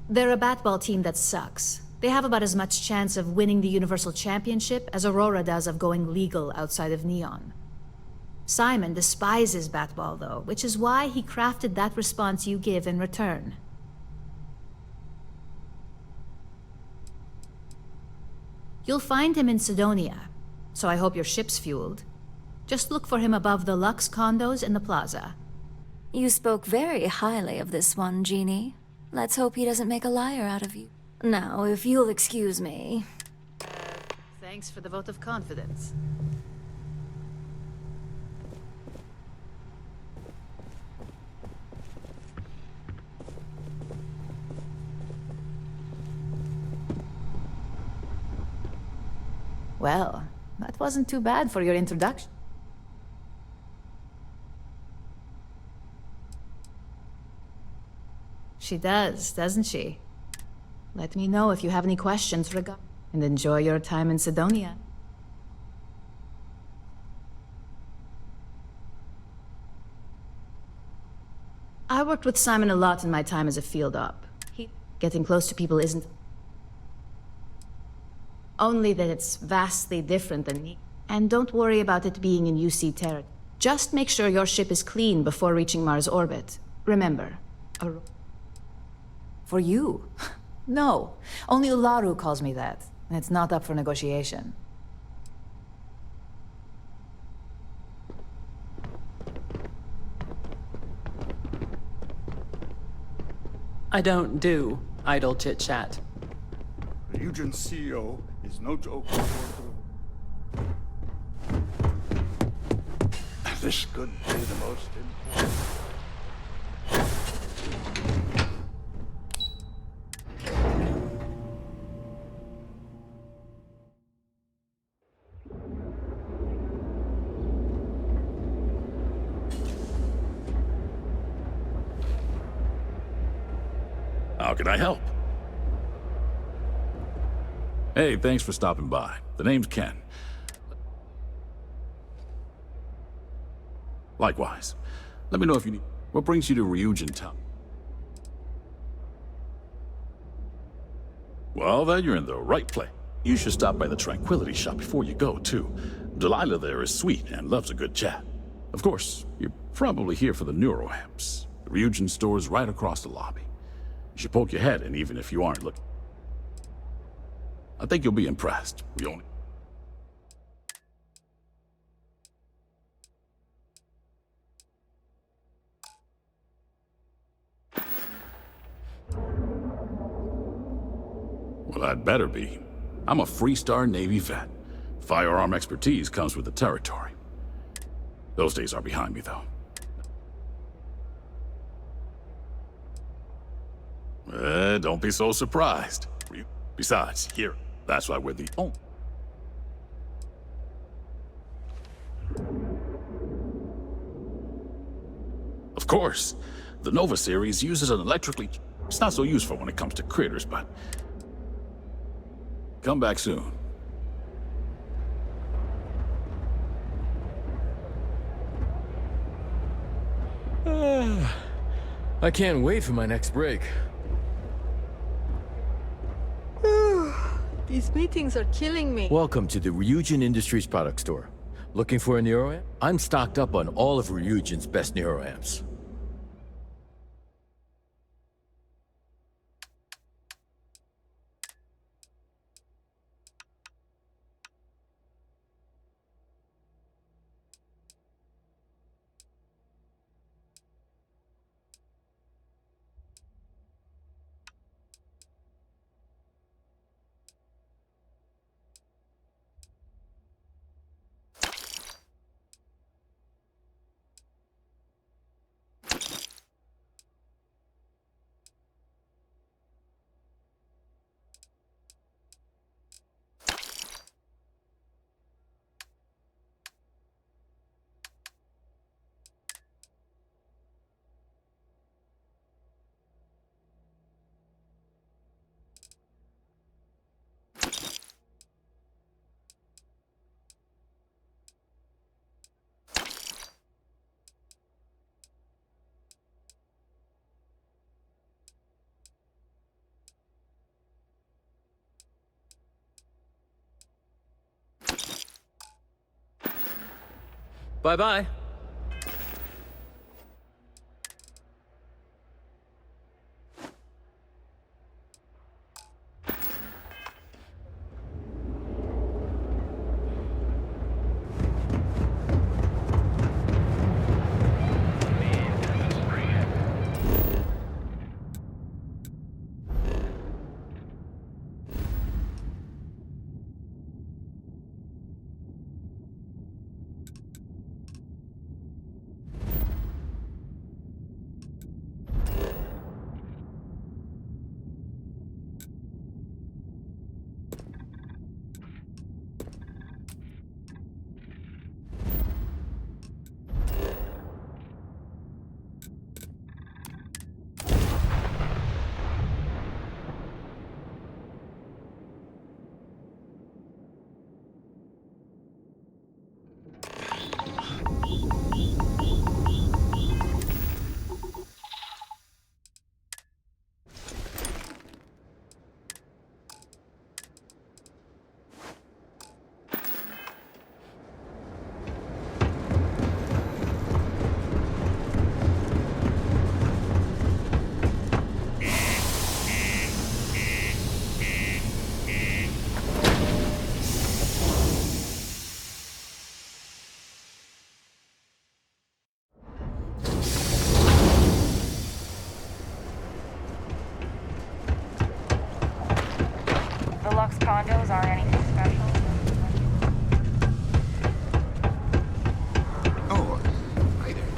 They're a batball team that sucks. They have about as much chance of winning the Universal Championship as Aurora does of going legal outside of Neon. Simon despises batball, though, which is why he crafted that response you give in return. You'll find him in Sidonia, so I hope your ship's fueled. Just look for him above the Lux condos in the plaza. You spoke very highly of this one, Jeannie. Let's hope he doesn't make a liar out of you. Now, if you'll excuse me... Thanks for the vote of confidence. Well, that wasn't too bad for your introduction. She does, doesn't she? Let me know if you have any questions regarding... And enjoy your time in Sidonia. I worked with Simon a lot in my time as a field op. Getting close to people isn't... Only that it's vastly different than me. And don't worry about it being in UC territory. Just make sure your ship is clean before reaching Mars orbit. Remember, For you? No. Only Ularu calls me that, and it's not up for negotiation. I don't do idle chit-chat. The Ryujin CEO is no joke. This could be the most important. How can I help? Hey, thanks for stopping by. The name's Ken. Likewise. Let me know if you need... What brings you to Ryujin Town? Well, then you're in the right place. You should stop by the Tranquility Shop before you go, too. Delilah there is sweet and loves a good chat. Of course, you're probably here for the neuroamps. The Ryujin store's right across the lobby. You should poke your head in even if you aren't looking. I think you'll be impressed. We only... Well, I'd better be. I'm a Freestar Navy vet. Firearm expertise comes with the territory. Those days are behind me, though. Don't be so surprised. Besides, here, that's why we're the only... Of course, the Nova series uses an electrically... It's not so useful when it comes to critters, but... Come back soon. I can't wait for my next break. These meetings are killing me. Welcome to the Ryujin Industries product store. Looking for a neuroamp? I'm stocked up on all of Ryujin's best neuroamps. Bye-bye. condos aren't anything special. Oh, hi there.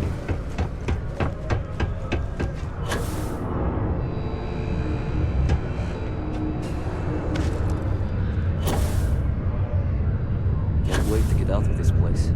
Can't wait to get out of this place.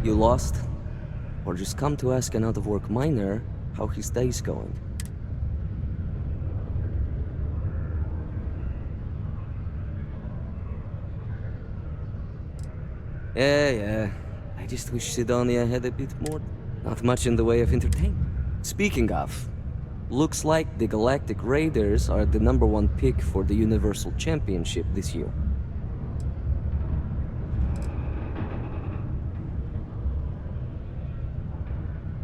You lost? Or just come to ask an out-of-work miner how his day's going? Yeah. I just wish Sidonia had a bit more. Not much in the way of entertainment. Speaking of, looks like the Galactic Raiders are the #1 pick for the Universal Championship this year.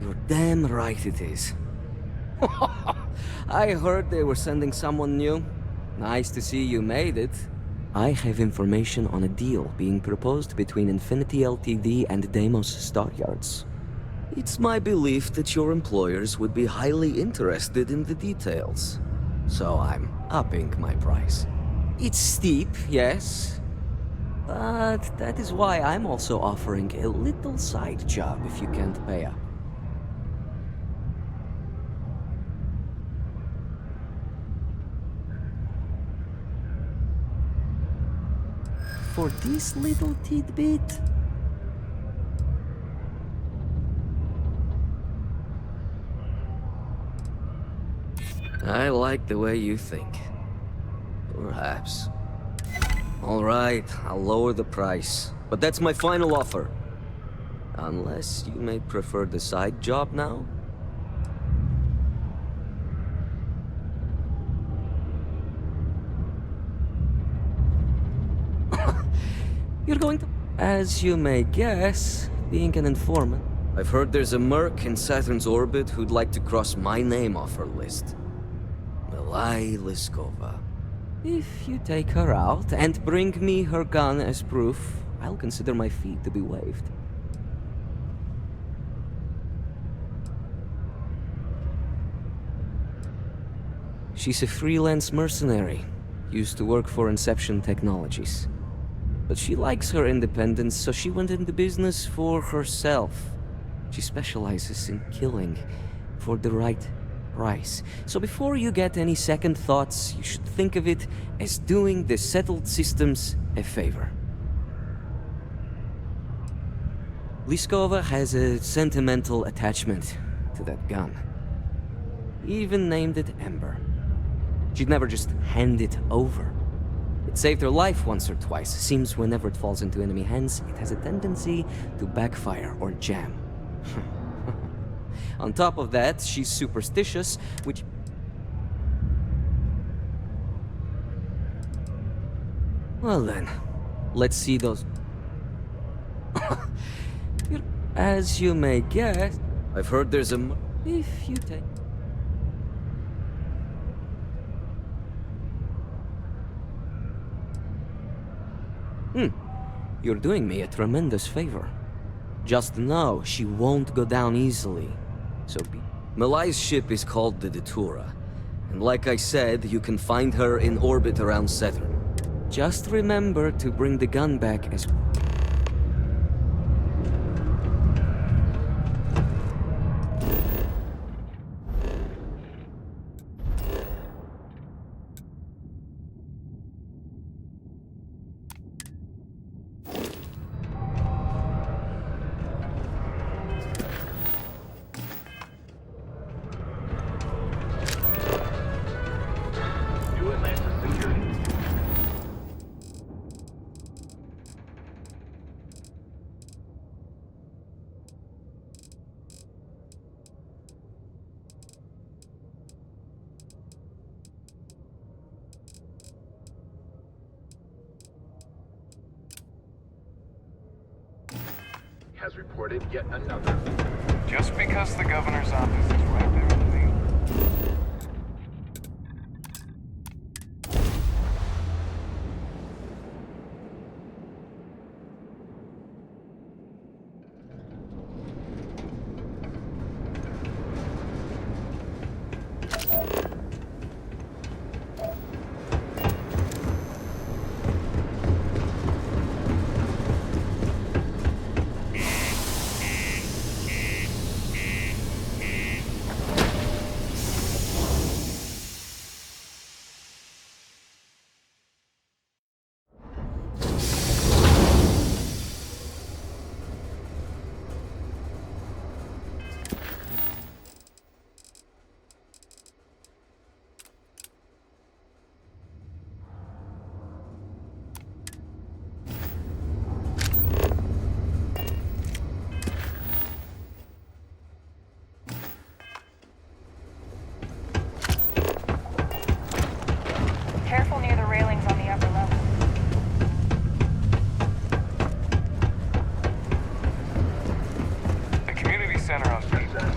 You're damn right it is. I heard they were sending someone new. Nice to see you made it. I have information on a deal being proposed between Infinity Ltd and Deimos Stockyards. It's my belief that your employers would be highly interested in the details. So I'm upping my price. It's steep, yes. But that is why I'm also offering a little side job if you can't pay up. For this little tidbit? I like the way you think. Perhaps. All right, I'll lower the price. But that's my final offer. Unless you may prefer the side job now? You're going to... As you may guess, being an informant, I've heard there's a merc in Saturn's orbit who'd like to cross my name off her list. Milai Liskova. If you take her out and bring me her gun as proof, I'll consider my fee to be waived. She's a freelance mercenary, used to work for Inception Technologies. But she likes her independence, so she went into business for herself. She specializes in killing for the right price. So before you get any second thoughts, you should think of it as doing the settled systems a favor. Liskova has a sentimental attachment to that gun. Even named it Ember. She'd never just hand it over. It saved her life once or twice. Seems whenever it falls into enemy hands, it has a tendency to backfire or jam. On top of that, she's superstitious, which... Well then, let's see those... As you may guess, I've heard there's a... If you take... You're doing me a tremendous favor. Just know she won't go down easily. So be... Malai's ship is called the Datura. And like I said, you can find her in orbit around Saturn. Just remember to bring the gun back as... reported yet another. Just because the governor's office is right there in the field. Careful near the railings on the upper level. The community center on Pizza.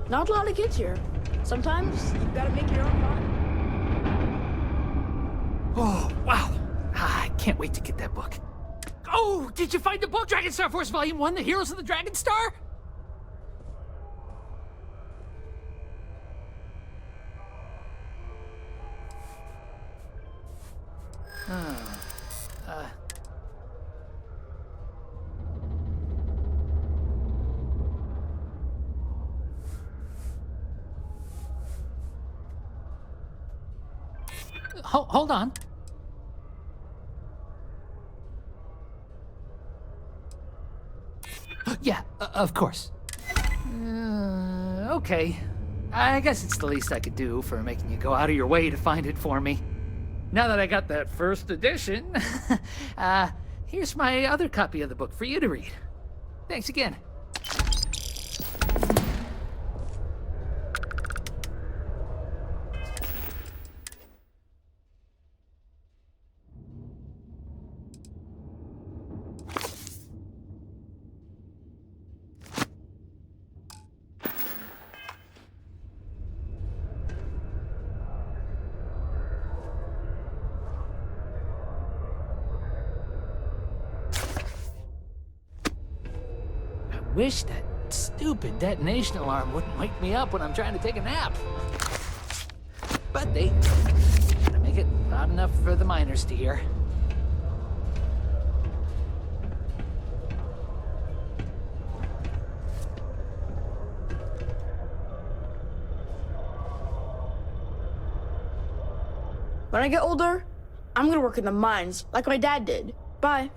Not a lot of kids here. Sometimes you gotta make your own fun. Oh, wow. I can't wait to get that book. Oh, did you find the book? Dragon Star Force Volume 1, The Heroes of the Dragon Star? Hold on. Yeah, of course. Okay. I guess it's the least I could do for making you go out of your way to find it for me. Now that I got that first edition, here's my other copy of the book for you to read. Thanks again. Wish that stupid detonation alarm wouldn't wake me up when I'm trying to take a nap. But they gotta make it loud enough for the miners to hear. When I get older, I'm gonna work in the mines like my dad did. Bye.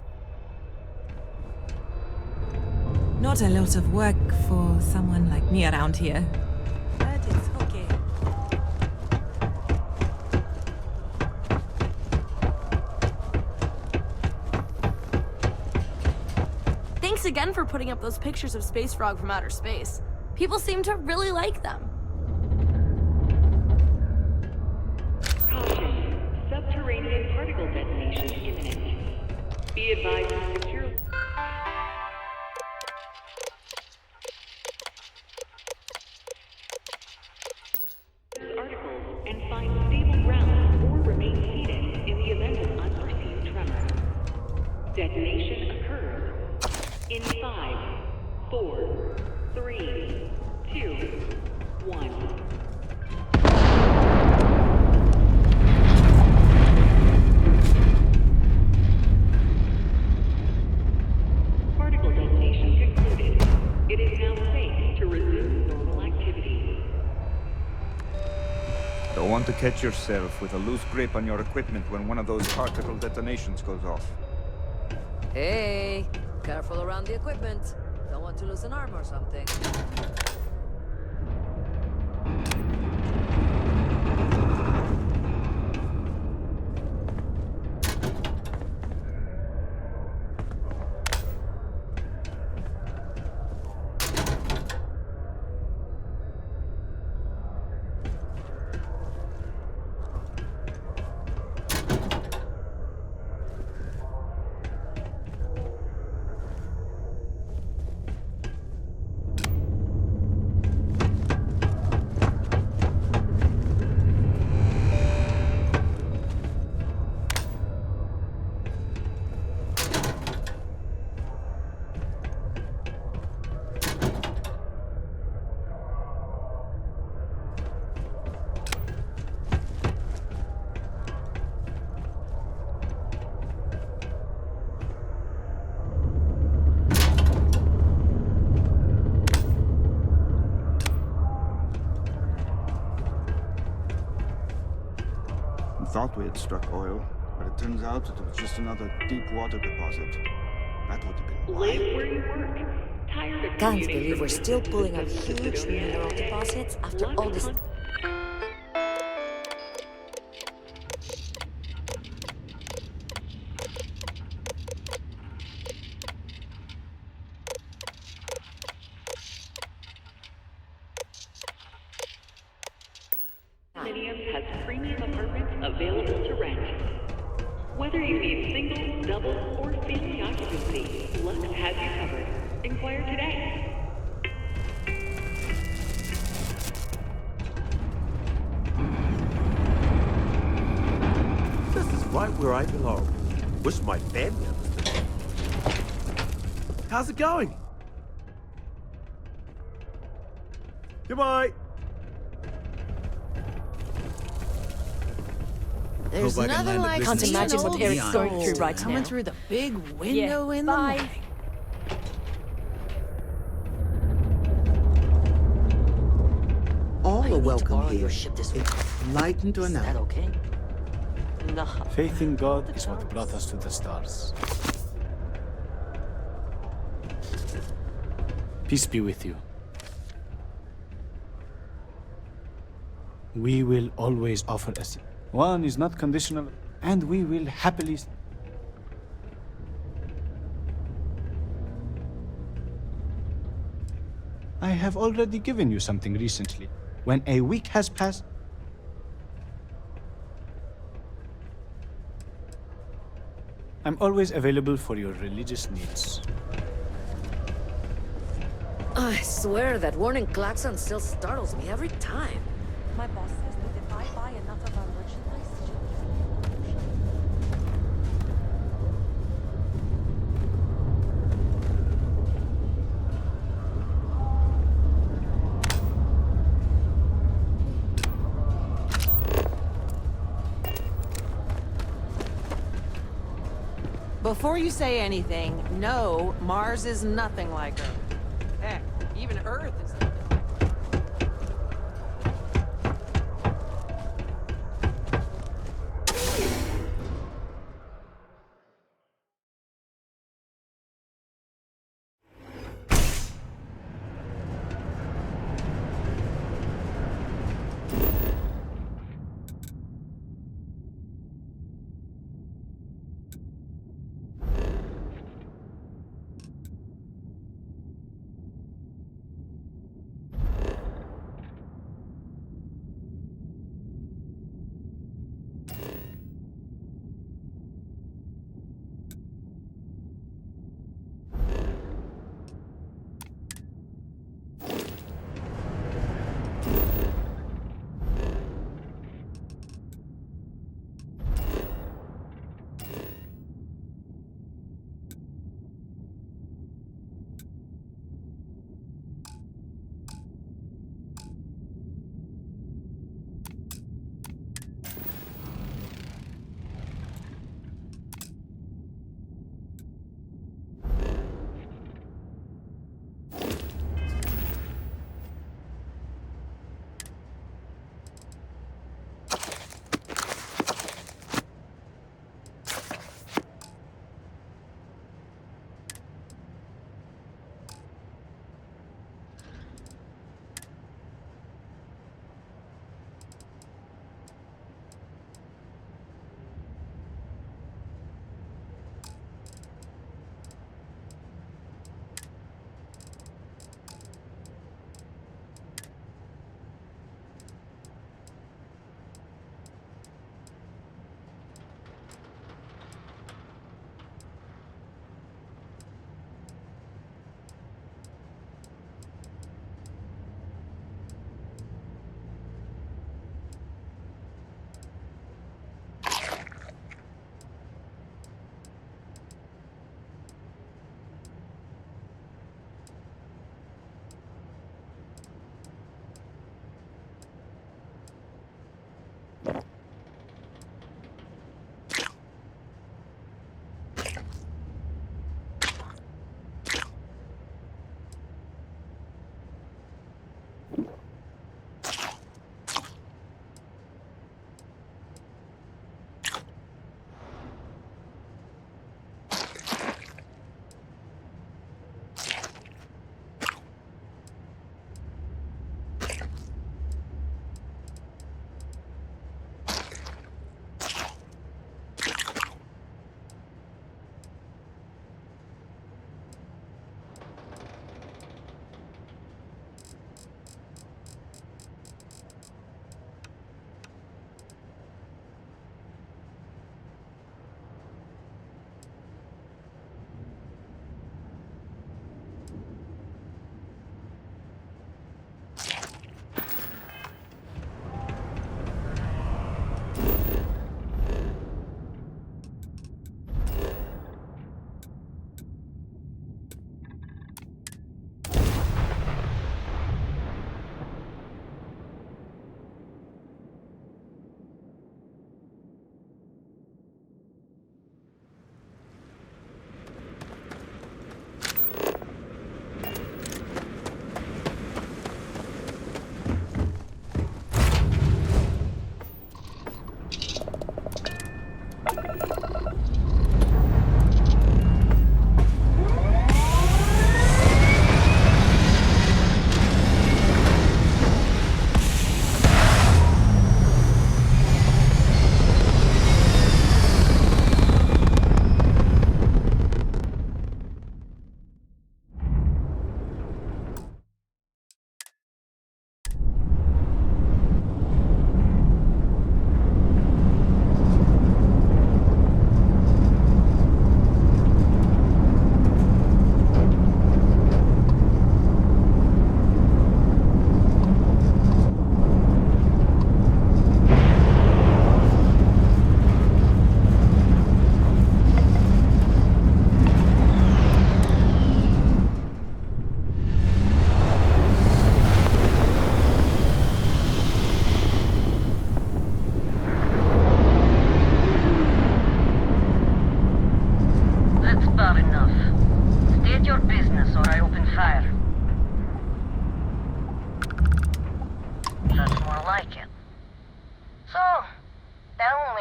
Not a lot of work for someone like me around here. But it's okay. Thanks again for putting up those pictures of Space Frog from outer space. People seem to really like them. Caution. Subterranean particle detonation imminent. Be advised to secure... articles and find stable ground or remain seated in the event of unforeseen tremor. Detonation occurs in 5, 4, 3, 2, 1. Particle detonation concluded. It is now safe to resume normal activity. catch yourself with a loose grip on your equipment when one of those particle detonations goes off. Hey, careful around the equipment. Don't want to lose an arm or something. Thought we had struck oil, but it turns out that it was just another deep water deposit. That would have been wild. Live where you work. Tired of Can't commuting believe from we're still Bethesda pulling up to huge Macedonia? mineral deposits after all this. Condominiums has premium apartments available to rent. Whether you need single, double, or family occupancy, Lux has you covered. Inquire today. This is right where I belong. Wish my family understood. How's it going? Goodbye. There's Hope I can nothing land a like business seeing Can't imagine old what Eric's going gold through right coming now. through the big window in the bye. morning. All I are need to welcome borrow here. your ship this week. It's enlightened or Is that not. okay? No. Faith in God is what brought us to the stars. Peace be with you. We will always offer us. One is not conditional, and we will happily. I have already given you something recently. When a week has passed, I'm always available for your religious needs. I swear that warning klaxon still startles me every time. My boss says that if I buy enough of our merchandise, she'll give me Before you say anything, no, Mars is nothing like Earth. Heck, even Earth is.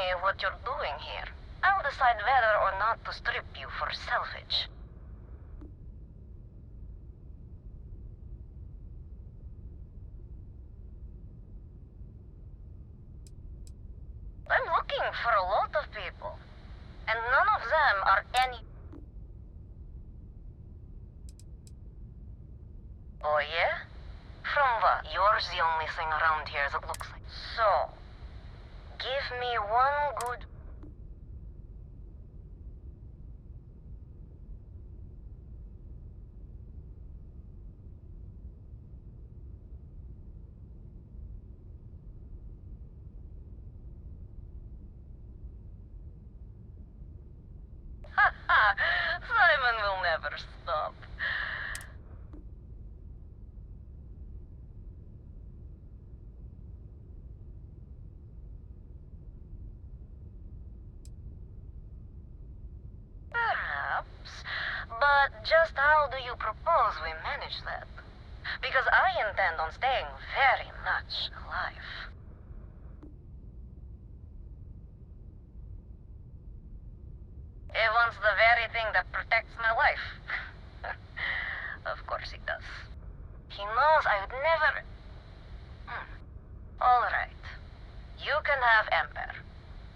me what you're doing here. I'll decide whether or not to strip you for salvage. I'm looking for a lot of people, and none of them are any... Oh yeah? From what? You're the only thing around here that looks like... So, give me one good... Simon will never stop. Perhaps, but just how do you propose we manage that? Because I intend on staying very much alive. He wants the very thing that protects my life. Of course he does. He knows I would never... All right. You can have Ember.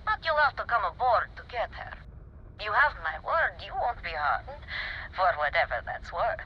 But you'll have to come aboard to get her. You have my word you won't be harmed, for whatever that's worth.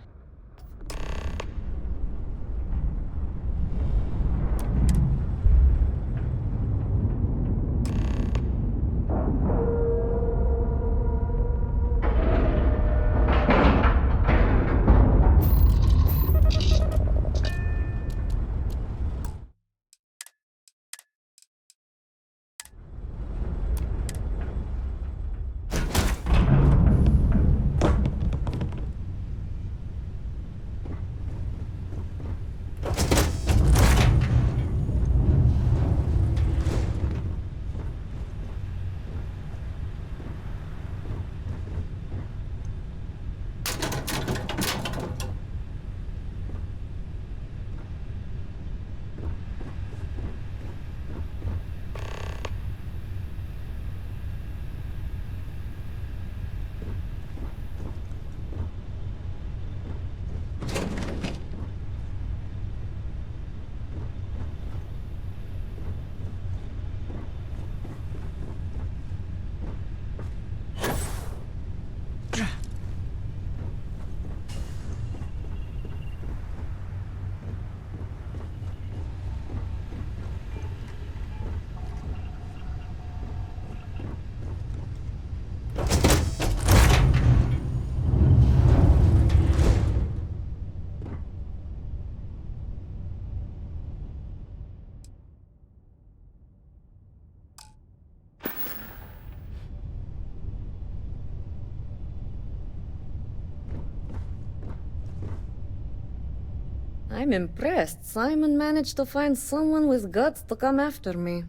I'm impressed Simon managed to find someone with guts to come after me.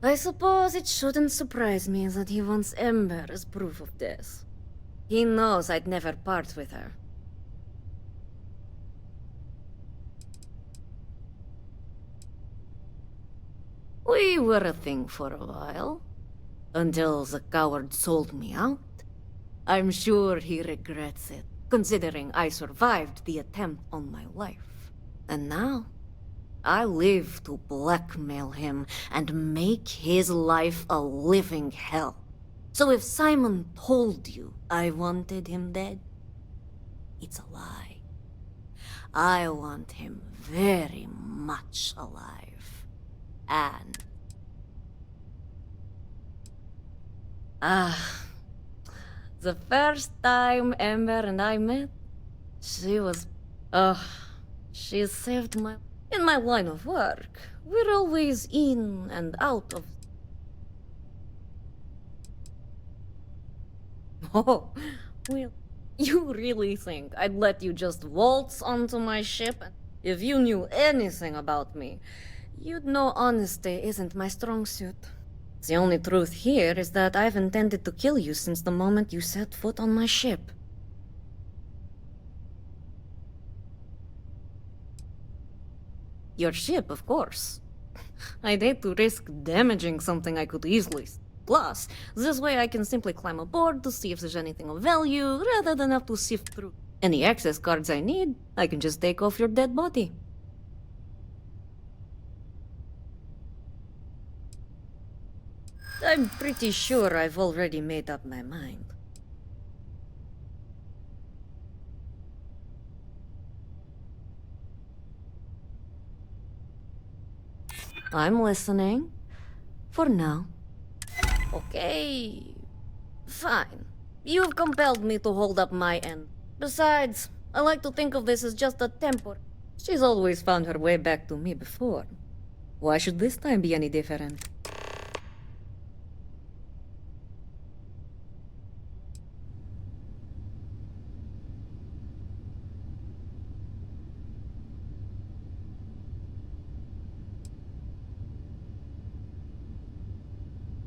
I suppose it shouldn't surprise me that he wants Ember as proof of this. He knows I'd never part with her. We were a thing for a while, until the coward sold me out. I'm sure he regrets it, considering I survived the attempt on my life. And now, I live to blackmail him and make his life a living hell. So if Simon told you I wanted him dead, it's a lie. I want him very much alive. And... the first time Ember and I met, she was... she saved my... In my line of work, we're always in and out of... Oh, well, you really think I'd let you just waltz onto my ship? If you knew anything about me, you'd know honesty isn't my strong suit. The only truth here is that I've intended to kill you since the moment you set foot on my ship. Your ship, of course. I'd hate to risk damaging something I could easily... Plus, this way I can simply climb aboard to see if there's anything of value, rather than have to sift through any access cards I need. I can just take off your dead body. I'm pretty sure I've already made up my mind. I'm listening. For now. Okay. Fine. You've compelled me to hold up my end. Besides, I like to think of this as just a temper. She's always found her way back to me before. Why should this time be any different?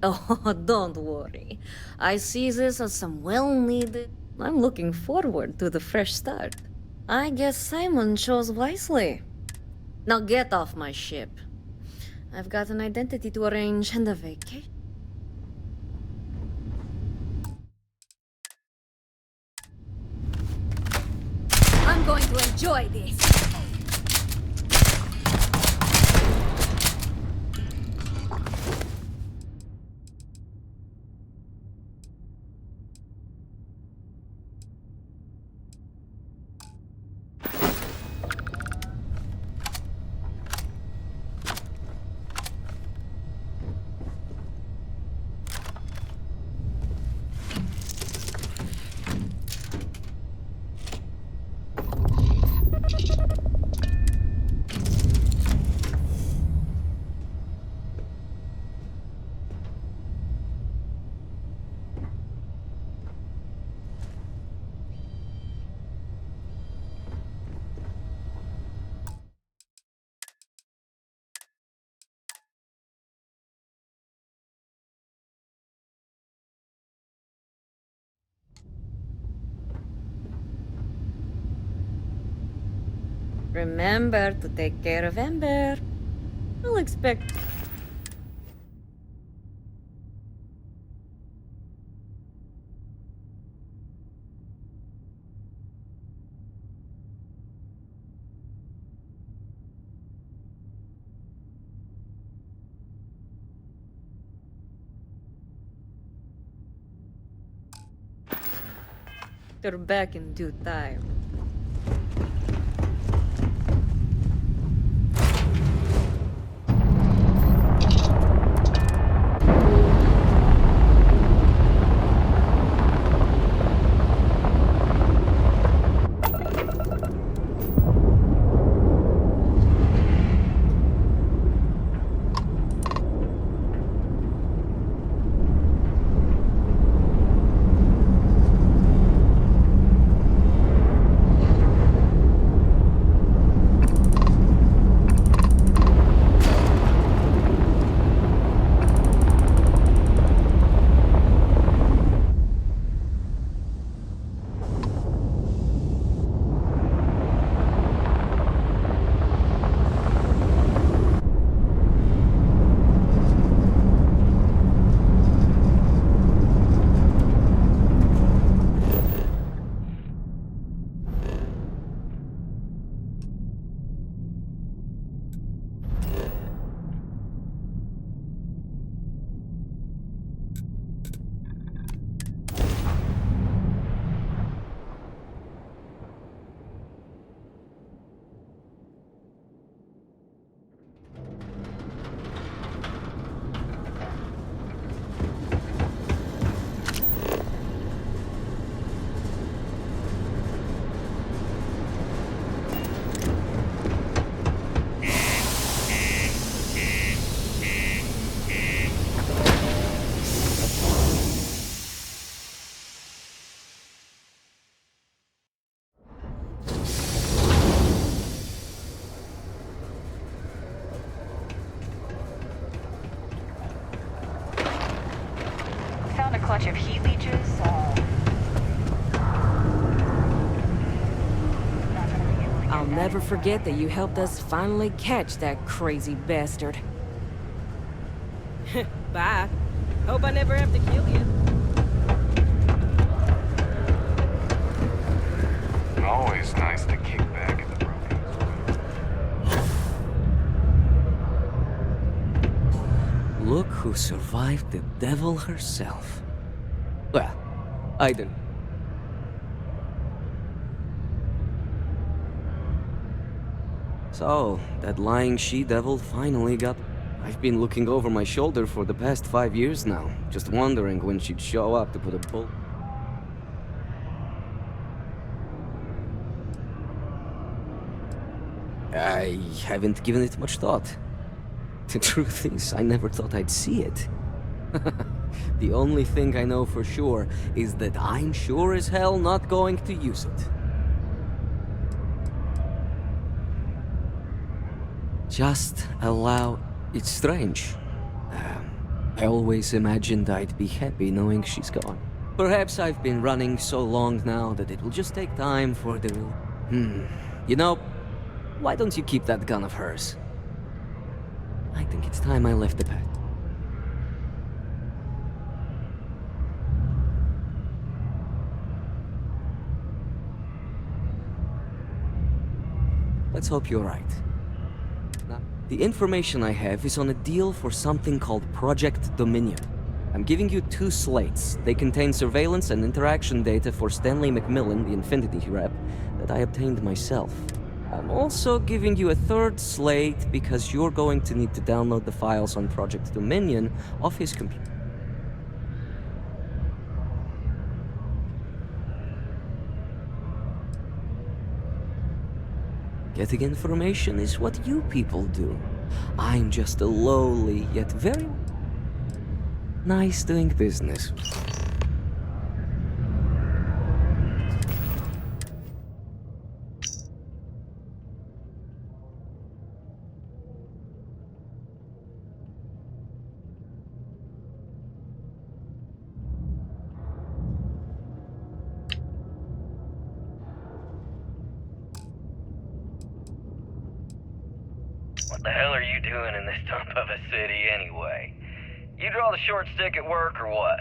Oh, don't worry. I see this as some well-needed... I'm looking forward to the fresh start. I guess Simon chose wisely. Now get off my ship. I've got an identity to arrange and a vacation. I'm going to enjoy this. Remember to take care of Ember. I'll expect... You're back in due time. Clutch of heat leeches. I'll never forget that you helped us finally catch that crazy bastard. Bye. Hope I never have to kill you. Always nice to kick back at the broken. Look who survived the devil herself. Well, I didn't. So, that lying she-devil finally got... I've been looking over my shoulder for the past 5 years now, just wondering when she'd show up to put a bull... I haven't given it much thought. The truth is, I never thought I'd see it. The only thing I know for sure is that I'm sure as hell not going to use it. Just allow... It's strange. I always imagined I'd be happy knowing she's gone. Perhaps I've been running so long now that it will just take time for the... You know, why don't you keep that gun of hers? I think it's time I left the pad. Let's hope you're right. Now, the information I have is on a deal for something called Project Dominion. I'm giving you 2 slates. They contain surveillance and interaction data for Stanley McMillan, the Infinity rep, that I obtained myself. I'm also giving you a 3rd slate because you're going to need to download the files on Project Dominion off his computer. Getting information is what you people do. I'm just a lowly, yet very nice doing business. What the hell are you doing in this dump of a city anyway? You draw the short stick at work or what?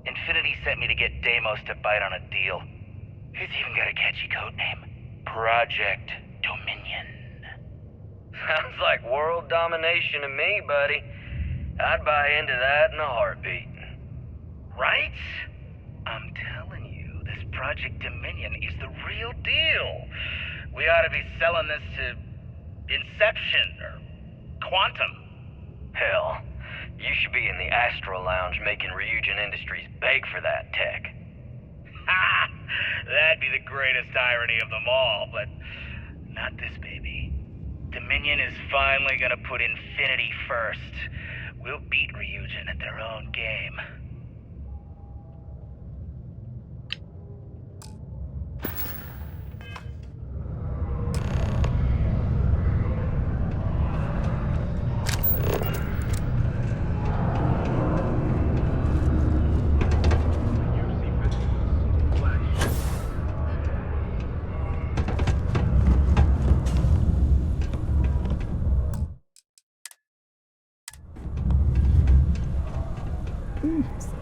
Infinity sent me to get Deimos to bite on a deal. He's even got a catchy code name. Project Dominion. Sounds like world domination to me, buddy. I'd buy into that in a heartbeat. Right? I'm telling you, this Project Dominion is the real deal. We ought to be selling this to Inception or Quantum. Hell, you should be in the Astro Lounge making Ryujin Industries beg for that tech. Ha! That'd be the greatest irony of them all, but not this baby. Dominion is finally gonna put Infinity first. We'll beat Ryujin at their own game.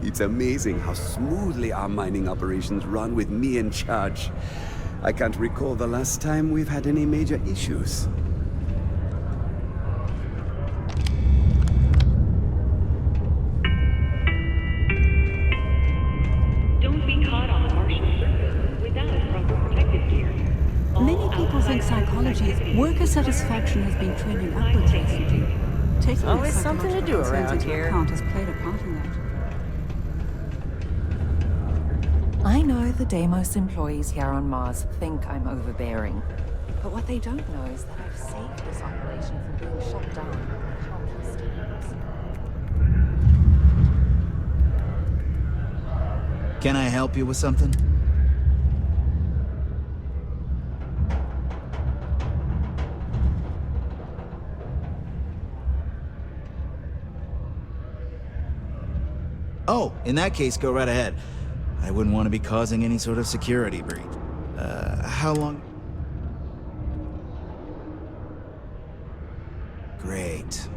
It's amazing how smoothly our mining operations run with me in charge. I can't recall the last time we've had any major issues. Don't be caught on the Martian surface without proper protective gear. Many people think psychology, worker satisfaction has been trending upwards recently. Taking Always something to do around here. Account has played a part in that. I know the Deimos employees here on Mars think I'm overbearing, but what they don't know is that I've saved this operation from being shut down countless times. Can I help you with something? Oh, in that case, go right ahead. I wouldn't want to be causing any sort of security breach. How long? Great.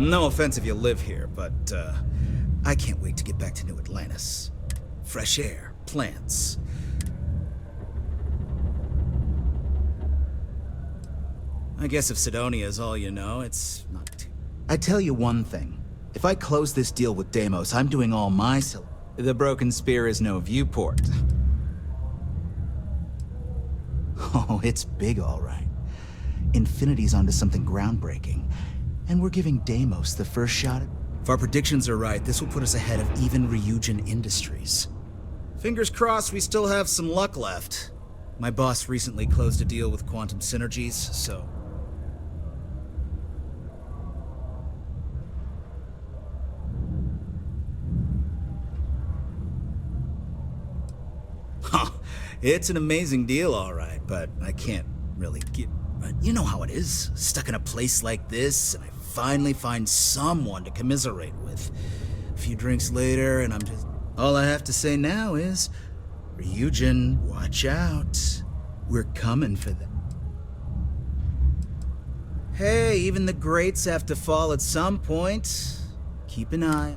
No offense if you live here, but, I can't wait to get back to New Atlantis. Fresh air, plants. I guess if Sidonia is all you know, it's not too... I tell you one thing. If I close this deal with Deimos, I'm doing all my... The Broken Spear is no viewport. Oh, it's big, all right. Infinity's onto something groundbreaking. And we're giving Deimos the first shot at... If our predictions are right, this will put us ahead of even Ryujin Industries. Fingers crossed we still have some luck left. My boss recently closed a deal with Quantum Synergies, so... Huh. It's an amazing deal, all right, but I can't really get... But you know how it is. Stuck in a place like this, and I finally find someone to commiserate with. A few drinks later, and I'm just... All I have to say now is... Ryujin, watch out. We're coming for them. Hey, even the greats have to fall at some point. Keep an eye.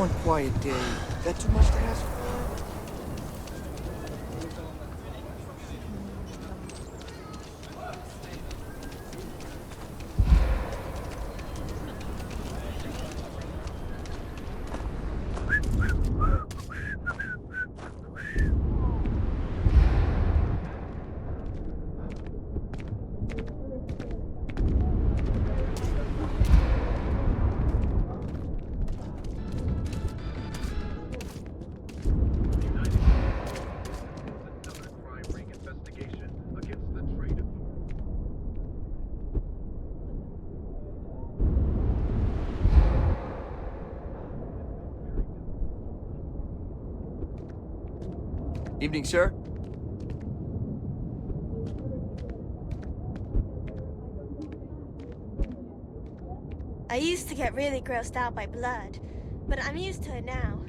one quiet day. That too much to ask for? Evening, sir. I used to get really grossed out by blood, but I'm used to it now.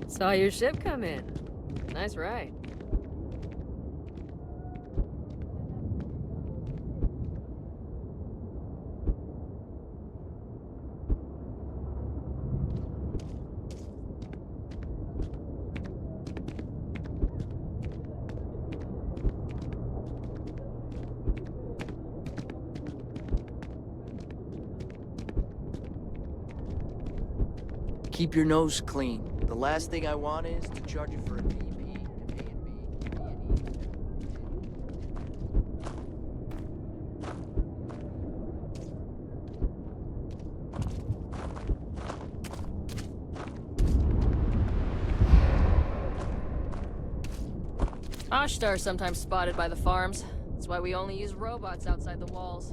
Saw your ship come in. Nice ride. Keep your nose clean. The last thing I want is to charge you for a PP. Ashtar's sometimes spotted by the farms. That's why we only use robots outside the walls.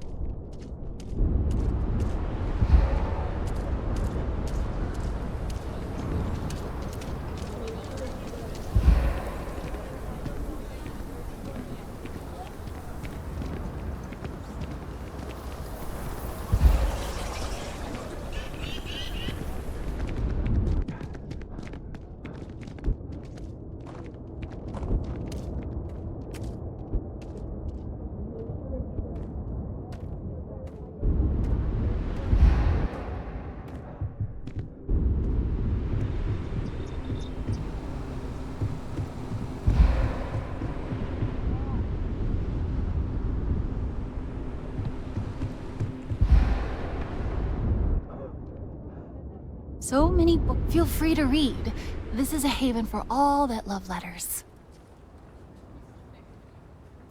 So many books. Feel free to read. This is a haven for all that love letters.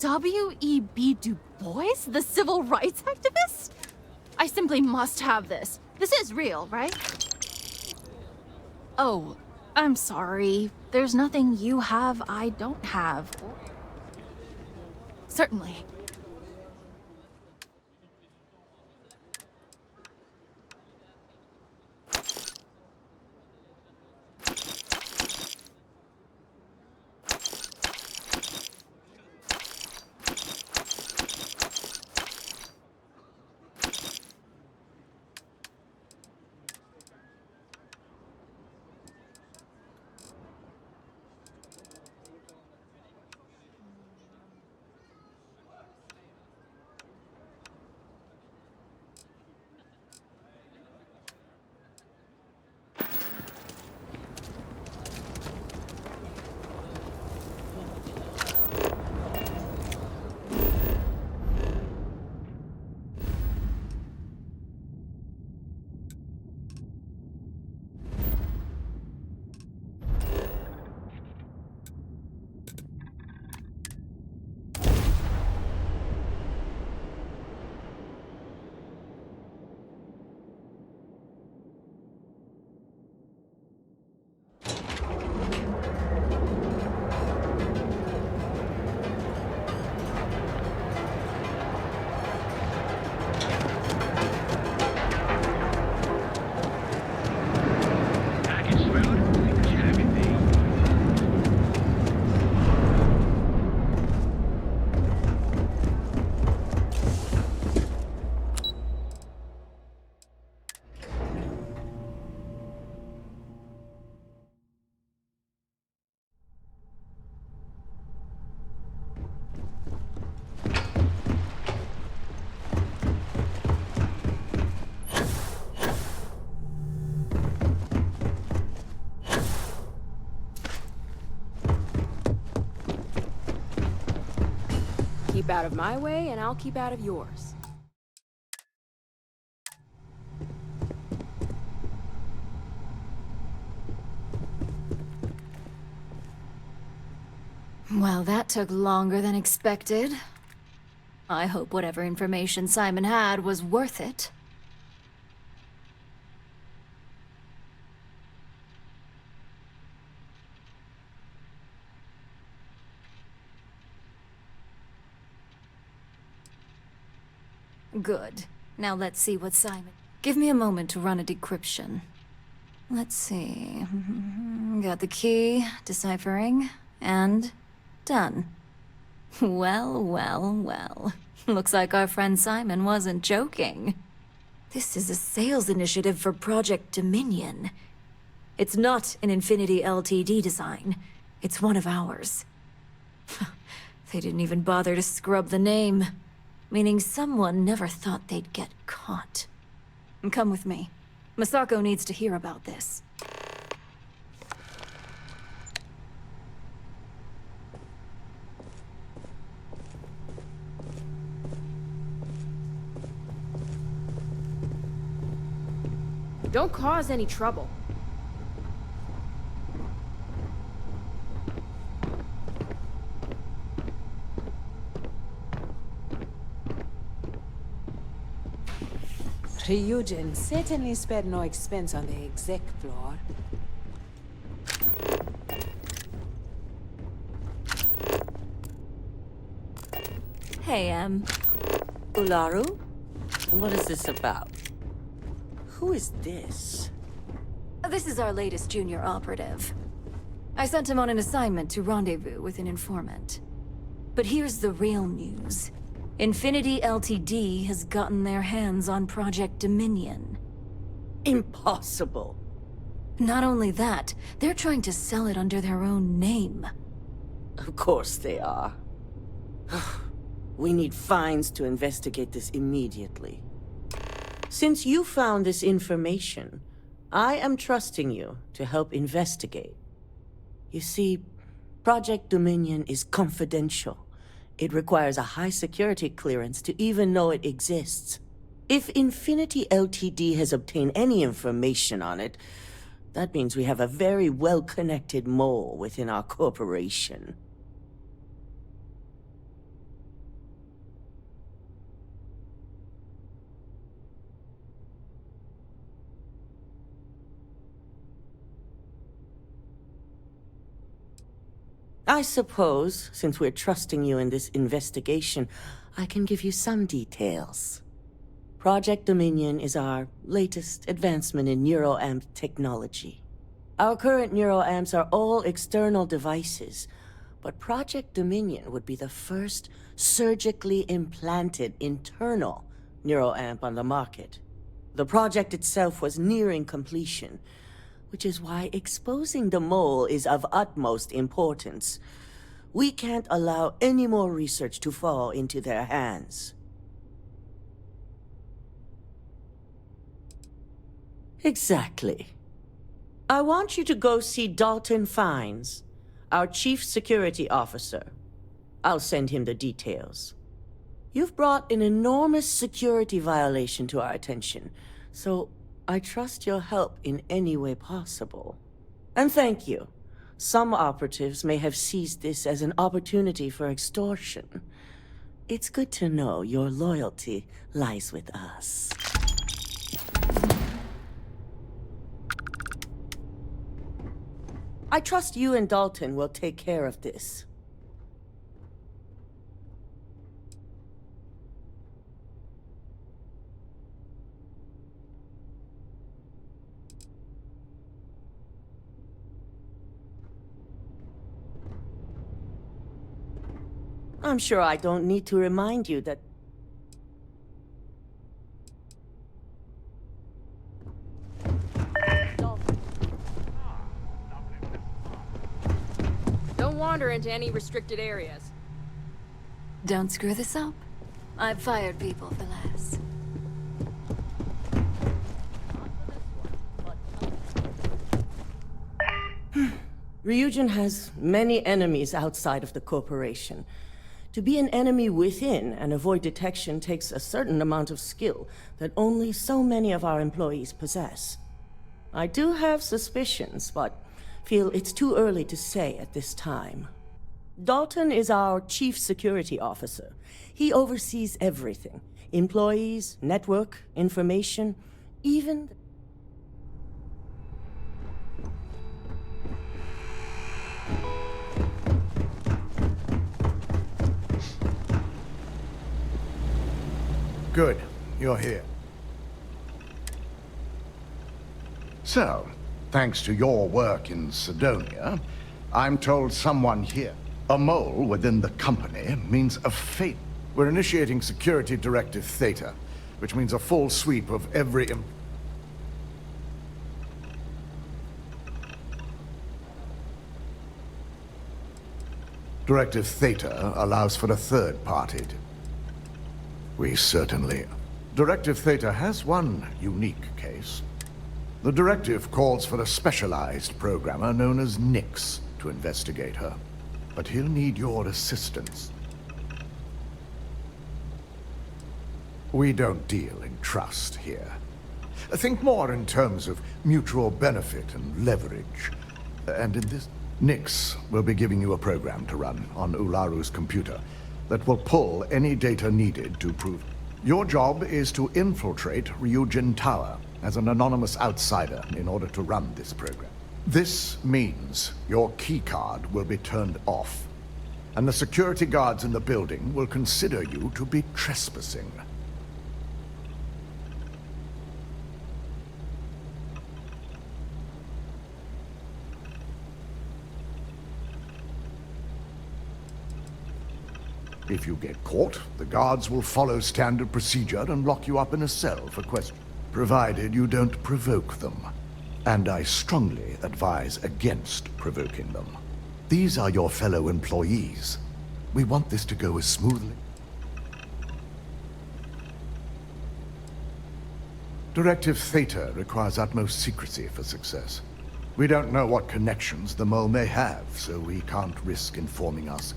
W.E.B. Du Bois, the civil rights activist? I simply must have this. This is real, right? Oh, I'm sorry. There's nothing you have I don't have. Certainly. Keep out of my way, and I'll keep out of yours. Well, that took longer than expected. I hope whatever information Simon had was worth it. Good. Now let's see what Simon... Give me a moment to run a decryption. Let's see... Got the key, deciphering, and... done. Well, well, well. Looks like our friend Simon wasn't joking. This is a sales initiative for Project Dominion. It's not an Infinity Ltd design. It's one of ours. They didn't even bother to scrub the name. Meaning someone never thought they'd get caught. Come with me. Masako needs to hear about this. Don't cause any trouble. Ryujin certainly spared no expense on the exec floor. Hey, Ularu? What is this about? Who is this? This is our latest junior operative. I sent him on an assignment to rendezvous with an informant. But here's the real news. Infinity Ltd has gotten their hands on Project Dominion. Impossible. Not only that, they're trying to sell it under their own name. Of course they are. We need fines to investigate this immediately. Since you found this information, I am trusting you to help investigate. You see, Project Dominion is confidential. It requires a high security clearance to even know it exists. If Infinity Ltd has obtained any information on it, that means we have a very well-connected mole within our corporation. I suppose, since we're trusting you in this investigation, I can give you some details. Project Dominion is our latest advancement in neuroamp technology. Our current neuroamps are all external devices, but Project Dominion would be the first surgically implanted internal neuroamp on the market. The project itself was nearing completion, which is why exposing the mole is of utmost importance. We can't allow any more research to fall into their hands. Exactly. I want you to go see Dalton Fiennes, our Chief Security Officer. I'll send him the details. You've brought an enormous security violation to our attention, so I trust your help in any way possible. And thank you. Some operatives may have seized this as an opportunity for extortion. It's good to know your loyalty lies with us. I trust you and Dalton will take care of this. I'm sure I don't need to remind you that... Don't wander into any restricted areas. Don't screw this up. I've fired people for less. Ryujin has many enemies outside of the corporation. To be an enemy within and avoid detection takes a certain amount of skill that only so many of our employees possess. I do have suspicions, but feel it's too early to say at this time. Dalton is our chief security officer. He oversees everything. Employees, network, information, even... Good. You're here. So, thanks to your work in Sidonia, I'm told someone here, a mole within the company, means a fate. We're initiating Security Directive Theta, which means a full sweep of every... Directive Theta allows for a third party. We certainly... Directive Theta has one unique case. The directive calls for a specialized programmer known as Nix to investigate her. But he'll need your assistance. We don't deal in trust here. Think more in terms of mutual benefit and leverage. And in this... Nix will be giving you a program to run on Ularu's computer that will pull any data needed to prove... Your job is to infiltrate Ryujin Tower as an anonymous outsider in order to run this program. This means your keycard will be turned off, and the security guards in the building will consider you to be trespassing. If you get caught, the guards will follow standard procedure and lock you up in a cell for questions, provided you don't provoke them. And I strongly advise against provoking them. These are your fellow employees. We want this to go as smoothly. Directive Theta requires utmost secrecy for success. We don't know what connections the mole may have, so we can't risk informing us.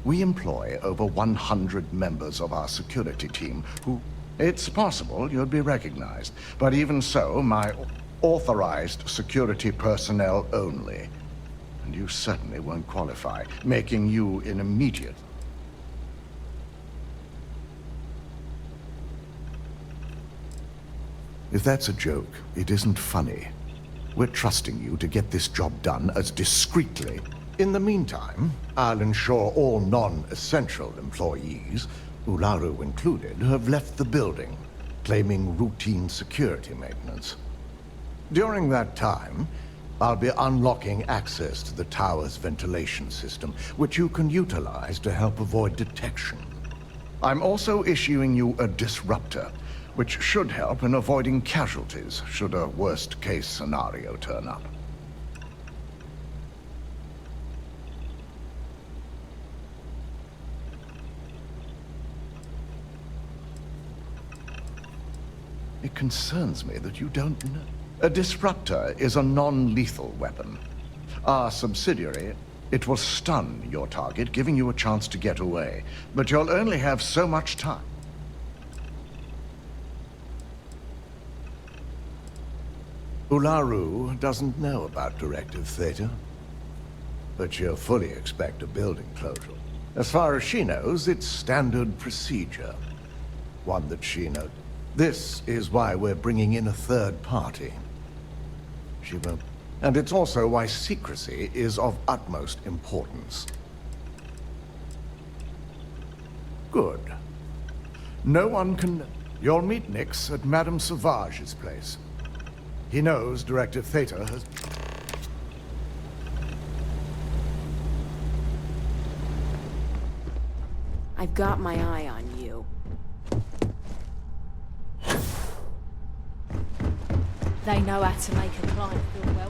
We employ over 100 members of our security team who... It's possible you'd be recognized, but even so, my authorized security personnel only. And you certainly won't qualify, making you an immediate... If that's a joke, it isn't funny. We're trusting you to get this job done as discreetly. In the meantime, I'll ensure all non-essential employees, Ularu included, have left the building, claiming routine security maintenance. During that time, I'll be unlocking access to the tower's ventilation system, which you can utilize to help avoid detection. I'm also issuing you a disruptor, which should help in avoiding casualties should a worst-case scenario turn up. It concerns me that you don't know. A disruptor is a non-lethal weapon. Our subsidiary, it will stun your target, giving you a chance to get away. But you'll only have so much time. Ularu doesn't know about Directive Theta, but she'll fully expect a building closure. As far as she knows, it's standard procedure. One that she knows. This is why we're bringing in a third party. She won't. And it's also why secrecy is of utmost importance. Good. No one can... You'll meet Nix at Madame Sauvage's place. He knows Directive Theta has... I've got my eye on you. They know how to make a client feel well.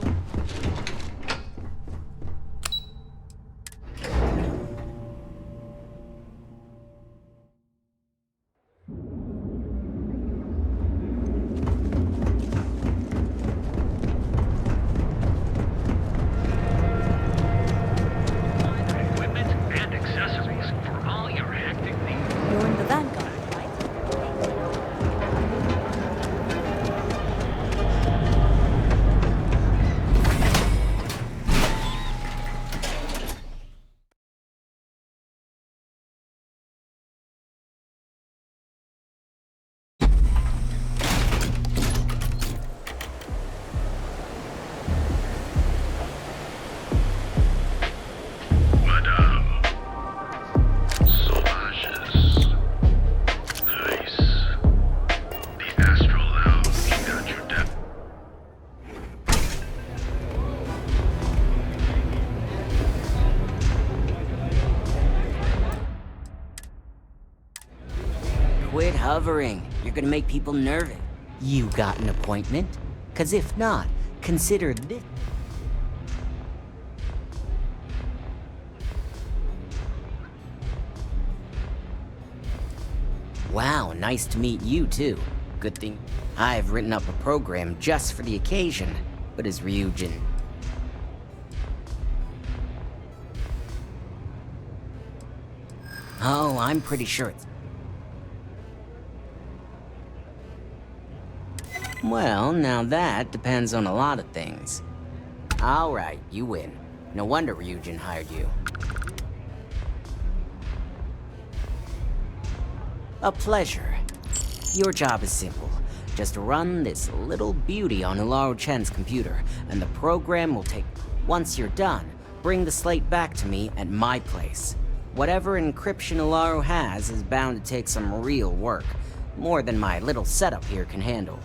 hovering. You're gonna make people nervous. You got an appointment? 'Cause if not, consider this. Wow, nice to meet you too. Good thing I've written up a program just for the occasion. But is Ryujin? Oh, I'm pretty sure it's... Well, now that depends on a lot of things. Alright, you win. No wonder Ryujin hired you. A pleasure. Your job is simple. Just run this little beauty on Ularu-chan's computer, and the program will take... Once you're done, bring the slate back to me at my place. Whatever encryption Ularu has is bound to take some real work. More than my little setup here can handle.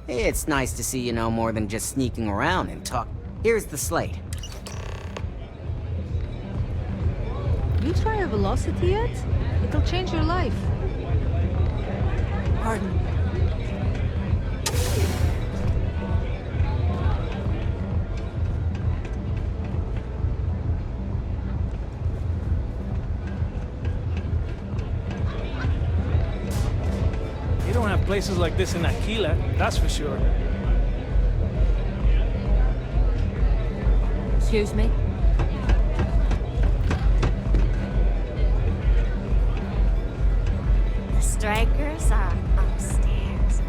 It's nice to see you know more than just sneaking around and talk. Here's the slate. You try a velocity yet? It'll change your life. Pardon. You don't have places like this in Aquila, that's for sure. Excuse me? The strikers are upstairs.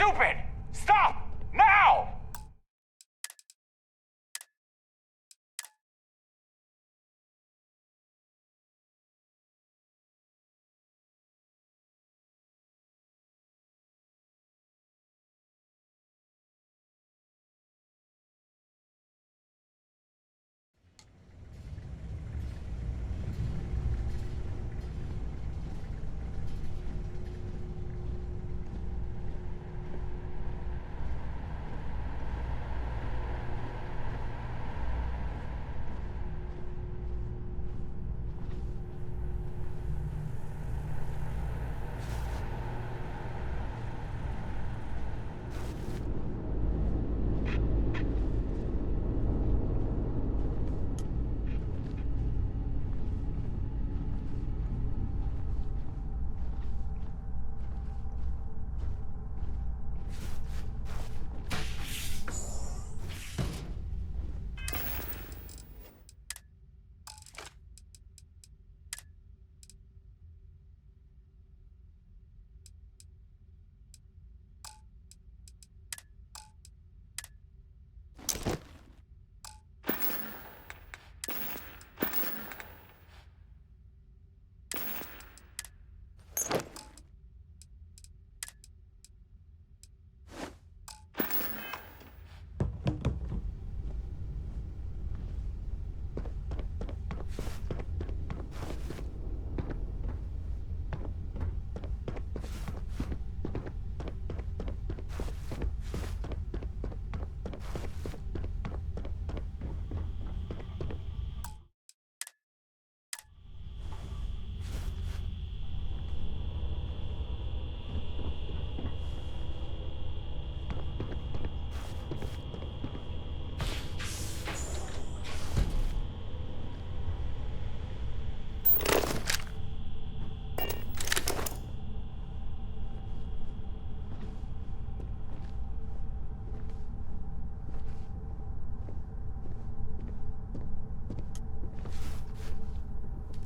stupid! Stop! Now!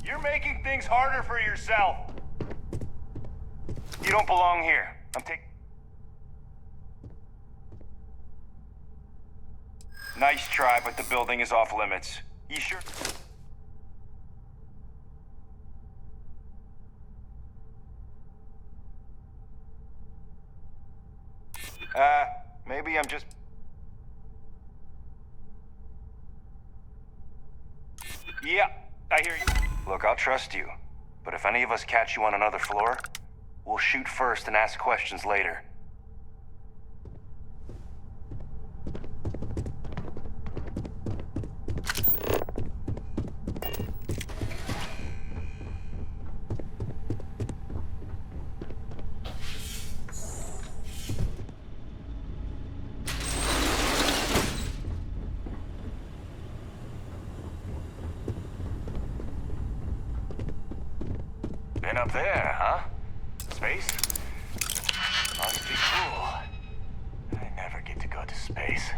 You're making things harder for yourself. You don't belong here. I'm taking... Nice try, but the building is off limits. You sure? Maybe I'm just... Yeah, I hear you. Look, I'll trust you. But if any of us catch you on another floor, we'll shoot first and ask questions later. Been up there, huh? Space? Must be cool. I never get to go to space.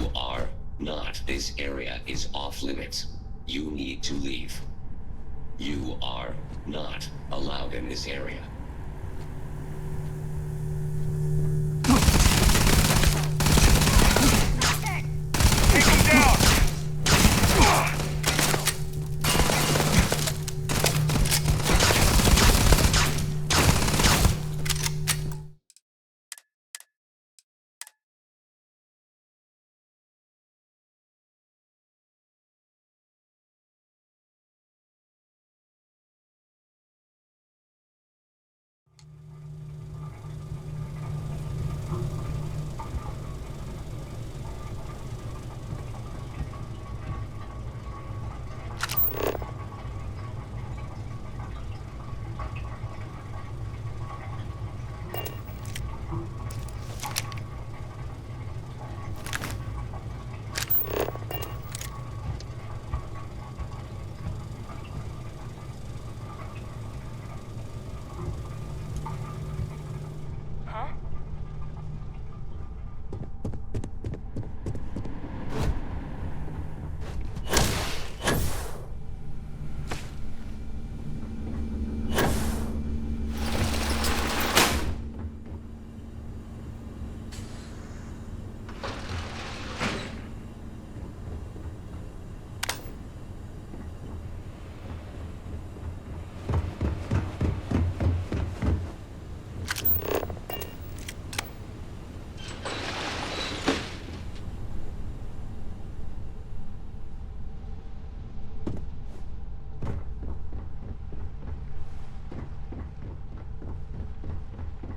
You are not. This area is off limits. You need to leave. You are not allowed in this area. Take him down!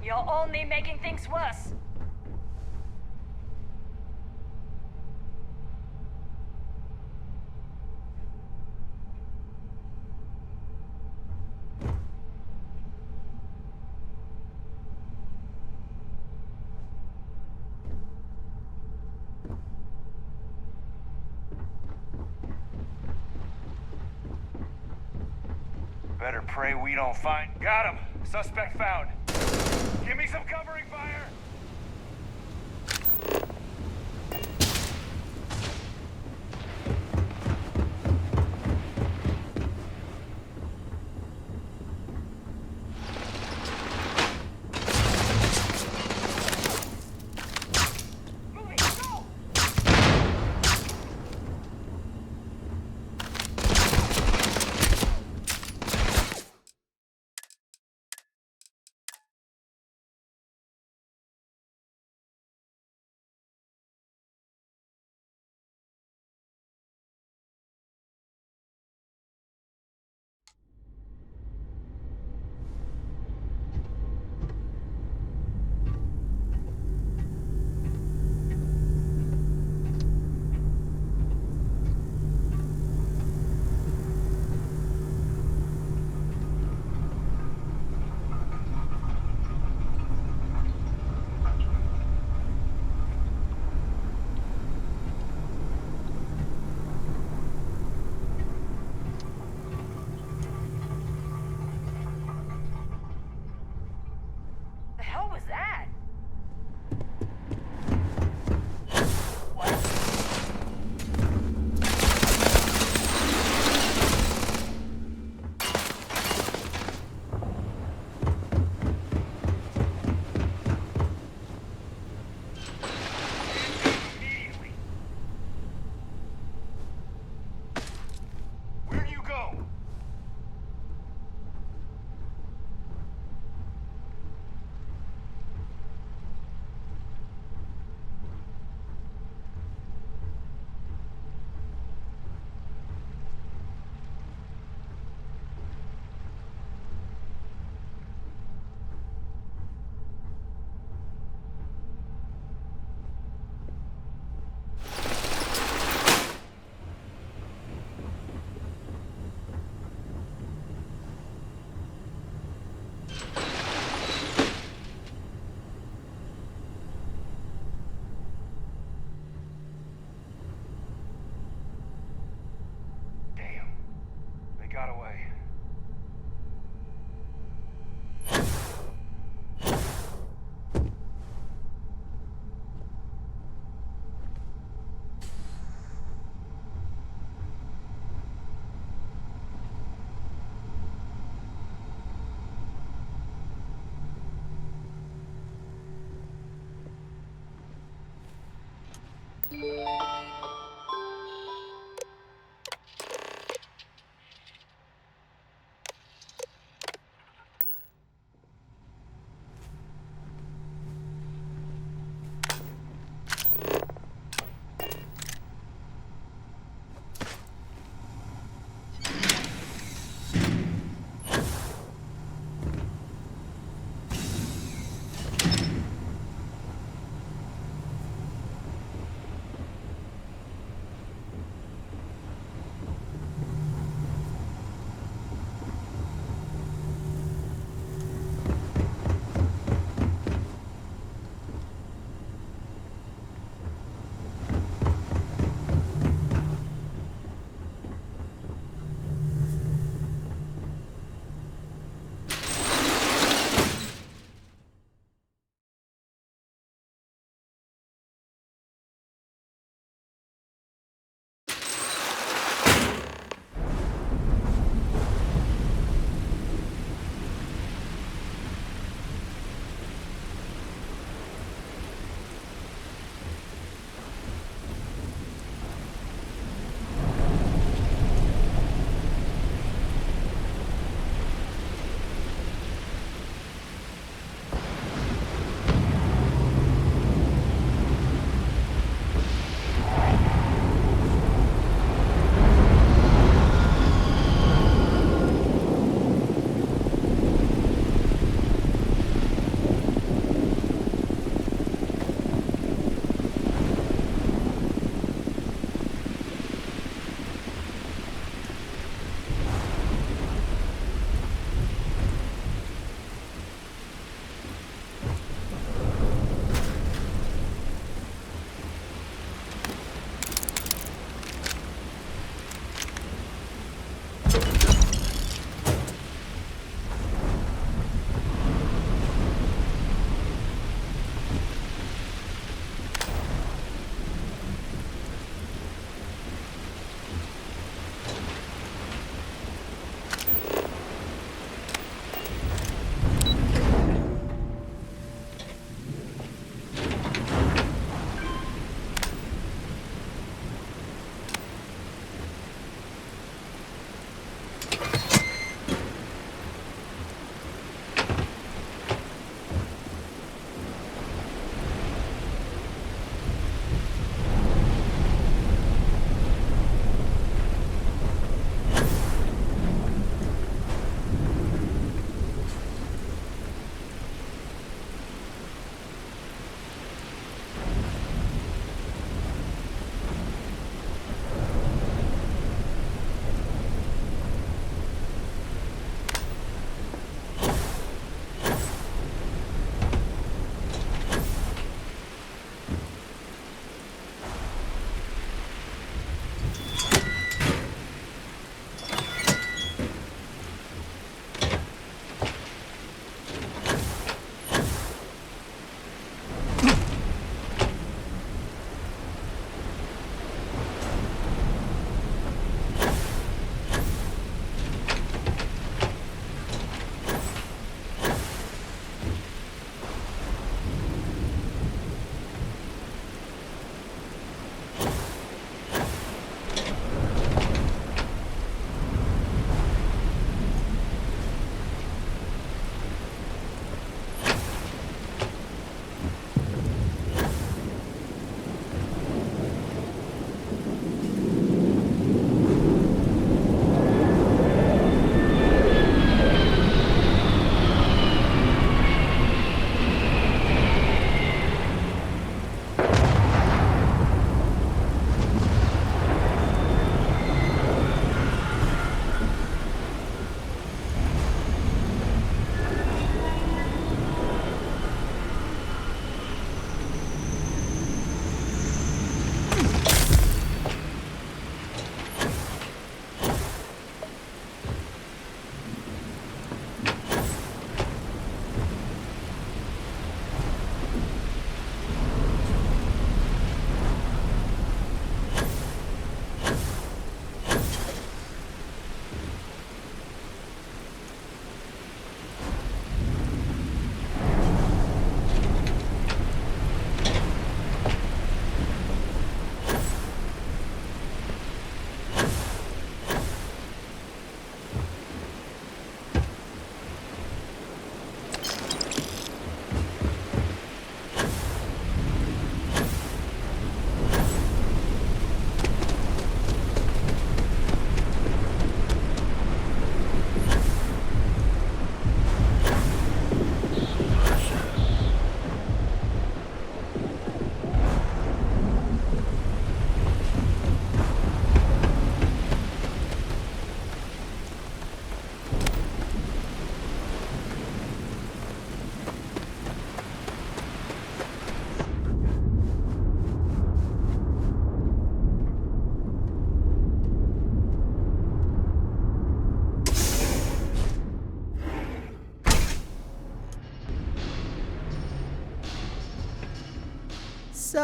You're only making things worse. Better pray we don't find... Got him! Suspect found. Give me some covering fire!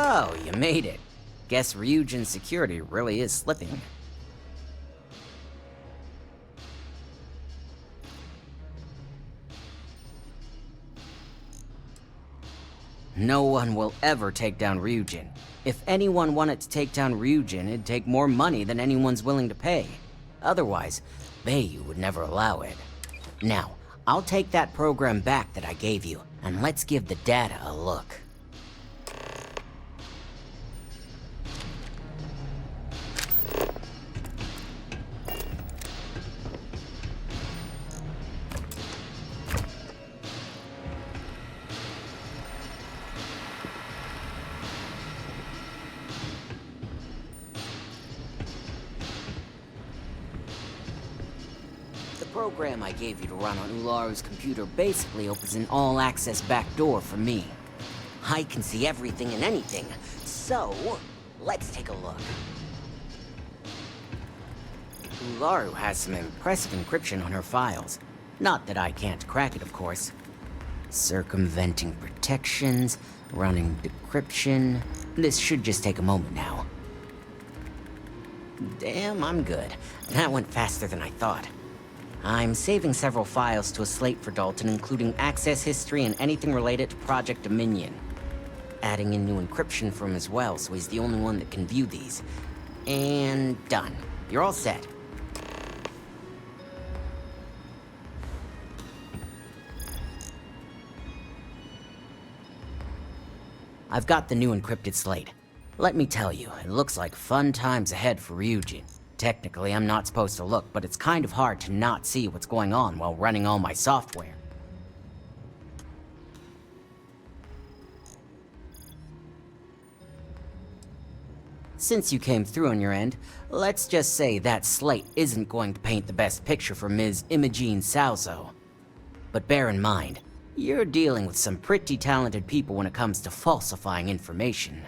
So, you made it. Guess Ryujin's security really is slipping. No one will ever take down Ryujin. If anyone wanted to take down Ryujin, it'd take more money than anyone's willing to pay. Otherwise, Meyu would never allow it. Now, I'll take that program back that I gave you, and let's give the data a look. The program I gave you to run on Ularu's computer basically opens an all-access backdoor for me. I can see everything and anything, so let's take a look. Ularu has some impressive encryption on her files. Not that I can't crack it, of course. Circumventing protections, running decryption. This should just take a moment now. Damn, I'm good. That went faster than I thought. I'm saving several files to a slate for Dalton, including access history and anything related to Project Dominion. Adding in new encryption for him as well, so he's the only one that can view these. And done. You're all set. I've got the new encrypted slate. Let me tell you, it looks like fun times ahead for Ryujin. Technically, I'm not supposed to look, but it's kind of hard to not see what's going on while running all my software. Since you came through on your end, let's just say that slate isn't going to paint the best picture for Ms. Imogene Salzo. But bear in mind, you're dealing with some pretty talented people when it comes to falsifying information.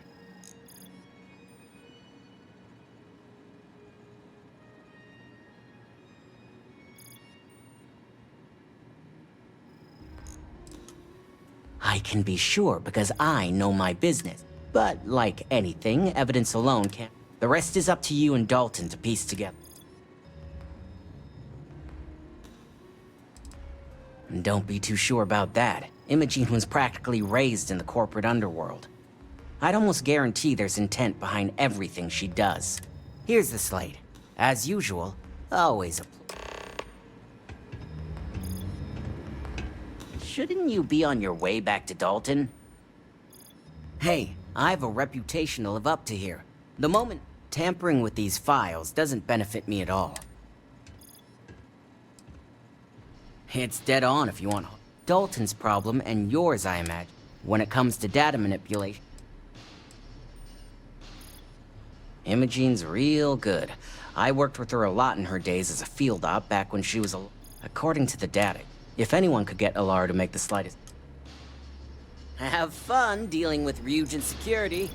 I can be sure because I know my business. But like anything, evidence alone can't. The rest is up to you and Dalton to piece together. And don't be too sure about that. Imogene was practically raised in the corporate underworld. I'd almost guarantee there's intent behind everything she does. Here's the slate. As usual, always a... Shouldn't you be on your way back to Dalton? Hey, I have a reputation to live up to here. The moment tampering with these files doesn't benefit me at all. It's dead on if you want. Dalton's problem, and yours, I imagine, when it comes to data manipulation. Imogene's real good. I worked with her a lot in her days as a field op back when she was a... According to the data, if anyone could get Alar to make the slightest... Have fun dealing with Ryujin security.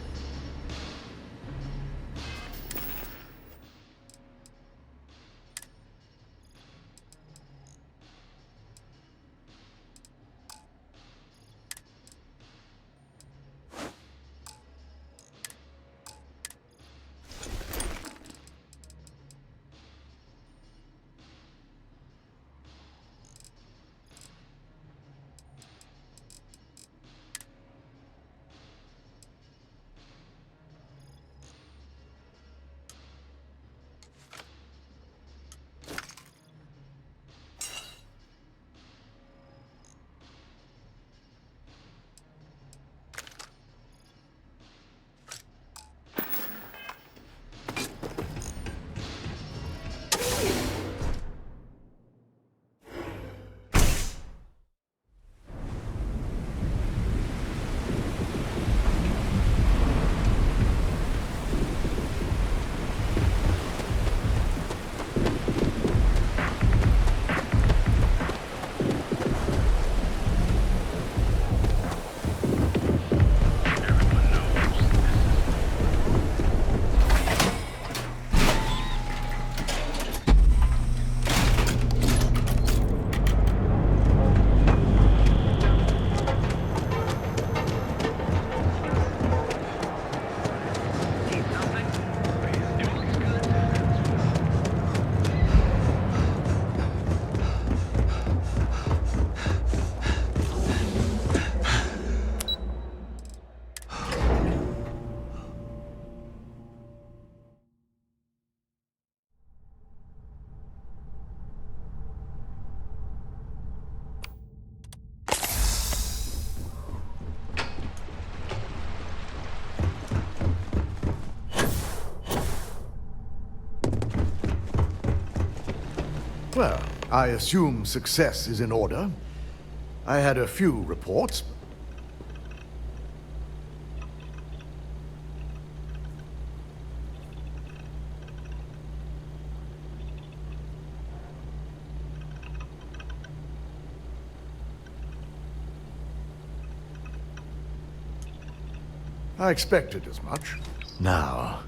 Well, I assume success is in order. I had a few reports. I expected as much. Now...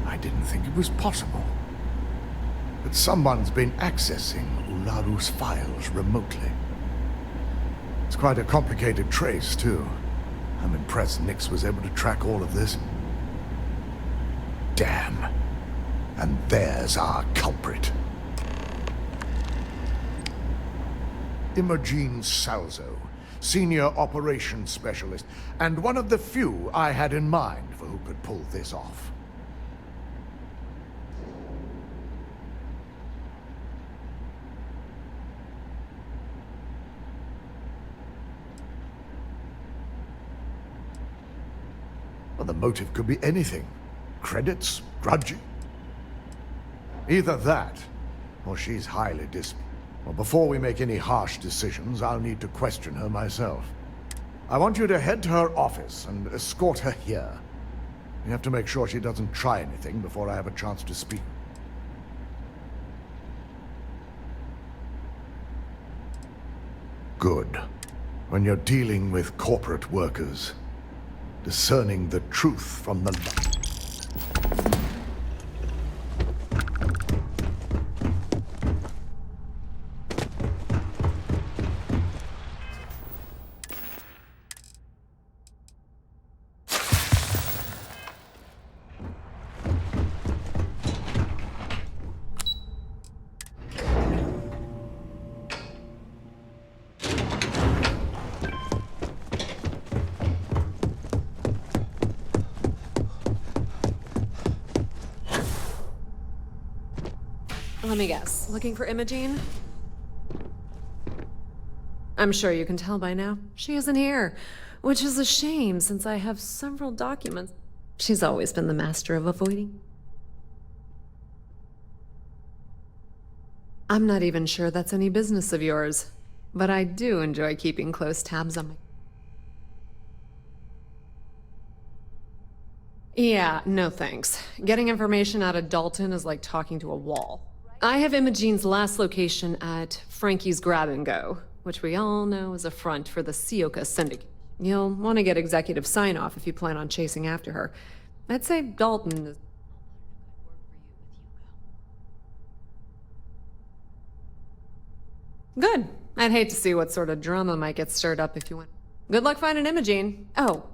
I didn't think it was possible. But someone's been accessing Ularu's files remotely. It's quite a complicated trace, too. I'm impressed Nix was able to track all of this. Damn. And there's our culprit. Imogen Salzo, Senior Operations Specialist, and one of the few I had in mind for who could pull this off. Well, the motive could be anything. Credits, grudging. Either that, or she's highly Well, before we make any harsh decisions, I'll need to question her myself. I want you to head to her office and escort her here. We have to make sure she doesn't try anything before I have a chance to speak. Good. When you're dealing with corporate workers, discerning the truth from the lie. Let me guess. Looking for Imogen? I'm sure you can tell by now. She isn't here, which is a shame since I have several documents. She's always been the master of avoiding. I'm not even sure that's any business of yours, but I do enjoy keeping close tabs on my... Yeah, no thanks. Getting information out of Dalton is like talking to a wall. I have Imogen's last location at Frankie's Grab and Go, which we all know is a front for the Sioka Syndicate. You'll want to get executive sign-off if you plan on chasing after her. I'd say Dalton is... Good. I'd hate to see what sort of drama might get stirred up if you went. Good luck finding Imogen. Oh.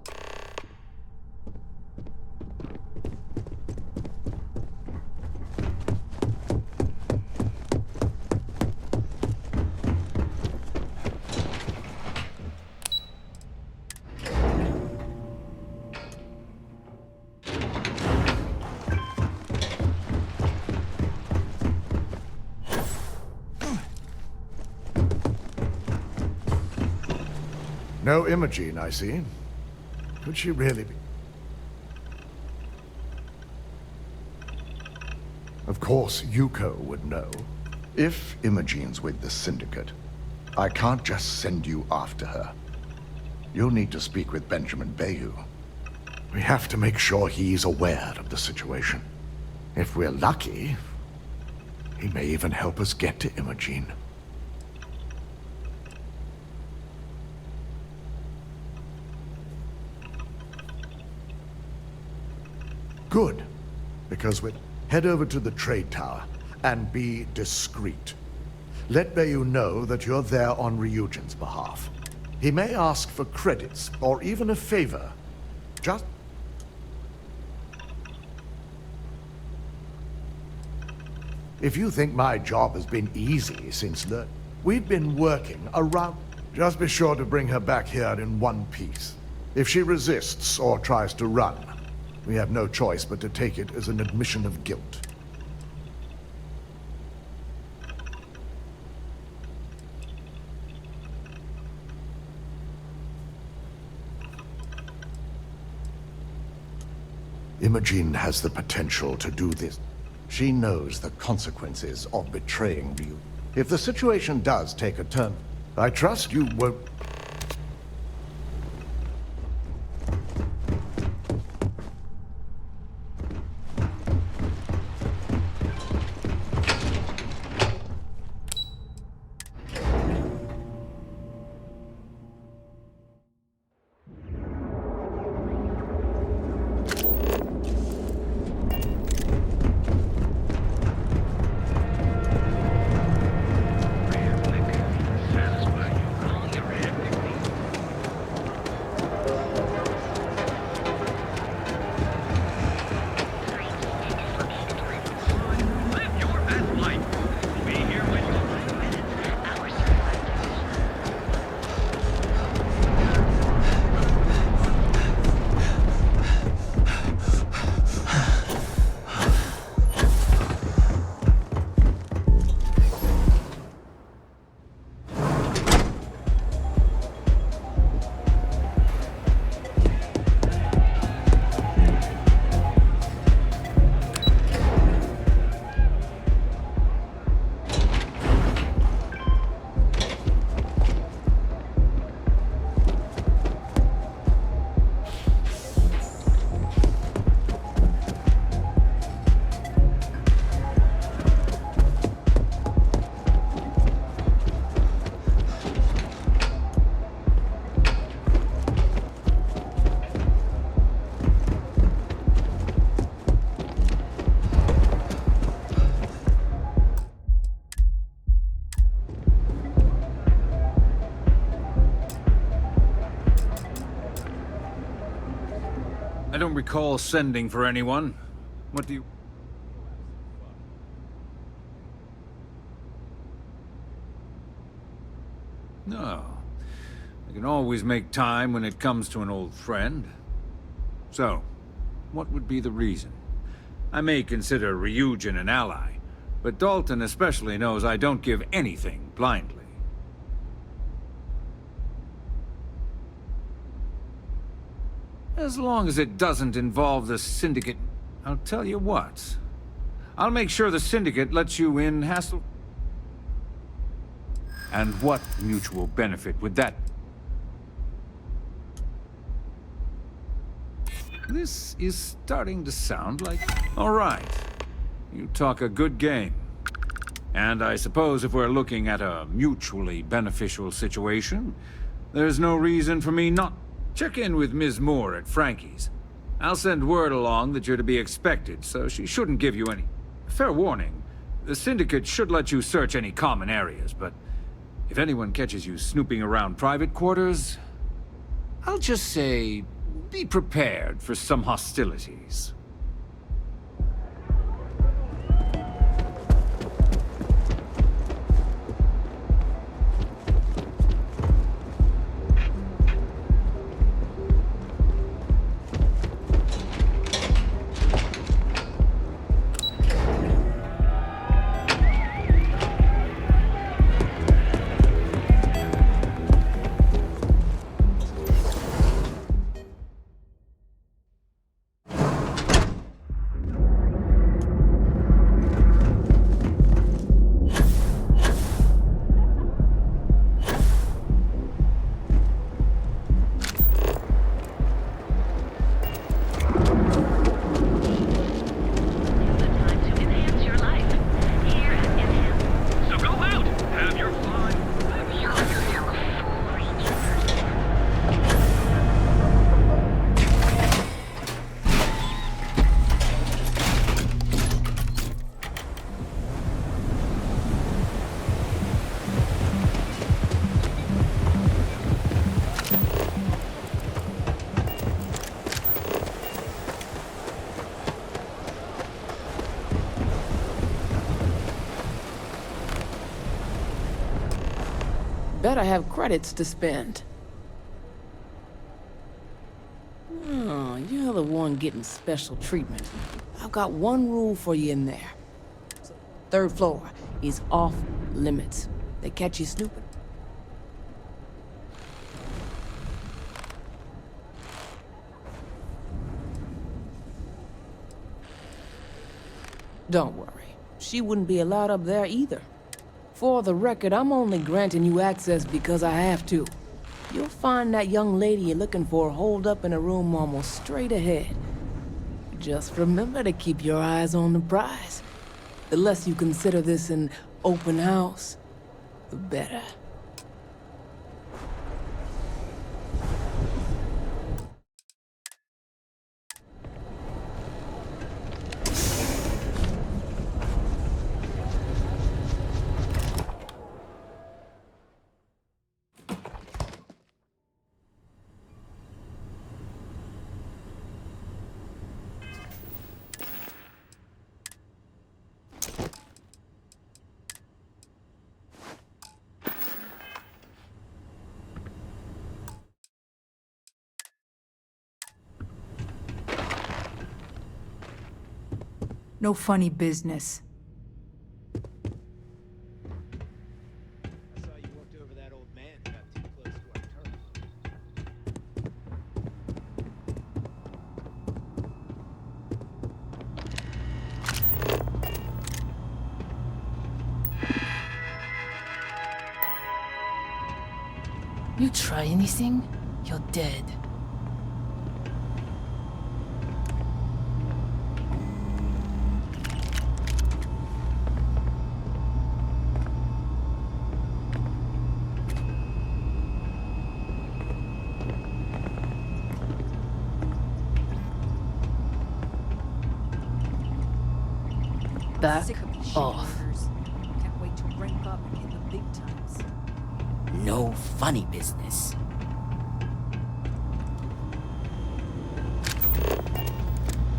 No Imogen, I see. Could she really be? Of course, Yuko would know. If Imogen's with the Syndicate, I can't just send you after her. You'll need to speak with Benjamin Bayou. We have to make sure he's aware of the situation. If we're lucky, he may even help us get to Imogen. Good, because we head over to the trade tower and be discreet. Let Bayou know that you're there on Ryujin's behalf. He may ask for credits or even a favor. Just... If you think my job has been easy since we've been working around... Just be sure to bring her back here in one piece. If she resists or tries to run, we have no choice but to take it as an admission of guilt. Imogen has the potential to do this. She knows the consequences of betraying you. If the situation does take a turn, I trust you won't... I don't recall sending for anyone. What do you... No. I can always make time when it comes to an old friend. So, what would be the reason? I may consider Ryujin an ally, but Dalton especially knows I don't give anything blindly. As long as it doesn't involve the Syndicate, I'll tell you what. I'll make sure the Syndicate lets you in hassle. And what mutual benefit would that... This is starting to sound like... All right. You talk a good game. And I suppose if we're looking at a mutually beneficial situation, there's no reason for me not... Check in with Ms. Moore at Frankie's. I'll send word along that you're to be expected, so she shouldn't give you any... Fair warning, the Syndicate should let you search any common areas, but if anyone catches you snooping around private quarters, I'll just say, be prepared for some hostilities. Bet I have credits to spend. Oh, you're the one getting special treatment. I've got one rule for you in there. Third floor is off limits. They catch you snooping. Don't worry. She wouldn't be allowed up there either. For the record, I'm only granting you access because I have to. You'll find that young lady you're looking for holed up in a room almost straight ahead. Just remember to keep your eyes on the prize. The less you consider this an open house, the better. No funny business. I saw you walked over that old man who got too close to our turf. You try anything, you're dead. Back off. Can't wait to rank up in the big times. No funny business.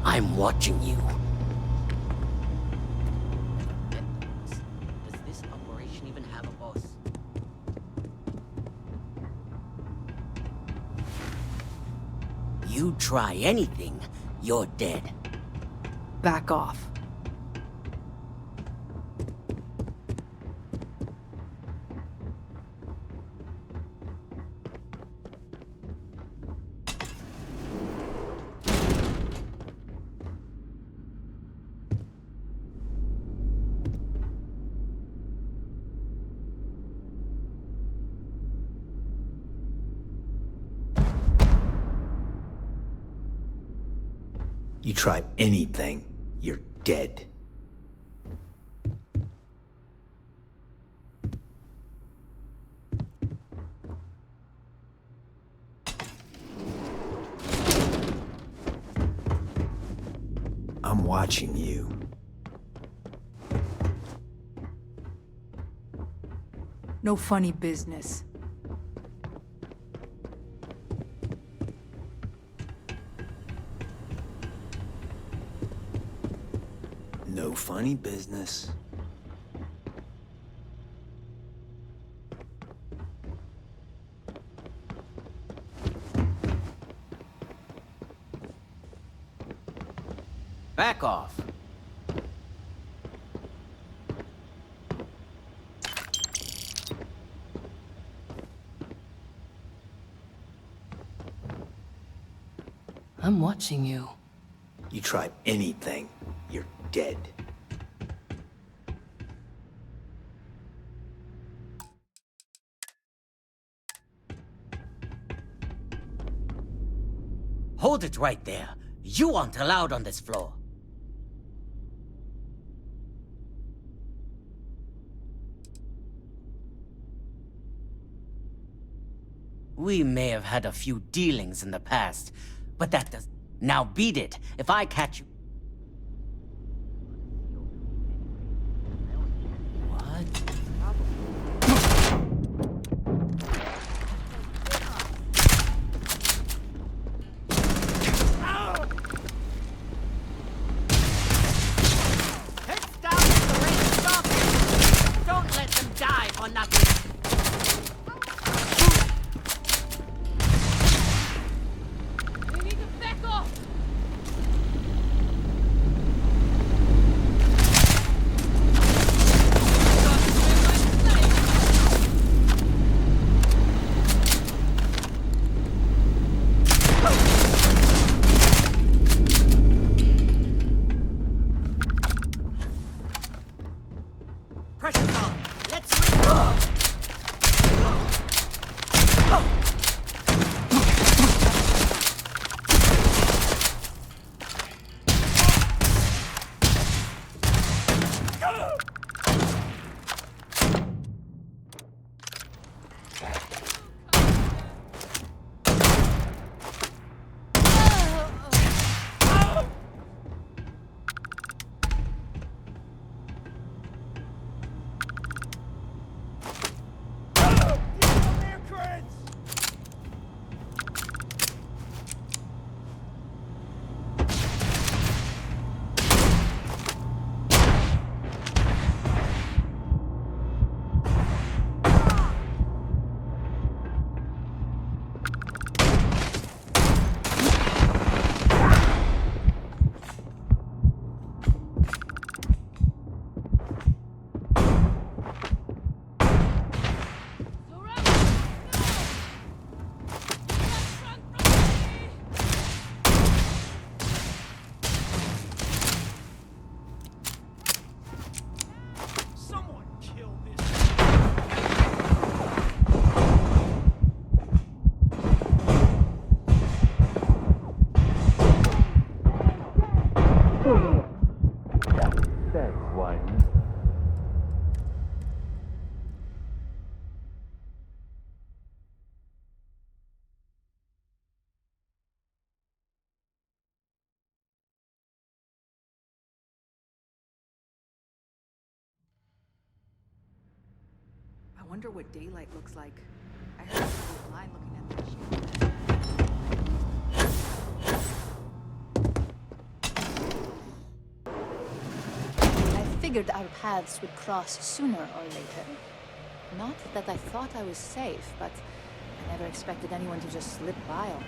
I'm watching you. Does this operation even have a boss? You try anything, you're dead. Back off. You try anything, you're dead. I'm watching you. No funny business. No funny business. Back off. I'm watching you. You try anything, you're dead. Hold it right there. You aren't allowed on this floor. We may have had a few dealings in the past, but that does... Now beat it. If I catch you... Pressure's on. Let's rip. I wonder what daylight looks like. I heard somebody online looking at the machine. I figured our paths would cross sooner or later. Not that I thought I was safe, but I never expected anyone to just slip by on me.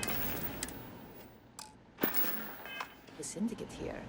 The syndicate here.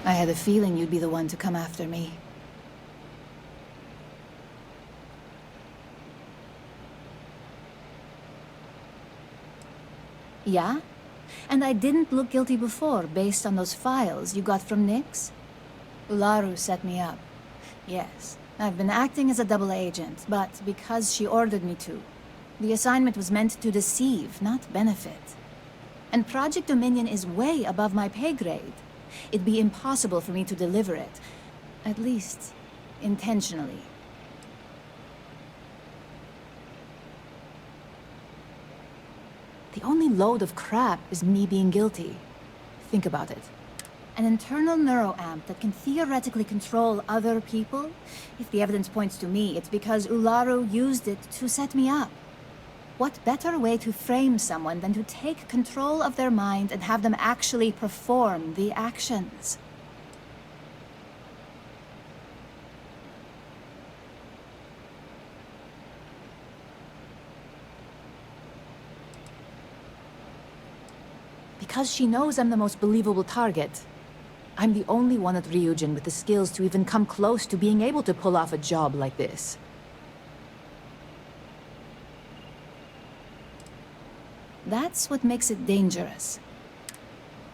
I had a feeling you'd be the one to come after me. Yeah? And I didn't look guilty before, based on those files you got from Nyx? Ularu set me up. Yes, I've been acting as a double agent, but because she ordered me to. The assignment was meant to deceive, not benefit. And Project Dominion is way above my pay grade. It'd be impossible for me to deliver it. At least, intentionally. The only load of crap is me being guilty. Think about it. An internal neuroamp that can theoretically control other people? If the evidence points to me, it's because Ularu used it to set me up. What better way to frame someone than to take control of their mind and have them actually perform the actions? Because she knows I'm the most believable target. I'm the only one at Ryujin with the skills to even come close to being able to pull off a job like this. That's what makes it dangerous.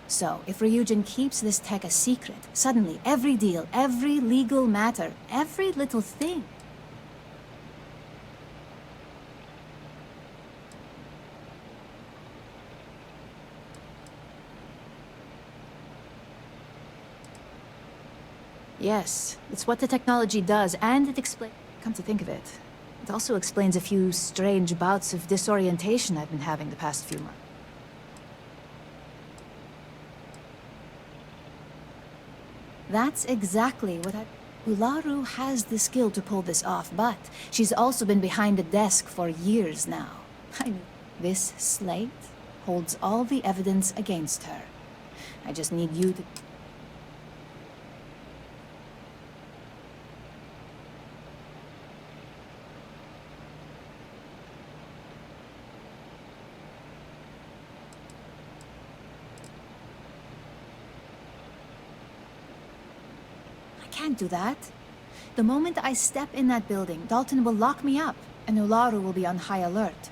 So, if Ryujin keeps this tech a secret, suddenly every deal, every legal matter, every little thing... Yes, it's what the technology does, and it explains... Come to think of it, it also explains a few strange bouts of disorientation I've been having the past few months. That's exactly what Ularu has the skill to pull this off, but she's also been behind a desk for years now. This slate holds all the evidence against her. I just need you to... Can't do that. The moment I step in that building, Dalton will lock me up, and Ularu will be on high alert.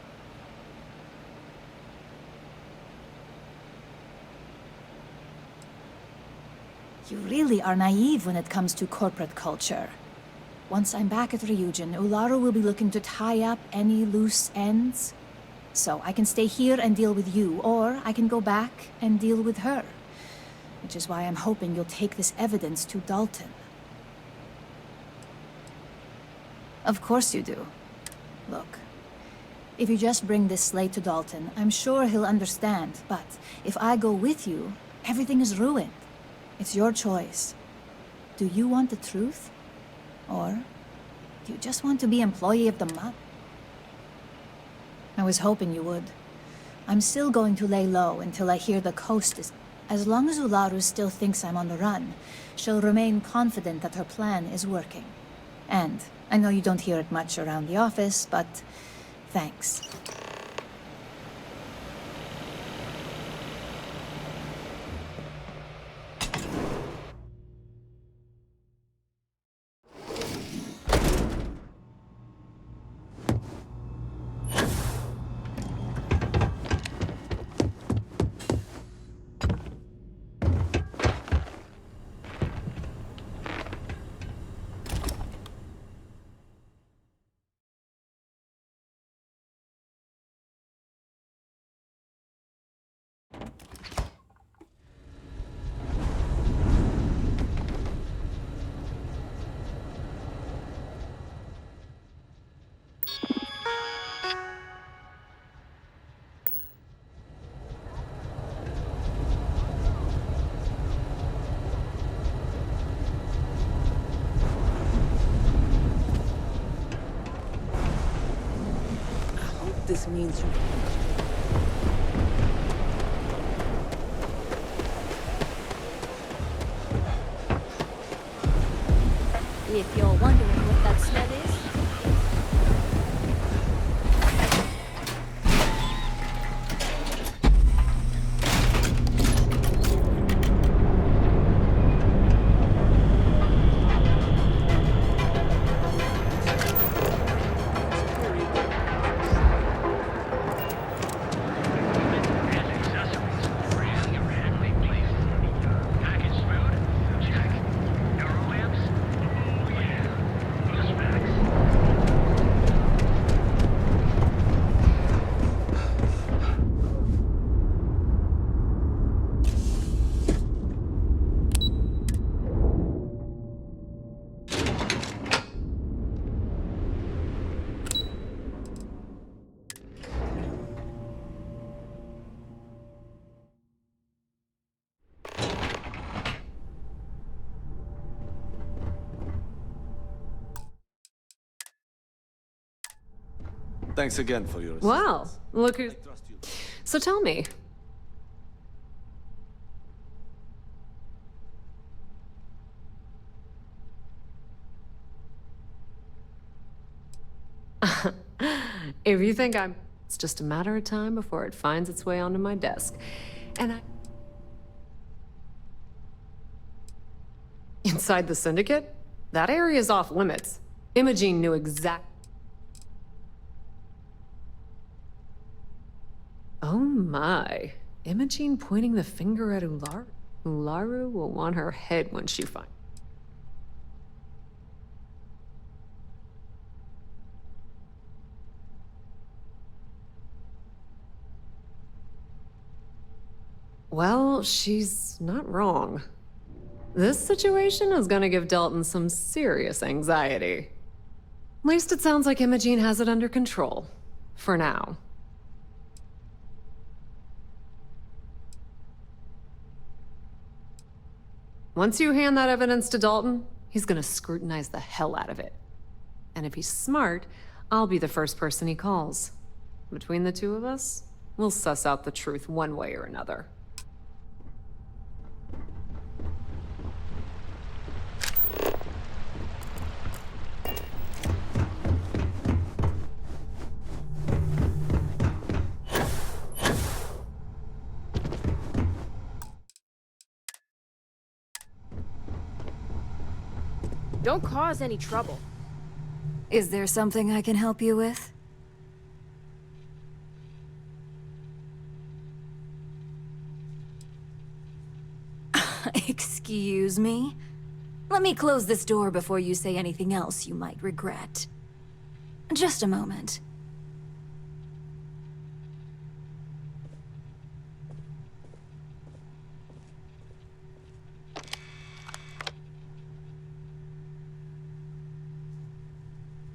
You really are naive when it comes to corporate culture. Once I'm back at Ryujin, Ularu will be looking to tie up any loose ends. So I can stay here and deal with you, or I can go back and deal with her. Which is why I'm hoping you'll take this evidence to Dalton. Of course you do. Look, if you just bring this slate to Dalton, I'm sure he'll understand, but if I go with you, everything is ruined. It's your choice. Do you want the truth? Or do you just want to be employee of the month? I was hoping you would. I'm still going to lay low until I hear the coast is... As long as Ularu still thinks I'm on the run, she'll remain confident that her plan is working. And I know you don't hear it much around the office, but thanks. This means you... If you're wondering what that smell is, Thanks again for your assistance. Wow, look who... So tell me. If you think I'm... It's just a matter of time before it finds its way onto my desk. And I... Inside the Syndicate? That area's off limits. Imogene knew exactly... Oh my. Imogene pointing the finger at Ularu? Ularu will want her head when she finds... Well, she's not wrong. This situation is gonna give Dalton some serious anxiety. At least it sounds like Imogene has it under control. For now. Once you hand that evidence to Dalton, he's gonna scrutinize the hell out of it. And if he's smart, I'll be the first person he calls. Between the two of us, we'll suss out the truth one way or another. Don't cause any trouble. Is there something I can help you with? Excuse me? Let me close this door before you say anything else you might regret. Just a moment.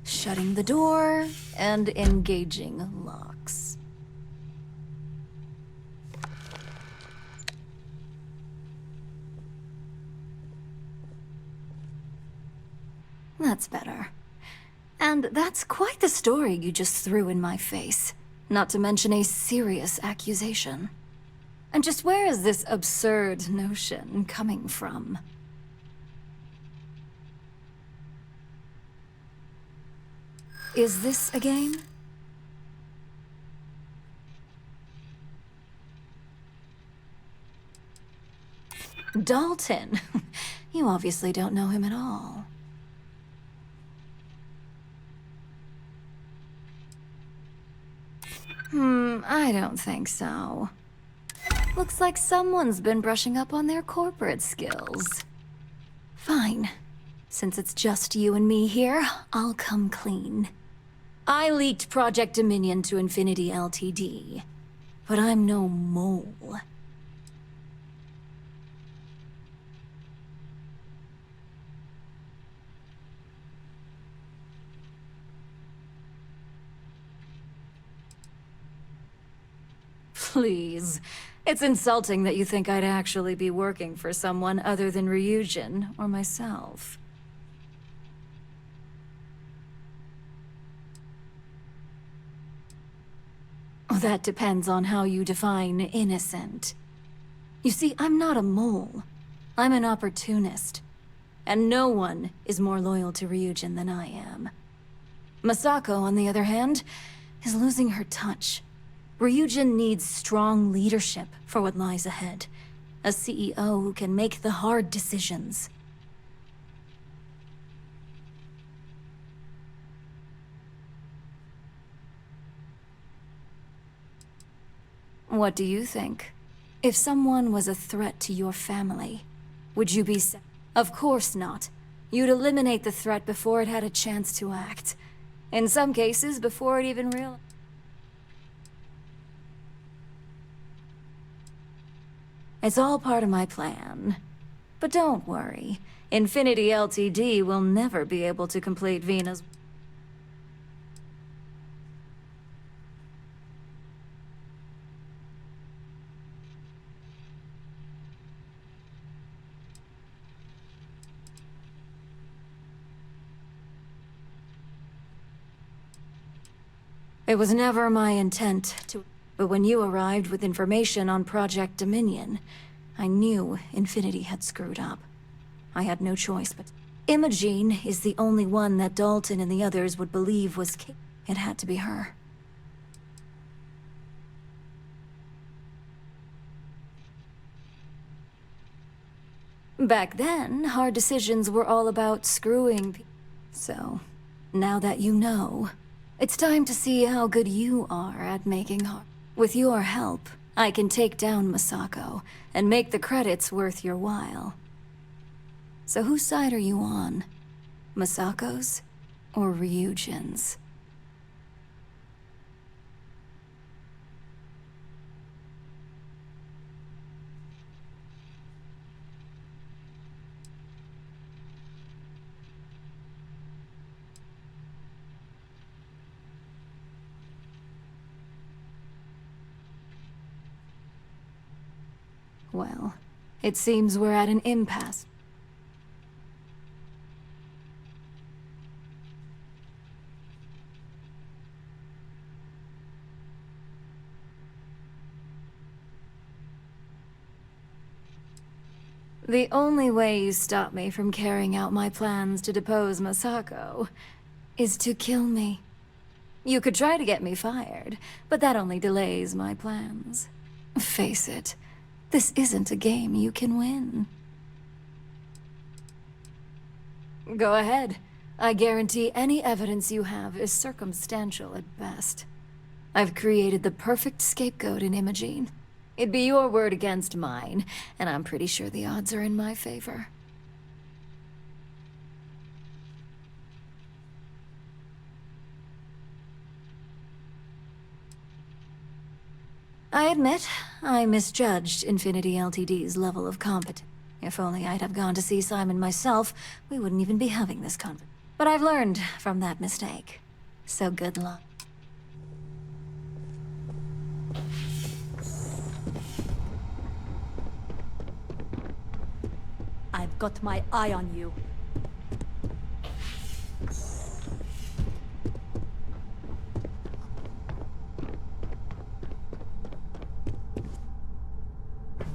Shutting the door and engaging locks. That's better. And that's quite the story you just threw in my face. Not to mention a serious accusation. And just where is this absurd notion coming from? Is this a game? Dalton! You obviously don't know him at all. I don't think so. Looks like someone's been brushing up on their corporate skills. Fine. Since it's just you and me here, I'll come clean. I leaked Project Dominion to Infinity Ltd. But I'm no mole. Please. It's insulting that you think I'd actually be working for someone other than Ryujin or myself. That depends on how you define innocent. You see, I'm not a mole. I'm an opportunist. And no one is more loyal to Ryujin than I am. Masako, on the other hand, is losing her touch. Ryujin needs strong leadership for what lies ahead. A CEO who can make the hard decisions. What do you think? If someone was a threat to your family, would you be Of course not. You'd eliminate the threat before it had a chance to act. In some cases, before it even realized. It's all part of my plan. But don't worry. Infinity Ltd. will never be able to complete Venus. It was never my intent to... But when you arrived with information on Project Dominion, I knew Infinity had screwed up. I had no choice, but... Imogene is the only one that Dalton and the others would believe was... It had to be her. Back then, hard decisions were all about screwing people. So, now that you know, it's time to see how good you are at making hard... With your help, I can take down Masako and make the credits worth your while. So whose side are you on? Masako's or Ryujin's? Well, it seems we're at an impasse. The only way you stop me from carrying out my plans to depose Masako is to kill me. You could try to get me fired, but that only delays my plans. Face it, this isn't a game you can win. Go ahead. I guarantee any evidence you have is circumstantial at best. I've created the perfect scapegoat in Imogene. It'd be your word against mine, and I'm pretty sure the odds are in my favor. I admit, I misjudged Infinity Ltd's level of competence. If only I'd have gone to see Simon myself, we wouldn't even be having this conversation. But I've learned from that mistake. So good luck. I've got my eye on you.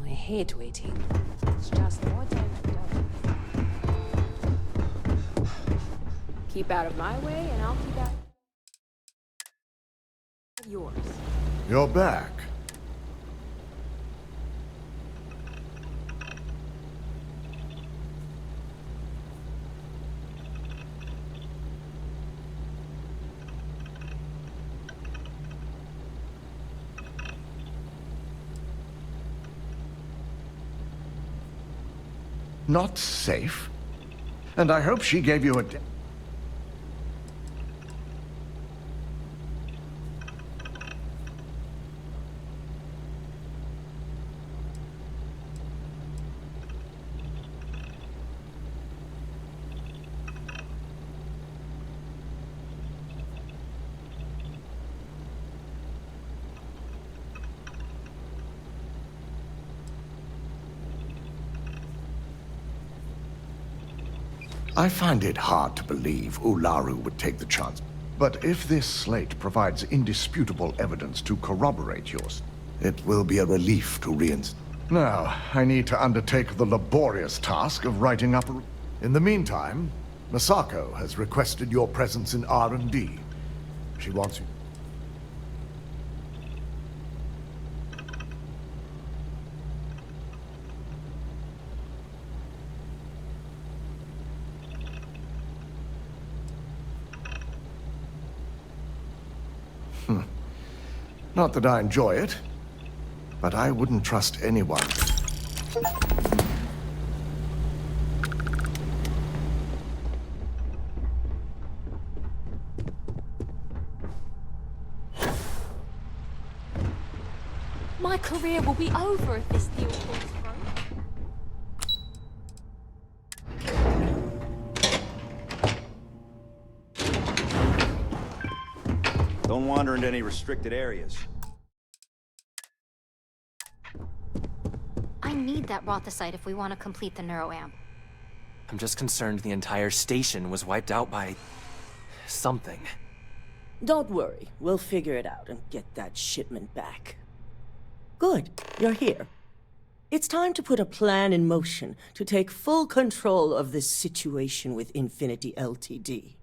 I hate waiting. It's just more time to go. Keep out of my way, and I'll keep out of yours. You're back. Not safe? And I hope she gave you a... I find it hard to believe Ularu would take the chance. But if this slate provides indisputable evidence to corroborate yours, it will be a relief to reinstate. Now, I need to undertake the laborious task of writing up a... In the meantime, Masako has requested your presence in R&D. She wants you... Not that I enjoy it, but I wouldn't trust anyone. My career will be over if this deal falls through. Don't wander into any restricted areas. I need that Rothicite if we want to complete the neuroamp. I'm just concerned the entire station was wiped out by... something. Don't worry, we'll figure it out and get that shipment back. Good, you're here. It's time to put a plan in motion to take full control of this situation with Infinity Ltd.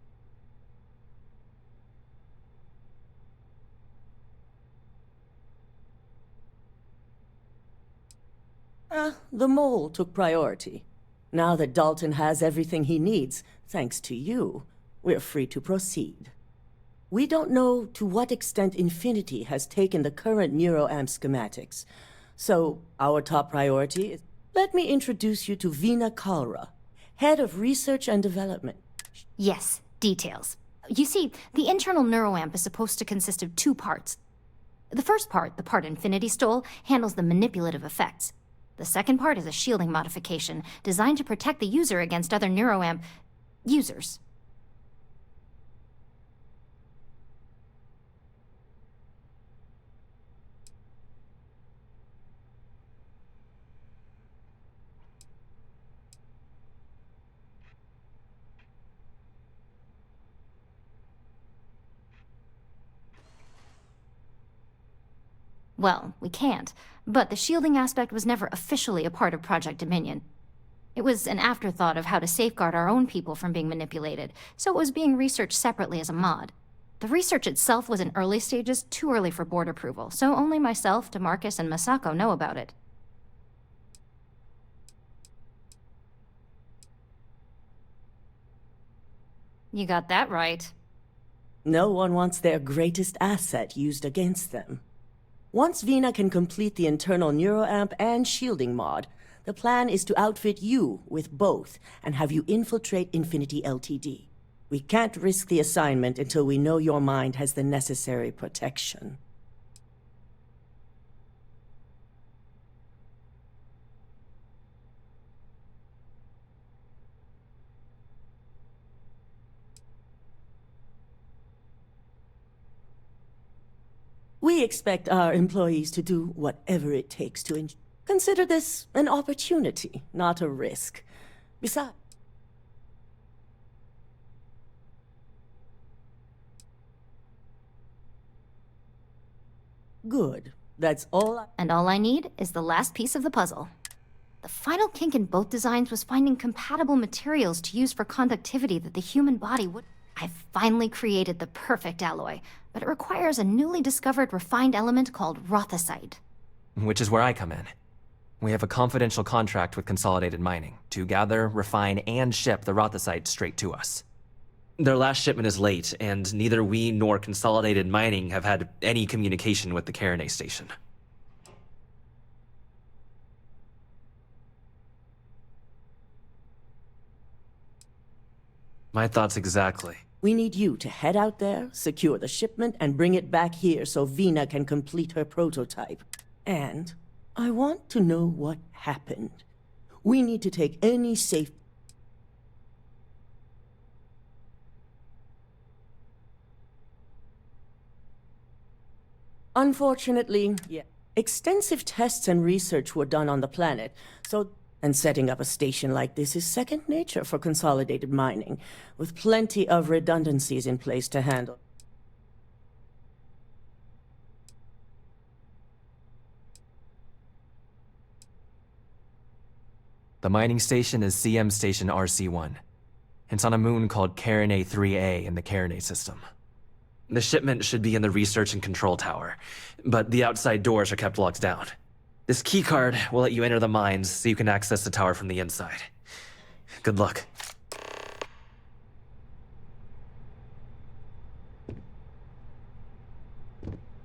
The mole took priority. Now that Dalton has everything he needs, thanks to you, we're free to proceed. We don't know to what extent Infinity has taken the current neuroamp schematics, so our top priority is... Let me introduce you to Veena Kalra, Head of Research and Development. Yes, details. You see, the internal neuroamp is supposed to consist of two parts. The first part, the part Infinity stole, handles the manipulative effects. The second part is a shielding modification designed to protect the user against other neuroamp users. Well, we can't, but the shielding aspect was never officially a part of Project Dominion. It was an afterthought of how to safeguard our own people from being manipulated, so it was being researched separately as a mod. The research itself was in early stages, too early for board approval, so only myself, DeMarcus, and Masako know about it. You got that right. No one wants their greatest asset used against them. Once Vina can complete the internal neuroamp and shielding mod, the plan is to outfit you with both and have you infiltrate Infinity Ltd. We can't risk the assignment until we know your mind has the necessary protection. We expect our employees to do whatever it takes to consider this an opportunity, not a risk. Besides, good. That's all And all I need is the last piece of the puzzle. The final kink in both designs was finding compatible materials to use for conductivity that the human body would... I've finally created the perfect alloy, but it requires a newly discovered refined element called rothicite. Which is where I come in. We have a confidential contract with Consolidated Mining to gather, refine, and ship the rothicite straight to us. Their last shipment is late, and neither we nor Consolidated Mining have had any communication with the Carinae station. My thoughts exactly. we need you to head out there, secure the shipment, and bring it back here so Vina can complete her prototype. And I want to know what happened. We need to take any safe... Unfortunately, yeah, extensive tests and research were done on the planet, and setting up a station like this is second nature for Consolidated Mining, with plenty of redundancies in place to handle. The mining station is CM Station RC-1. It's on a moon called Carinae 3A in the Carinae system. The shipment should be in the research and control tower, but the outside doors are kept locked down. This keycard will let you enter the mines so you can access the tower from the inside. Good luck.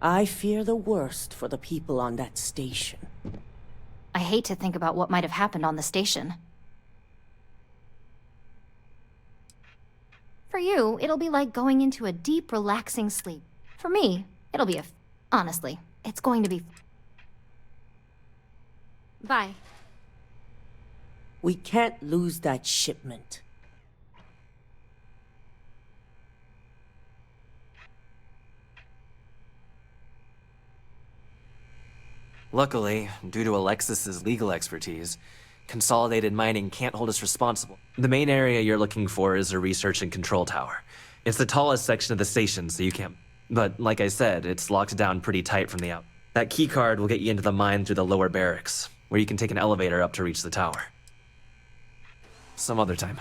I fear the worst for the people on that station. I hate to think about what might have happened on the station. For you, it'll be like going into a deep, relaxing sleep. For me, it'll be honestly, it's going to be... Bye. We can't lose that shipment. Luckily, due to Alexis's legal expertise, Consolidated Mining can't hold us responsible. The main area you're looking for is a research and control tower. It's the tallest section of the station, so you can't... But like I said, it's locked down pretty tight from the out. That keycard will get you into the mine through the lower barracks, where you can take an elevator up to reach the tower. Some other time.